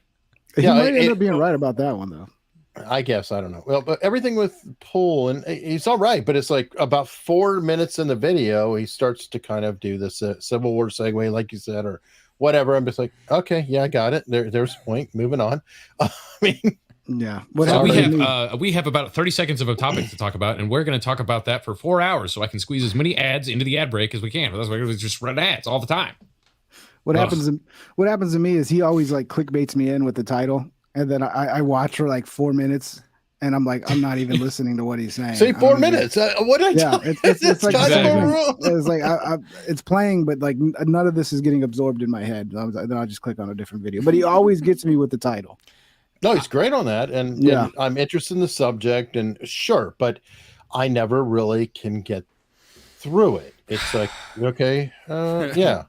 [SPEAKER 1] He
[SPEAKER 2] Yeah,
[SPEAKER 1] might end
[SPEAKER 2] it-
[SPEAKER 1] up being right about that one, though.
[SPEAKER 2] I guess I don't know. Well, but everything with Pool, and he's all right, but it's like about 4 minutes in the video, he starts to kind of do this Civil War segue, like you said, or whatever. I'm just like, okay, yeah, I got it. There's a point. Moving on. I mean,
[SPEAKER 1] Yeah. What
[SPEAKER 5] So
[SPEAKER 1] happened?
[SPEAKER 5] we have about 30 seconds of a topic to talk about, and we're going to talk about that for 4 hours, so I can squeeze as many ads into the ad break as we can. That's why we just run ads all the time.
[SPEAKER 1] What
[SPEAKER 5] Ugh.
[SPEAKER 1] happens to me is he always like clickbaits me in with the title, and then I watch for like 4 minutes, and I'm like, I'm not even listening to what he's saying.
[SPEAKER 2] say
[SPEAKER 1] I
[SPEAKER 2] 4
[SPEAKER 1] don't even-
[SPEAKER 2] minutes. What did I
[SPEAKER 1] Yeah,
[SPEAKER 2] tell you?
[SPEAKER 1] it's like
[SPEAKER 2] kind of
[SPEAKER 5] Exactly.
[SPEAKER 2] a rule.
[SPEAKER 1] it's like it's playing, but like none of this is getting absorbed in my head. Then I'll just click on a different video. But he always gets me with the title.
[SPEAKER 2] No, he's great on that, and
[SPEAKER 1] Yeah.
[SPEAKER 2] I'm interested in the subject, and sure, but I never really can get through it. It's like, okay, yeah.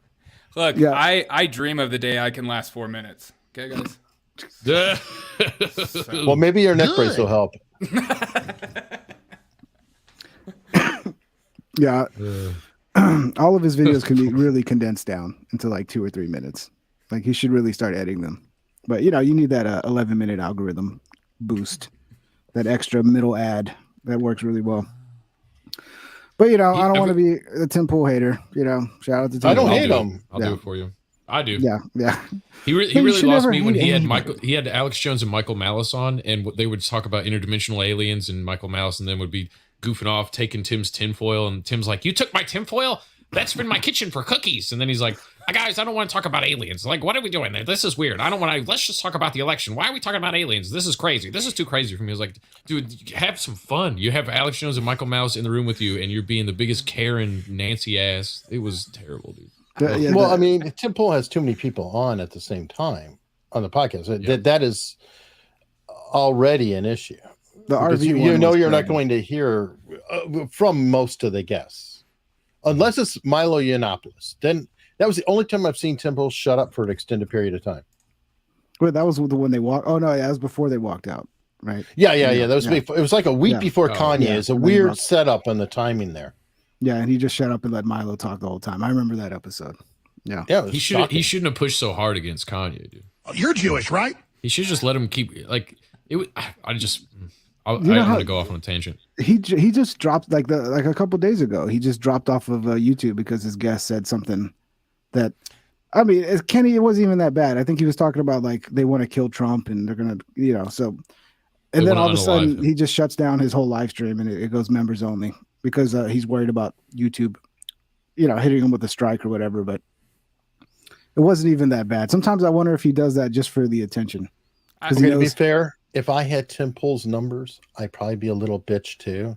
[SPEAKER 3] Look,
[SPEAKER 1] Yeah.
[SPEAKER 3] I dream of the day I can last 4 minutes. Okay, guys.
[SPEAKER 2] Well, maybe your neck brace will help.
[SPEAKER 1] Yeah, all of his videos can be really condensed down into like 2 or 3 minutes. Like he should really start editing them. But you need that 11-minute algorithm boost, that extra middle ad that works really well. But I don't want to be a Tim Pool hater. Shout out to Tim.
[SPEAKER 2] I don't
[SPEAKER 1] Pool.
[SPEAKER 2] hate him.
[SPEAKER 5] I'll do it for you. I do.
[SPEAKER 1] Yeah.
[SPEAKER 5] He
[SPEAKER 1] You
[SPEAKER 5] really
[SPEAKER 1] should
[SPEAKER 5] lost
[SPEAKER 1] never
[SPEAKER 5] me when
[SPEAKER 1] hate
[SPEAKER 5] he had
[SPEAKER 1] anybody.
[SPEAKER 5] He had Alex Jones and Michael Malice on, and they would talk about interdimensional aliens, and Michael Malice and then would be goofing off, taking Tim's tinfoil, and Tim's like, "You took my tinfoil? That's been my kitchen for cookies." And then he's like, "Guys, I don't want to talk about aliens. Like, what are we doing there? This is weird. I don't want to. Let's just talk about the election. Why are we talking about aliens? This is crazy. This is too crazy for me." I was like, "Dude, have some fun. You have Alex Jones and Michael Malice in the room with you, and you're being the biggest Karen Nancy ass. It was terrible, dude."
[SPEAKER 2] Well, I mean, Tim Pool has too many people on at the same time on the podcast. That is already an issue.
[SPEAKER 1] the
[SPEAKER 2] Because
[SPEAKER 1] RV
[SPEAKER 2] you
[SPEAKER 1] one
[SPEAKER 2] know
[SPEAKER 1] was
[SPEAKER 2] you're not
[SPEAKER 1] terrible.
[SPEAKER 2] going to hear from most of the guests, unless it's Milo Yiannopoulos. Then that was the only time I've seen Tim Pool shut up for an extended period of time.
[SPEAKER 1] Wait, that was the one they walked. Oh no, yeah, that was before they walked out, right?
[SPEAKER 2] Yeah. That was
[SPEAKER 1] Yeah.
[SPEAKER 2] before. It was like a week
[SPEAKER 1] Yeah.
[SPEAKER 2] before
[SPEAKER 5] Oh,
[SPEAKER 2] Kanye.
[SPEAKER 1] yeah.
[SPEAKER 2] It's a
[SPEAKER 1] And then
[SPEAKER 2] weird
[SPEAKER 1] Rock-
[SPEAKER 2] setup on the timing there.
[SPEAKER 1] Yeah, and he just shut up and let Milo talk the whole time. I remember that episode. Yeah.
[SPEAKER 2] Yeah, it was
[SPEAKER 5] He
[SPEAKER 2] shocking.
[SPEAKER 5] shouldn't have pushed so hard against Kanye, dude.
[SPEAKER 4] You're Jewish, right?
[SPEAKER 5] He should just let him keep like it. I'm
[SPEAKER 1] know
[SPEAKER 5] going
[SPEAKER 1] how-
[SPEAKER 5] to go off on a tangent.
[SPEAKER 1] He just dropped like a couple days ago. He just dropped off of YouTube because his guest said something that, I mean, Kenny, it wasn't even that bad. I think he was talking about like they want to kill Trump and they're gonna, so.
[SPEAKER 5] They
[SPEAKER 1] And then
[SPEAKER 5] wanna
[SPEAKER 1] all of a sudden
[SPEAKER 5] unalive him.
[SPEAKER 1] he just shuts down his whole live stream and it goes members only because he's worried about YouTube, hitting him with a strike or whatever. But it wasn't even that bad. Sometimes I wonder if he does that just for the attention.
[SPEAKER 3] I,
[SPEAKER 1] Because he
[SPEAKER 2] Okay, to be
[SPEAKER 1] knows,
[SPEAKER 2] fair, if I had Tim Pool's numbers, I'd probably be a little bitch too.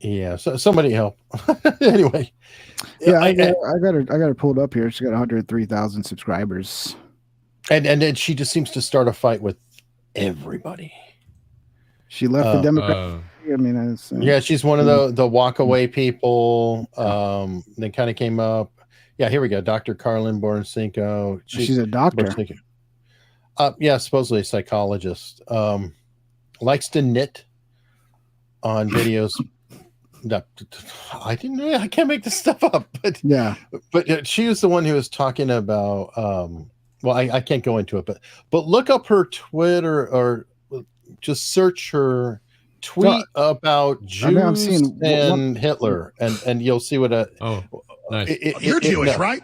[SPEAKER 2] Yeah, so somebody help. Anyway,
[SPEAKER 1] Yeah, I got her pulled up here. She got 103,000 subscribers.
[SPEAKER 2] and then she just seems to start a fight with everybody.
[SPEAKER 1] She left the Democrat. I mean,
[SPEAKER 2] yeah, she's one of the walk away people. They kind of came up. Yeah, here we go. Dr. Carlin Borencinco.
[SPEAKER 1] She's a doctor.
[SPEAKER 2] Yeah, supposedly a psychologist. Likes to knit on videos. I can't make this stuff up, but
[SPEAKER 1] yeah,
[SPEAKER 2] but she was the one who was talking about. Well, I can't go into it, but look up her Twitter or just search her tweet about Jews and Hitler, and you'll see what a.
[SPEAKER 5] Oh, nice.
[SPEAKER 4] You're Jewish, right?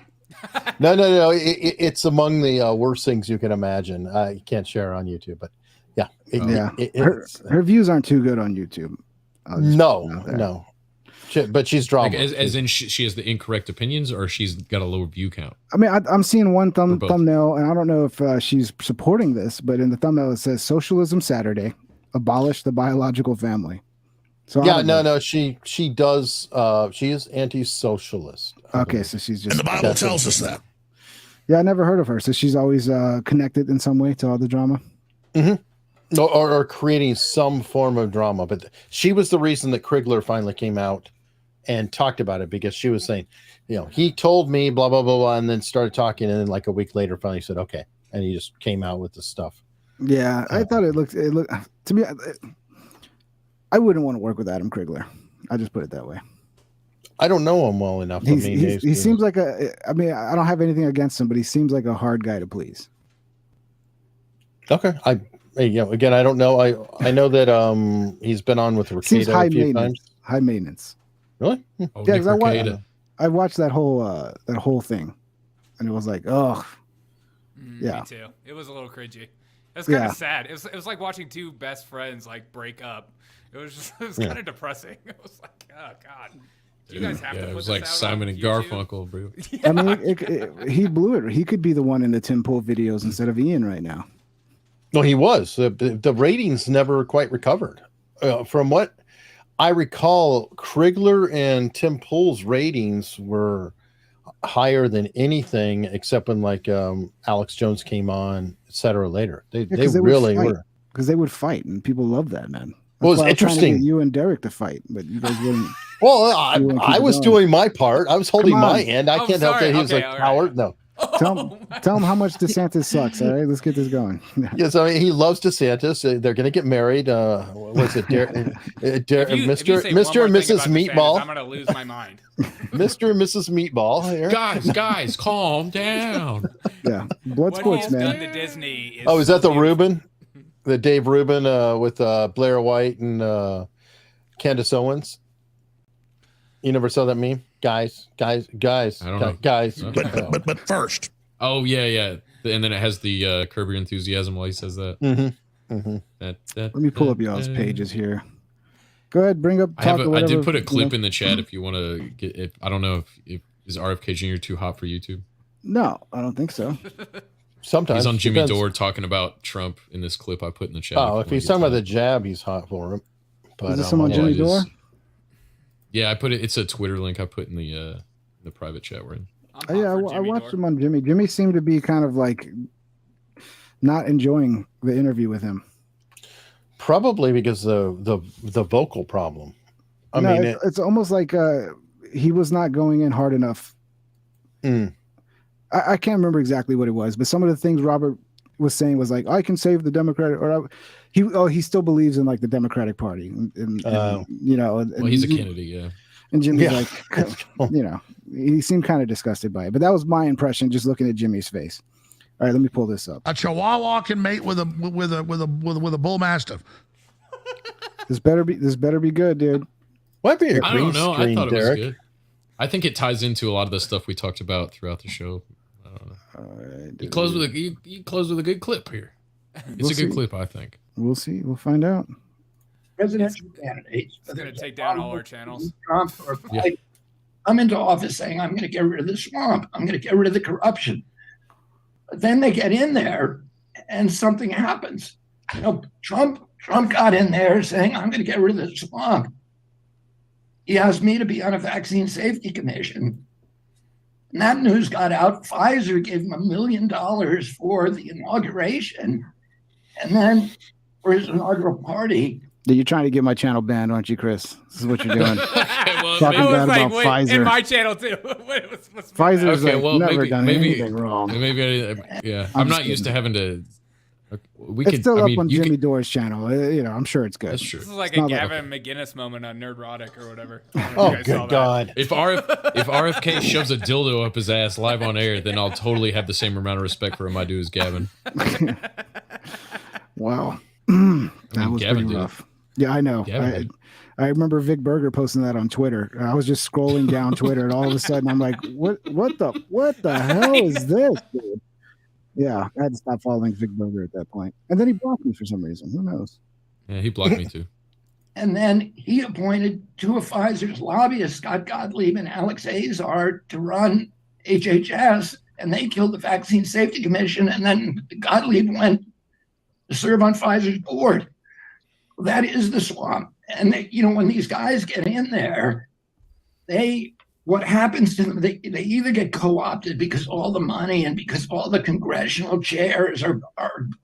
[SPEAKER 2] No. It's among the worst things you can imagine. I can't share on YouTube, but yeah,
[SPEAKER 1] her views aren't too good on YouTube.
[SPEAKER 2] No. But she's drama.
[SPEAKER 5] Like, as in she has the incorrect opinions, or she's got a lower view count.
[SPEAKER 1] I mean, I'm seeing one thumbnail, and I don't know if she's supporting this, but in the thumbnail it says "Socialism Saturday, abolish the biological family." So
[SPEAKER 2] yeah, no, she does. She is anti-socialist.
[SPEAKER 1] Okay, so she's just.
[SPEAKER 4] And the Bible tells us that.
[SPEAKER 1] Yeah, I never heard of her. So she's always connected in some way to all the drama.
[SPEAKER 2] Mm-hmm. Or creating some form of drama. But she was the reason that Krigler finally came out and talked about it, because she was saying, he told me blah, blah, blah, blah, and then started talking. And then like a week later, finally said, okay. And he just came out with the stuff.
[SPEAKER 1] Yeah. I thought it looked to me. I wouldn't want to work with Adam Krigler. I just put it that way.
[SPEAKER 2] I don't know him well enough.
[SPEAKER 1] He seems like I don't have anything against him, but he seems like a hard guy to please.
[SPEAKER 2] Okay. Again, I don't know. I know that he's been on with Rekieta a few times.
[SPEAKER 1] High maintenance.
[SPEAKER 2] Really?
[SPEAKER 5] Oh,
[SPEAKER 1] yeah, because I watched that whole thing, and it was like, oh, yeah.
[SPEAKER 3] Me too. It was a little cringy. It was kind of sad. It was like watching two best friends like break up. It was kind of depressing. It was like, oh god. Do you guys have to put
[SPEAKER 5] it was
[SPEAKER 3] this
[SPEAKER 5] like
[SPEAKER 3] out
[SPEAKER 5] Simon and
[SPEAKER 3] YouTube?
[SPEAKER 5] Garfunkel, bro.
[SPEAKER 1] Yeah. I mean, he blew it. He could be the one in the Tim Pool videos instead of Ian right now.
[SPEAKER 2] No, he was. The ratings never quite recovered. From what I recall, Krigler and Tim Pool's ratings were higher than anything except when like Alex Jones came on, etc. Later, they really were,
[SPEAKER 1] because they would fight, and people love that, man.
[SPEAKER 2] Well, it was interesting.
[SPEAKER 1] You and Derek to fight, but you guys wouldn't.
[SPEAKER 2] Well, I was doing my part. I was holding my end. I can't help that he was a coward. No.
[SPEAKER 1] Tell him how much DeSantis sucks. All right, let's get this going.
[SPEAKER 2] Yes, I mean, he loves DeSantis. They're going to get married. What's it, Mr. and Mrs. Meatball?
[SPEAKER 3] DeSantis, I'm going to lose my mind.
[SPEAKER 2] Mr. and Mrs. Meatball. Here.
[SPEAKER 5] Guys, calm down.
[SPEAKER 1] Yeah, blood sports, man.
[SPEAKER 3] To Disney
[SPEAKER 2] is that the Rubin? The Dave Rubin with Blair White and Candace Owens? You never saw that meme? Guys.
[SPEAKER 5] I don't know.
[SPEAKER 2] Guys.
[SPEAKER 4] But first.
[SPEAKER 5] Oh, yeah. And then it has the Curb Your Enthusiasm while he says that.
[SPEAKER 2] Mm-hmm. Mm-hmm.
[SPEAKER 1] Let me pull up y'all's pages here. Go ahead, bring up.
[SPEAKER 5] I did put a clip in the chat if you want to get it. I don't know if is RFK Jr. too hot for YouTube?
[SPEAKER 1] No, I don't think so.
[SPEAKER 2] Sometimes
[SPEAKER 5] he's on Jimmy Dore talking about Trump in this clip I put in the chat.
[SPEAKER 2] Oh, if he's talking about the jab, he's hot for him. But,
[SPEAKER 1] is this someone Jimmy Dore?
[SPEAKER 5] Yeah, I put it. It's a Twitter link I put in the private chat we're in.
[SPEAKER 1] I watched him on Jimmy. Jimmy seemed to be kind of like not enjoying the interview with him.
[SPEAKER 2] Probably because the vocal problem. I mean,
[SPEAKER 1] it's almost like he was not going in hard enough. I can't remember exactly what it was, but some of the things Robert was saying was like, I can save the Democratic, or he still believes in like the Democratic Party, and
[SPEAKER 5] well, he's a Kennedy, yeah.
[SPEAKER 1] And Jimmy's like, he seemed kind of disgusted by it, but that was my impression just looking at Jimmy's face. All right, let me pull this up.
[SPEAKER 4] A Chihuahua can mate with a bull mastiff.
[SPEAKER 1] This better be good, dude.
[SPEAKER 2] Might be a
[SPEAKER 5] I
[SPEAKER 2] green
[SPEAKER 5] don't know.
[SPEAKER 2] screen,
[SPEAKER 5] I thought
[SPEAKER 2] Derek.
[SPEAKER 5] it was good. I think it ties into a lot of the stuff we talked about throughout the show. I don't know.
[SPEAKER 1] All right,
[SPEAKER 5] you close with a good clip here. It's a good clip, I think.
[SPEAKER 1] We'll see. We'll find out.
[SPEAKER 6] Presidential candidates.
[SPEAKER 3] It's going to take down all our channels.
[SPEAKER 6] Trump or Biden, come into office saying, I'm going to get rid of the swamp. I'm going to get rid of the corruption. But then they get in there and something happens. Trump got in there saying, I'm going to get rid of the swamp. he asked me to be on a vaccine safety commission. And that news got out. Pfizer gave him $1 million for the inauguration. And then for his inaugural party.
[SPEAKER 1] You're trying to get my channel banned, aren't you, Chris? This is what you're doing.
[SPEAKER 5] Well,
[SPEAKER 1] Talking
[SPEAKER 3] I was
[SPEAKER 1] bad
[SPEAKER 3] like,
[SPEAKER 1] about
[SPEAKER 3] wait,
[SPEAKER 1] Pfizer.
[SPEAKER 3] in my channel too.
[SPEAKER 1] Pfizer's
[SPEAKER 5] Okay,
[SPEAKER 1] like,
[SPEAKER 5] well,
[SPEAKER 1] never done anything wrong.
[SPEAKER 5] Maybe, yeah.
[SPEAKER 1] I'm
[SPEAKER 5] I'm not
[SPEAKER 1] just
[SPEAKER 5] used to
[SPEAKER 1] kidding.
[SPEAKER 5] having to. We
[SPEAKER 1] It's
[SPEAKER 5] could.
[SPEAKER 1] still
[SPEAKER 5] I
[SPEAKER 1] up
[SPEAKER 5] mean,
[SPEAKER 1] on
[SPEAKER 5] you
[SPEAKER 1] Jimmy
[SPEAKER 5] could,
[SPEAKER 1] Dore's channel. I'm sure it's good.
[SPEAKER 5] That's true.
[SPEAKER 3] This is like
[SPEAKER 1] It's
[SPEAKER 3] a
[SPEAKER 1] not like-
[SPEAKER 3] Gavin McGinnis moment on Nerdrotic or whatever.
[SPEAKER 2] Oh, good God.
[SPEAKER 5] If RFK shoves a dildo up his ass live on air, then I'll totally have the same amount of respect for him I do as Gavin.
[SPEAKER 1] Wow. That was
[SPEAKER 5] Gavin
[SPEAKER 1] pretty
[SPEAKER 5] did.
[SPEAKER 1] rough. Yeah, I know.
[SPEAKER 5] Gavin did.
[SPEAKER 1] I remember Vic Berger posting that on Twitter. I was just scrolling down Twitter, and all of a sudden, I'm like, "What the hell is this, dude?" Yeah, I had to stop following Vic Berger at that point, and then he blocked me for some reason. Who knows?
[SPEAKER 5] Yeah, he blocked me too.
[SPEAKER 6] And then he appointed two of Pfizer's lobbyists, Scott Gottlieb and Alex Azar, to run HHS, and they killed the Vaccine Safety Commission. And then Gottlieb went to serve on Pfizer's board. That is the swamp. And they, when these guys get in there, what happens to them? They either get co-opted because all the money and because all the congressional chairs are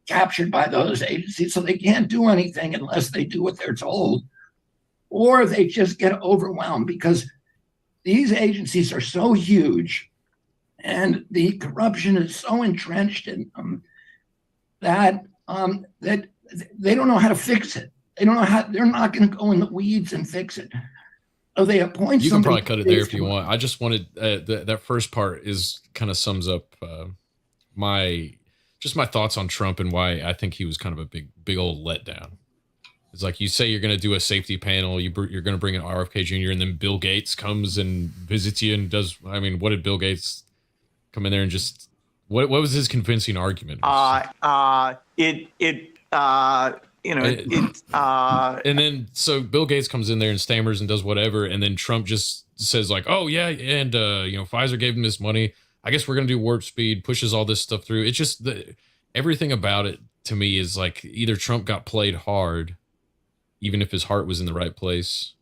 [SPEAKER 6] captured by those agencies, so they can't do anything unless they do what they're told, or they just get overwhelmed because these agencies are so huge and the corruption is so entrenched in them that they don't know how to fix it. They don't know how. They're not going to go in the weeds and fix it. So they appoint.
[SPEAKER 5] You can
[SPEAKER 6] somebody
[SPEAKER 5] probably cut it there if you want. I just wanted that first part is kind of sums up my thoughts on Trump and why I think he was kind of a big old letdown. It's like you say you're going to do a safety panel, you're going to bring in RFK Jr. and then Bill Gates comes and visits you and does. I mean, what did Bill Gates come in there and just? What was his convincing argument? And then so Bill Gates comes in there and stammers and does whatever, and then Trump just says like, "Oh yeah, and Pfizer gave him this money. I guess we're gonna do warp speed." Pushes all this stuff through. It's just everything about it to me is like either Trump got played hard, even if his heart was in the right place,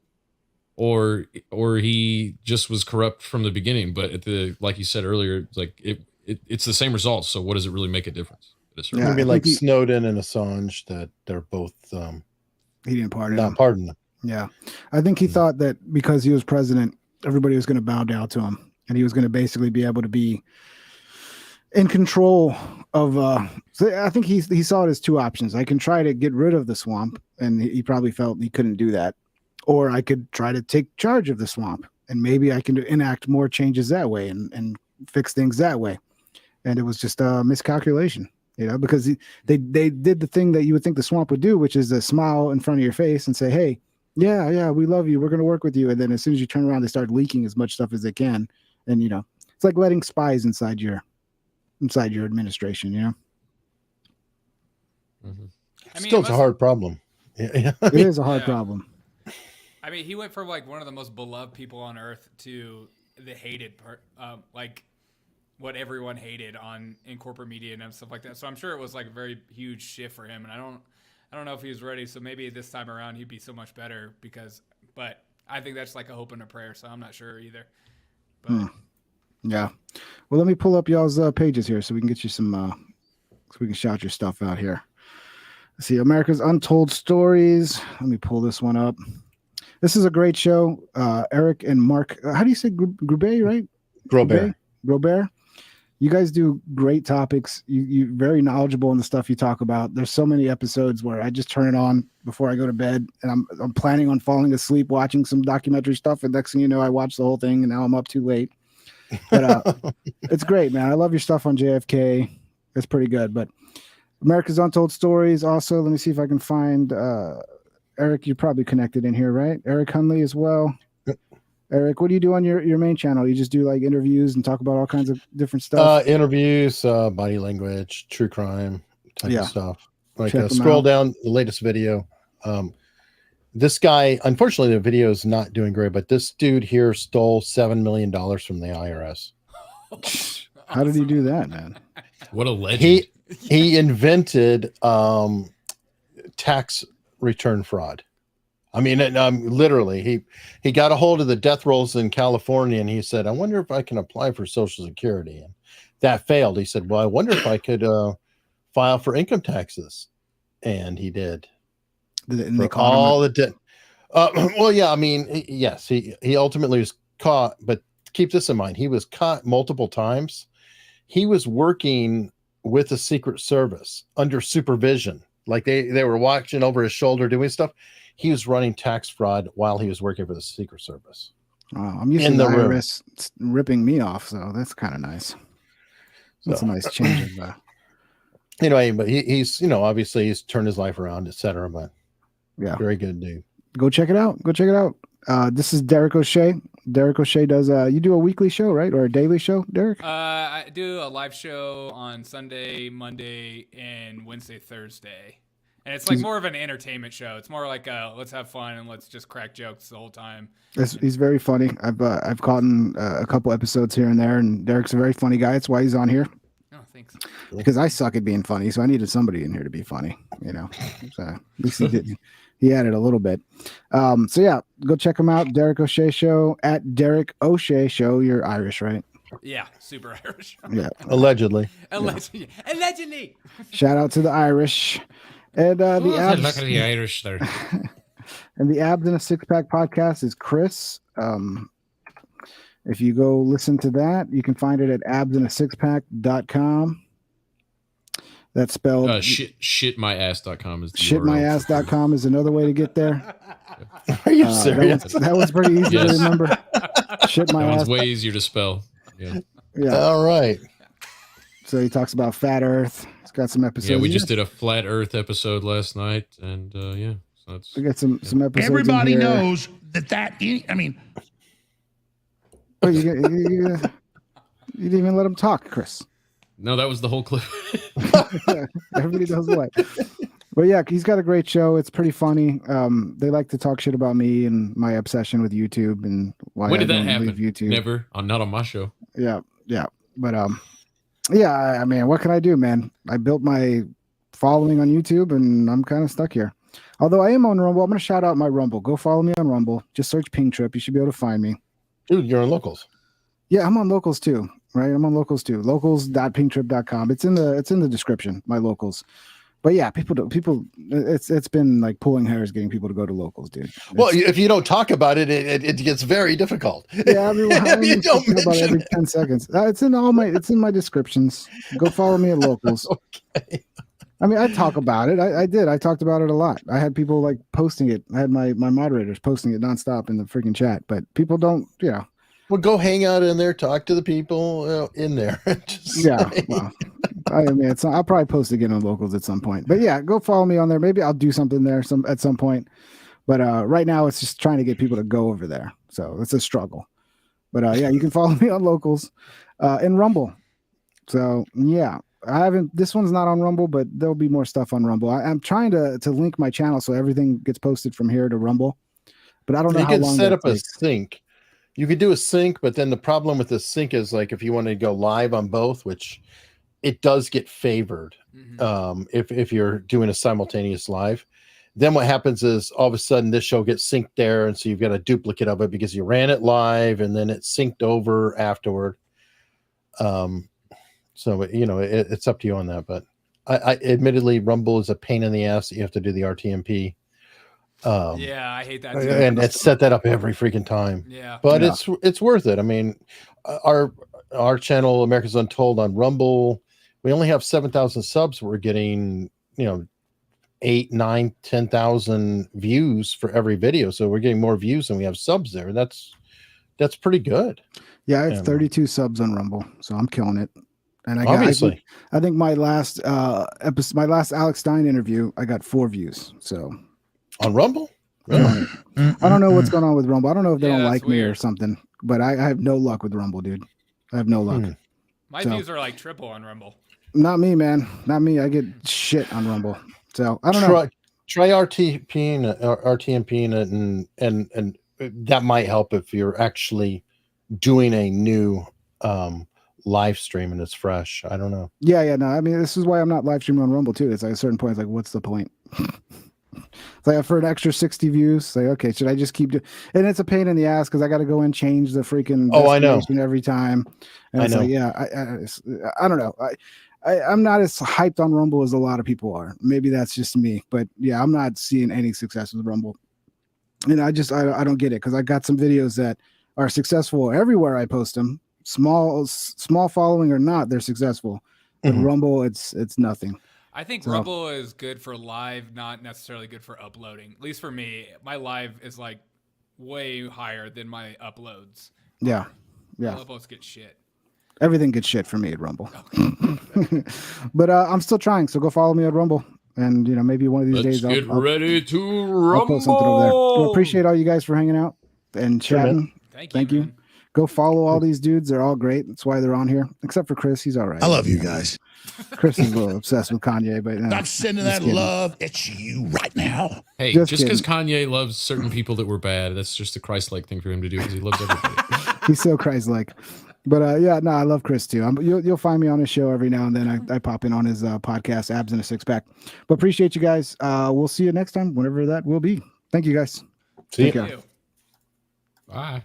[SPEAKER 5] or he just was corrupt from the beginning. But like you said earlier, it's like it's the same results. So what does it really make a difference?
[SPEAKER 1] Yeah,
[SPEAKER 2] Maybe
[SPEAKER 1] I
[SPEAKER 2] like
[SPEAKER 1] think
[SPEAKER 2] Snowden and Assange, that they're both
[SPEAKER 1] he didn't pardon
[SPEAKER 2] not
[SPEAKER 1] him.
[SPEAKER 2] pardon them.
[SPEAKER 1] Yeah, I think he thought that because he was president, everybody was going to bow down to him, and he was going to basically be able to be in control of. So I think he saw it as two options. I can try to get rid of the swamp, and he probably felt he couldn't do that, or I could try to take charge of the swamp, and maybe I can enact more changes that way and fix things that way. And it was just a miscalculation. Because they did the thing that you would think the swamp would do, which is to smile in front of your face and say, "Hey, yeah, we love you. We're going to work with you." And then as soon as you turn around, they start leaking as much stuff as they can. And it's like letting spies inside your administration.
[SPEAKER 3] I mean,
[SPEAKER 2] Still, it's a hard problem. Yeah.
[SPEAKER 1] It is a hard
[SPEAKER 3] Yeah.
[SPEAKER 1] problem.
[SPEAKER 3] I mean, he went from like one of the most beloved people on earth to the hated part, like what everyone hated in corporate media and stuff like that. So I'm sure it was like a very huge shift for him. And I don't know if he was ready. So maybe this time around he'd be so much better but I think that's like a hope and a prayer. So I'm not sure either. But
[SPEAKER 1] Yeah. Well, let me pull up y'all's pages here so we can get you some, so we can shout your stuff out here. Let's see, America's Untold Stories. Let me pull this one up. This is a great show. Eric and Mark, how do you say Grubey, right? Grobert. You guys do great topics. You're very knowledgeable in the stuff you talk about. There's so many episodes where I just turn it on before I go to bed, and I'm planning on falling asleep watching some documentary stuff. And next thing you know, I watch the whole thing, and now I'm up too late. But it's great, man. I love your stuff on JFK. It's pretty good. But America's Untold Stories. Also, let me see if I can find Eric. You're probably connected in here, right? Eric Hunley as well. Eric, what do you do on your main channel? You just do like interviews and talk about all kinds of different stuff?
[SPEAKER 2] Interviews, body language, true crime type of stuff. Like
[SPEAKER 1] Check 'em
[SPEAKER 2] scroll
[SPEAKER 1] out.
[SPEAKER 2] down the latest video. This guy, unfortunately, the video is not doing great, but this dude here stole $7 million from the IRS.
[SPEAKER 1] How did he do that, man?
[SPEAKER 5] What a legend.
[SPEAKER 2] He invented tax return fraud. I mean, literally, he got a hold of the death rolls in California, and he said, "I wonder if I can apply for Social Security." And that failed. He said, "Well, I wonder if I could file for income taxes," and he did.
[SPEAKER 1] And they
[SPEAKER 2] For all the debt. Well, yeah, I mean, yes, he ultimately was caught, but keep this in mind: he was caught multiple times. He was working with the Secret Service under supervision, like they were watching over his shoulder doing stuff. He was running tax fraud while he was working for the Secret Service.
[SPEAKER 1] Oh, I'm used to the IRS ripping me off, so that's kind of nice. That's a nice change of.
[SPEAKER 2] Anyway, but he's obviously he's turned his life around, etc. But
[SPEAKER 1] yeah,
[SPEAKER 2] very good dude.
[SPEAKER 1] Go check it out. Go check it out. This is Derek O'Shea. Derek O'Shea does you do a weekly show, right? Or a daily show, Derek?
[SPEAKER 3] I do a live show on Sunday, Monday, and Wednesday, Thursday. And it's like more of an entertainment show. It's more like let's have fun and let's just crack jokes the whole time.
[SPEAKER 1] He's very funny. I've caught in a couple episodes here and there, and Derek's a very funny guy. That's why he's on here.
[SPEAKER 3] Oh, thanks.
[SPEAKER 1] Because I suck at being funny, so I needed somebody in here to be funny. So at least he did. He added a little bit. So yeah, go check him out. Derek O'Shea Show at Derek O'Shea Show. You're Irish, right?
[SPEAKER 3] Yeah, super Irish.
[SPEAKER 1] Yeah,
[SPEAKER 2] allegedly.
[SPEAKER 3] Allegedly.
[SPEAKER 1] Shout out to the Irish. And the abs,
[SPEAKER 5] look at the Irish there.
[SPEAKER 1] And the Abs in a Six Pack podcast is Chris. If you go listen to that, you can find it at absinasixpack.com. That's spelled
[SPEAKER 5] shitmyass.com is the
[SPEAKER 1] shitmyass.com is another way to get there.
[SPEAKER 2] Are you serious?
[SPEAKER 1] That was pretty easy to remember. Shit my
[SPEAKER 5] that
[SPEAKER 1] ass.
[SPEAKER 5] one's way easier to spell. Yeah.
[SPEAKER 2] All right.
[SPEAKER 1] So he talks about Flat Earth. He's got some episodes.
[SPEAKER 5] Yeah, we just did a Flat Earth episode last night, and yeah, so that's.
[SPEAKER 1] We got some episodes.
[SPEAKER 4] Everybody knows that. I mean,
[SPEAKER 1] oh, you didn't even let him talk, Chris.
[SPEAKER 5] No, that was the whole clip.
[SPEAKER 1] Everybody knows what. But yeah, he's got a great show. It's pretty funny. They like to talk shit about me and my obsession with YouTube and why
[SPEAKER 5] when did
[SPEAKER 1] I
[SPEAKER 5] that
[SPEAKER 1] don't
[SPEAKER 5] happen?
[SPEAKER 1] leave YouTube.
[SPEAKER 5] Never. Not on my show.
[SPEAKER 1] Yeah. But yeah, I mean, what can I do, man? I built my following on YouTube and I'm kind of stuck here. Although I am on Rumble. I'm going to shout out my Rumble. Go follow me on Rumble. Just search Pink Trip. You should be able to find me.
[SPEAKER 2] Dude, you're on Locals.
[SPEAKER 1] Yeah, I'm on Locals too. Right, I'm on Locals too. Locals.pinktrip.com. It's in the description. My Locals. But yeah, people. It's been like pulling hairs getting people to go to Locals, dude.
[SPEAKER 2] Well, if you don't talk about it, it gets very difficult.
[SPEAKER 1] Yeah, I mean,
[SPEAKER 2] you don't
[SPEAKER 1] about
[SPEAKER 2] mention
[SPEAKER 1] every 10 seconds. It's in my descriptions. Go follow me at Locals.
[SPEAKER 2] Okay.
[SPEAKER 1] I mean, I talk about it. I did. I talked about it a lot. I had people like posting it. I had my moderators posting it nonstop in the freaking chat. But people don't,
[SPEAKER 2] Well, go hang out in there, talk to the people in there.
[SPEAKER 1] Yeah, well, I mean, I'll probably post again on Locals at some point. But yeah, go follow me on there. Maybe I'll do something there at some point. But right now, it's just trying to get people to go over there. So it's a struggle. But yeah, you can follow me on Locals and Rumble. So yeah, I haven't. This one's not on Rumble, but there'll be more stuff on Rumble. I'm trying to link my channel so everything gets posted from here to Rumble. But I don't know how long.
[SPEAKER 2] You can set up a sync. You could do a sync, but then the problem with the sync is like if you want to go live on both, which it does get favored if you're doing a simultaneous live. Then what happens is all of a sudden this show gets synced there, and so you've got a duplicate of it because you ran it live and then it's synced over afterward. So it's up to you on that. But I admittedly, Rumble is a pain in the ass that you have to do the RTMP.
[SPEAKER 3] Yeah, I hate that too.
[SPEAKER 2] And it's set that up every freaking time.
[SPEAKER 3] Yeah,
[SPEAKER 2] but it's worth it. I mean, our channel America's Untold on Rumble, we only have 7,000 subs. We're getting 8, 9, 10,000 views for every video, so we're getting more views than we have subs there. That's pretty good.
[SPEAKER 1] Yeah, I have 32 subs on Rumble, so I'm killing it. And I think my last episode, my last Alex Stein interview, I got 4 views. So
[SPEAKER 2] on Rumble,
[SPEAKER 1] I don't know what's going on with Rumble. I don't know if they don't like me
[SPEAKER 3] weird.
[SPEAKER 1] or something, but I have no luck with Rumble, dude. I have no luck.
[SPEAKER 3] My views are like triple on Rumble.
[SPEAKER 1] Not me, man. Not me. I get shit on Rumble. So I don't know.
[SPEAKER 2] Try RTMPing it, and that might help if you're actually doing a new live stream and it's fresh. I don't know.
[SPEAKER 1] Yeah. No, I mean, this is why I'm not live streaming on Rumble too. It's like a certain point, it's like, what's the point? It's like for an extra 60 views, like, okay, should I just keep doing? And it's a pain in the ass because I got to go and change the freaking
[SPEAKER 2] I know.
[SPEAKER 1] destination every time. And
[SPEAKER 2] I
[SPEAKER 1] it's
[SPEAKER 2] know.
[SPEAKER 1] like, yeah, I don't know. I'm not as hyped on Rumble as a lot of people are. Maybe that's just me, but yeah, I'm not seeing any success with Rumble. And I don't get it because I got some videos that are successful everywhere I post them. Small following or not, they're successful. But Rumble, it's nothing.
[SPEAKER 3] I think Rumble is good for live, not necessarily good for uploading. At least for me, my live is like way higher than my uploads.
[SPEAKER 1] Yeah.
[SPEAKER 3] My uploads get shit.
[SPEAKER 1] Everything gets shit for me at Rumble. But I'm still trying, so go follow me at Rumble. And maybe one of these days
[SPEAKER 5] Get
[SPEAKER 1] I'll
[SPEAKER 5] ready to rumble.
[SPEAKER 1] I'll post something over there. I appreciate all you guys for hanging out and chatting.
[SPEAKER 3] Thank you.
[SPEAKER 1] Man. Go follow all these dudes. They're all great. That's why they're on here. Except for Chris. He's all right.
[SPEAKER 8] I love you guys.
[SPEAKER 1] Chris is a little obsessed with Kanye, but
[SPEAKER 8] I'm sending that love at you right now.
[SPEAKER 5] Hey,
[SPEAKER 1] Just
[SPEAKER 5] just because Kanye loves certain people that were bad, that's just a Christ-like thing for him to do because he loves everybody.
[SPEAKER 1] He's so Christ-like. But I love Chris too. You'll find me on his show every now and then. I pop in on his podcast, Abs in a Six Pack. But appreciate you guys. We'll see you next time, whenever that will be. Thank you guys.
[SPEAKER 2] See
[SPEAKER 1] Take
[SPEAKER 2] you.
[SPEAKER 1] care.
[SPEAKER 5] Bye.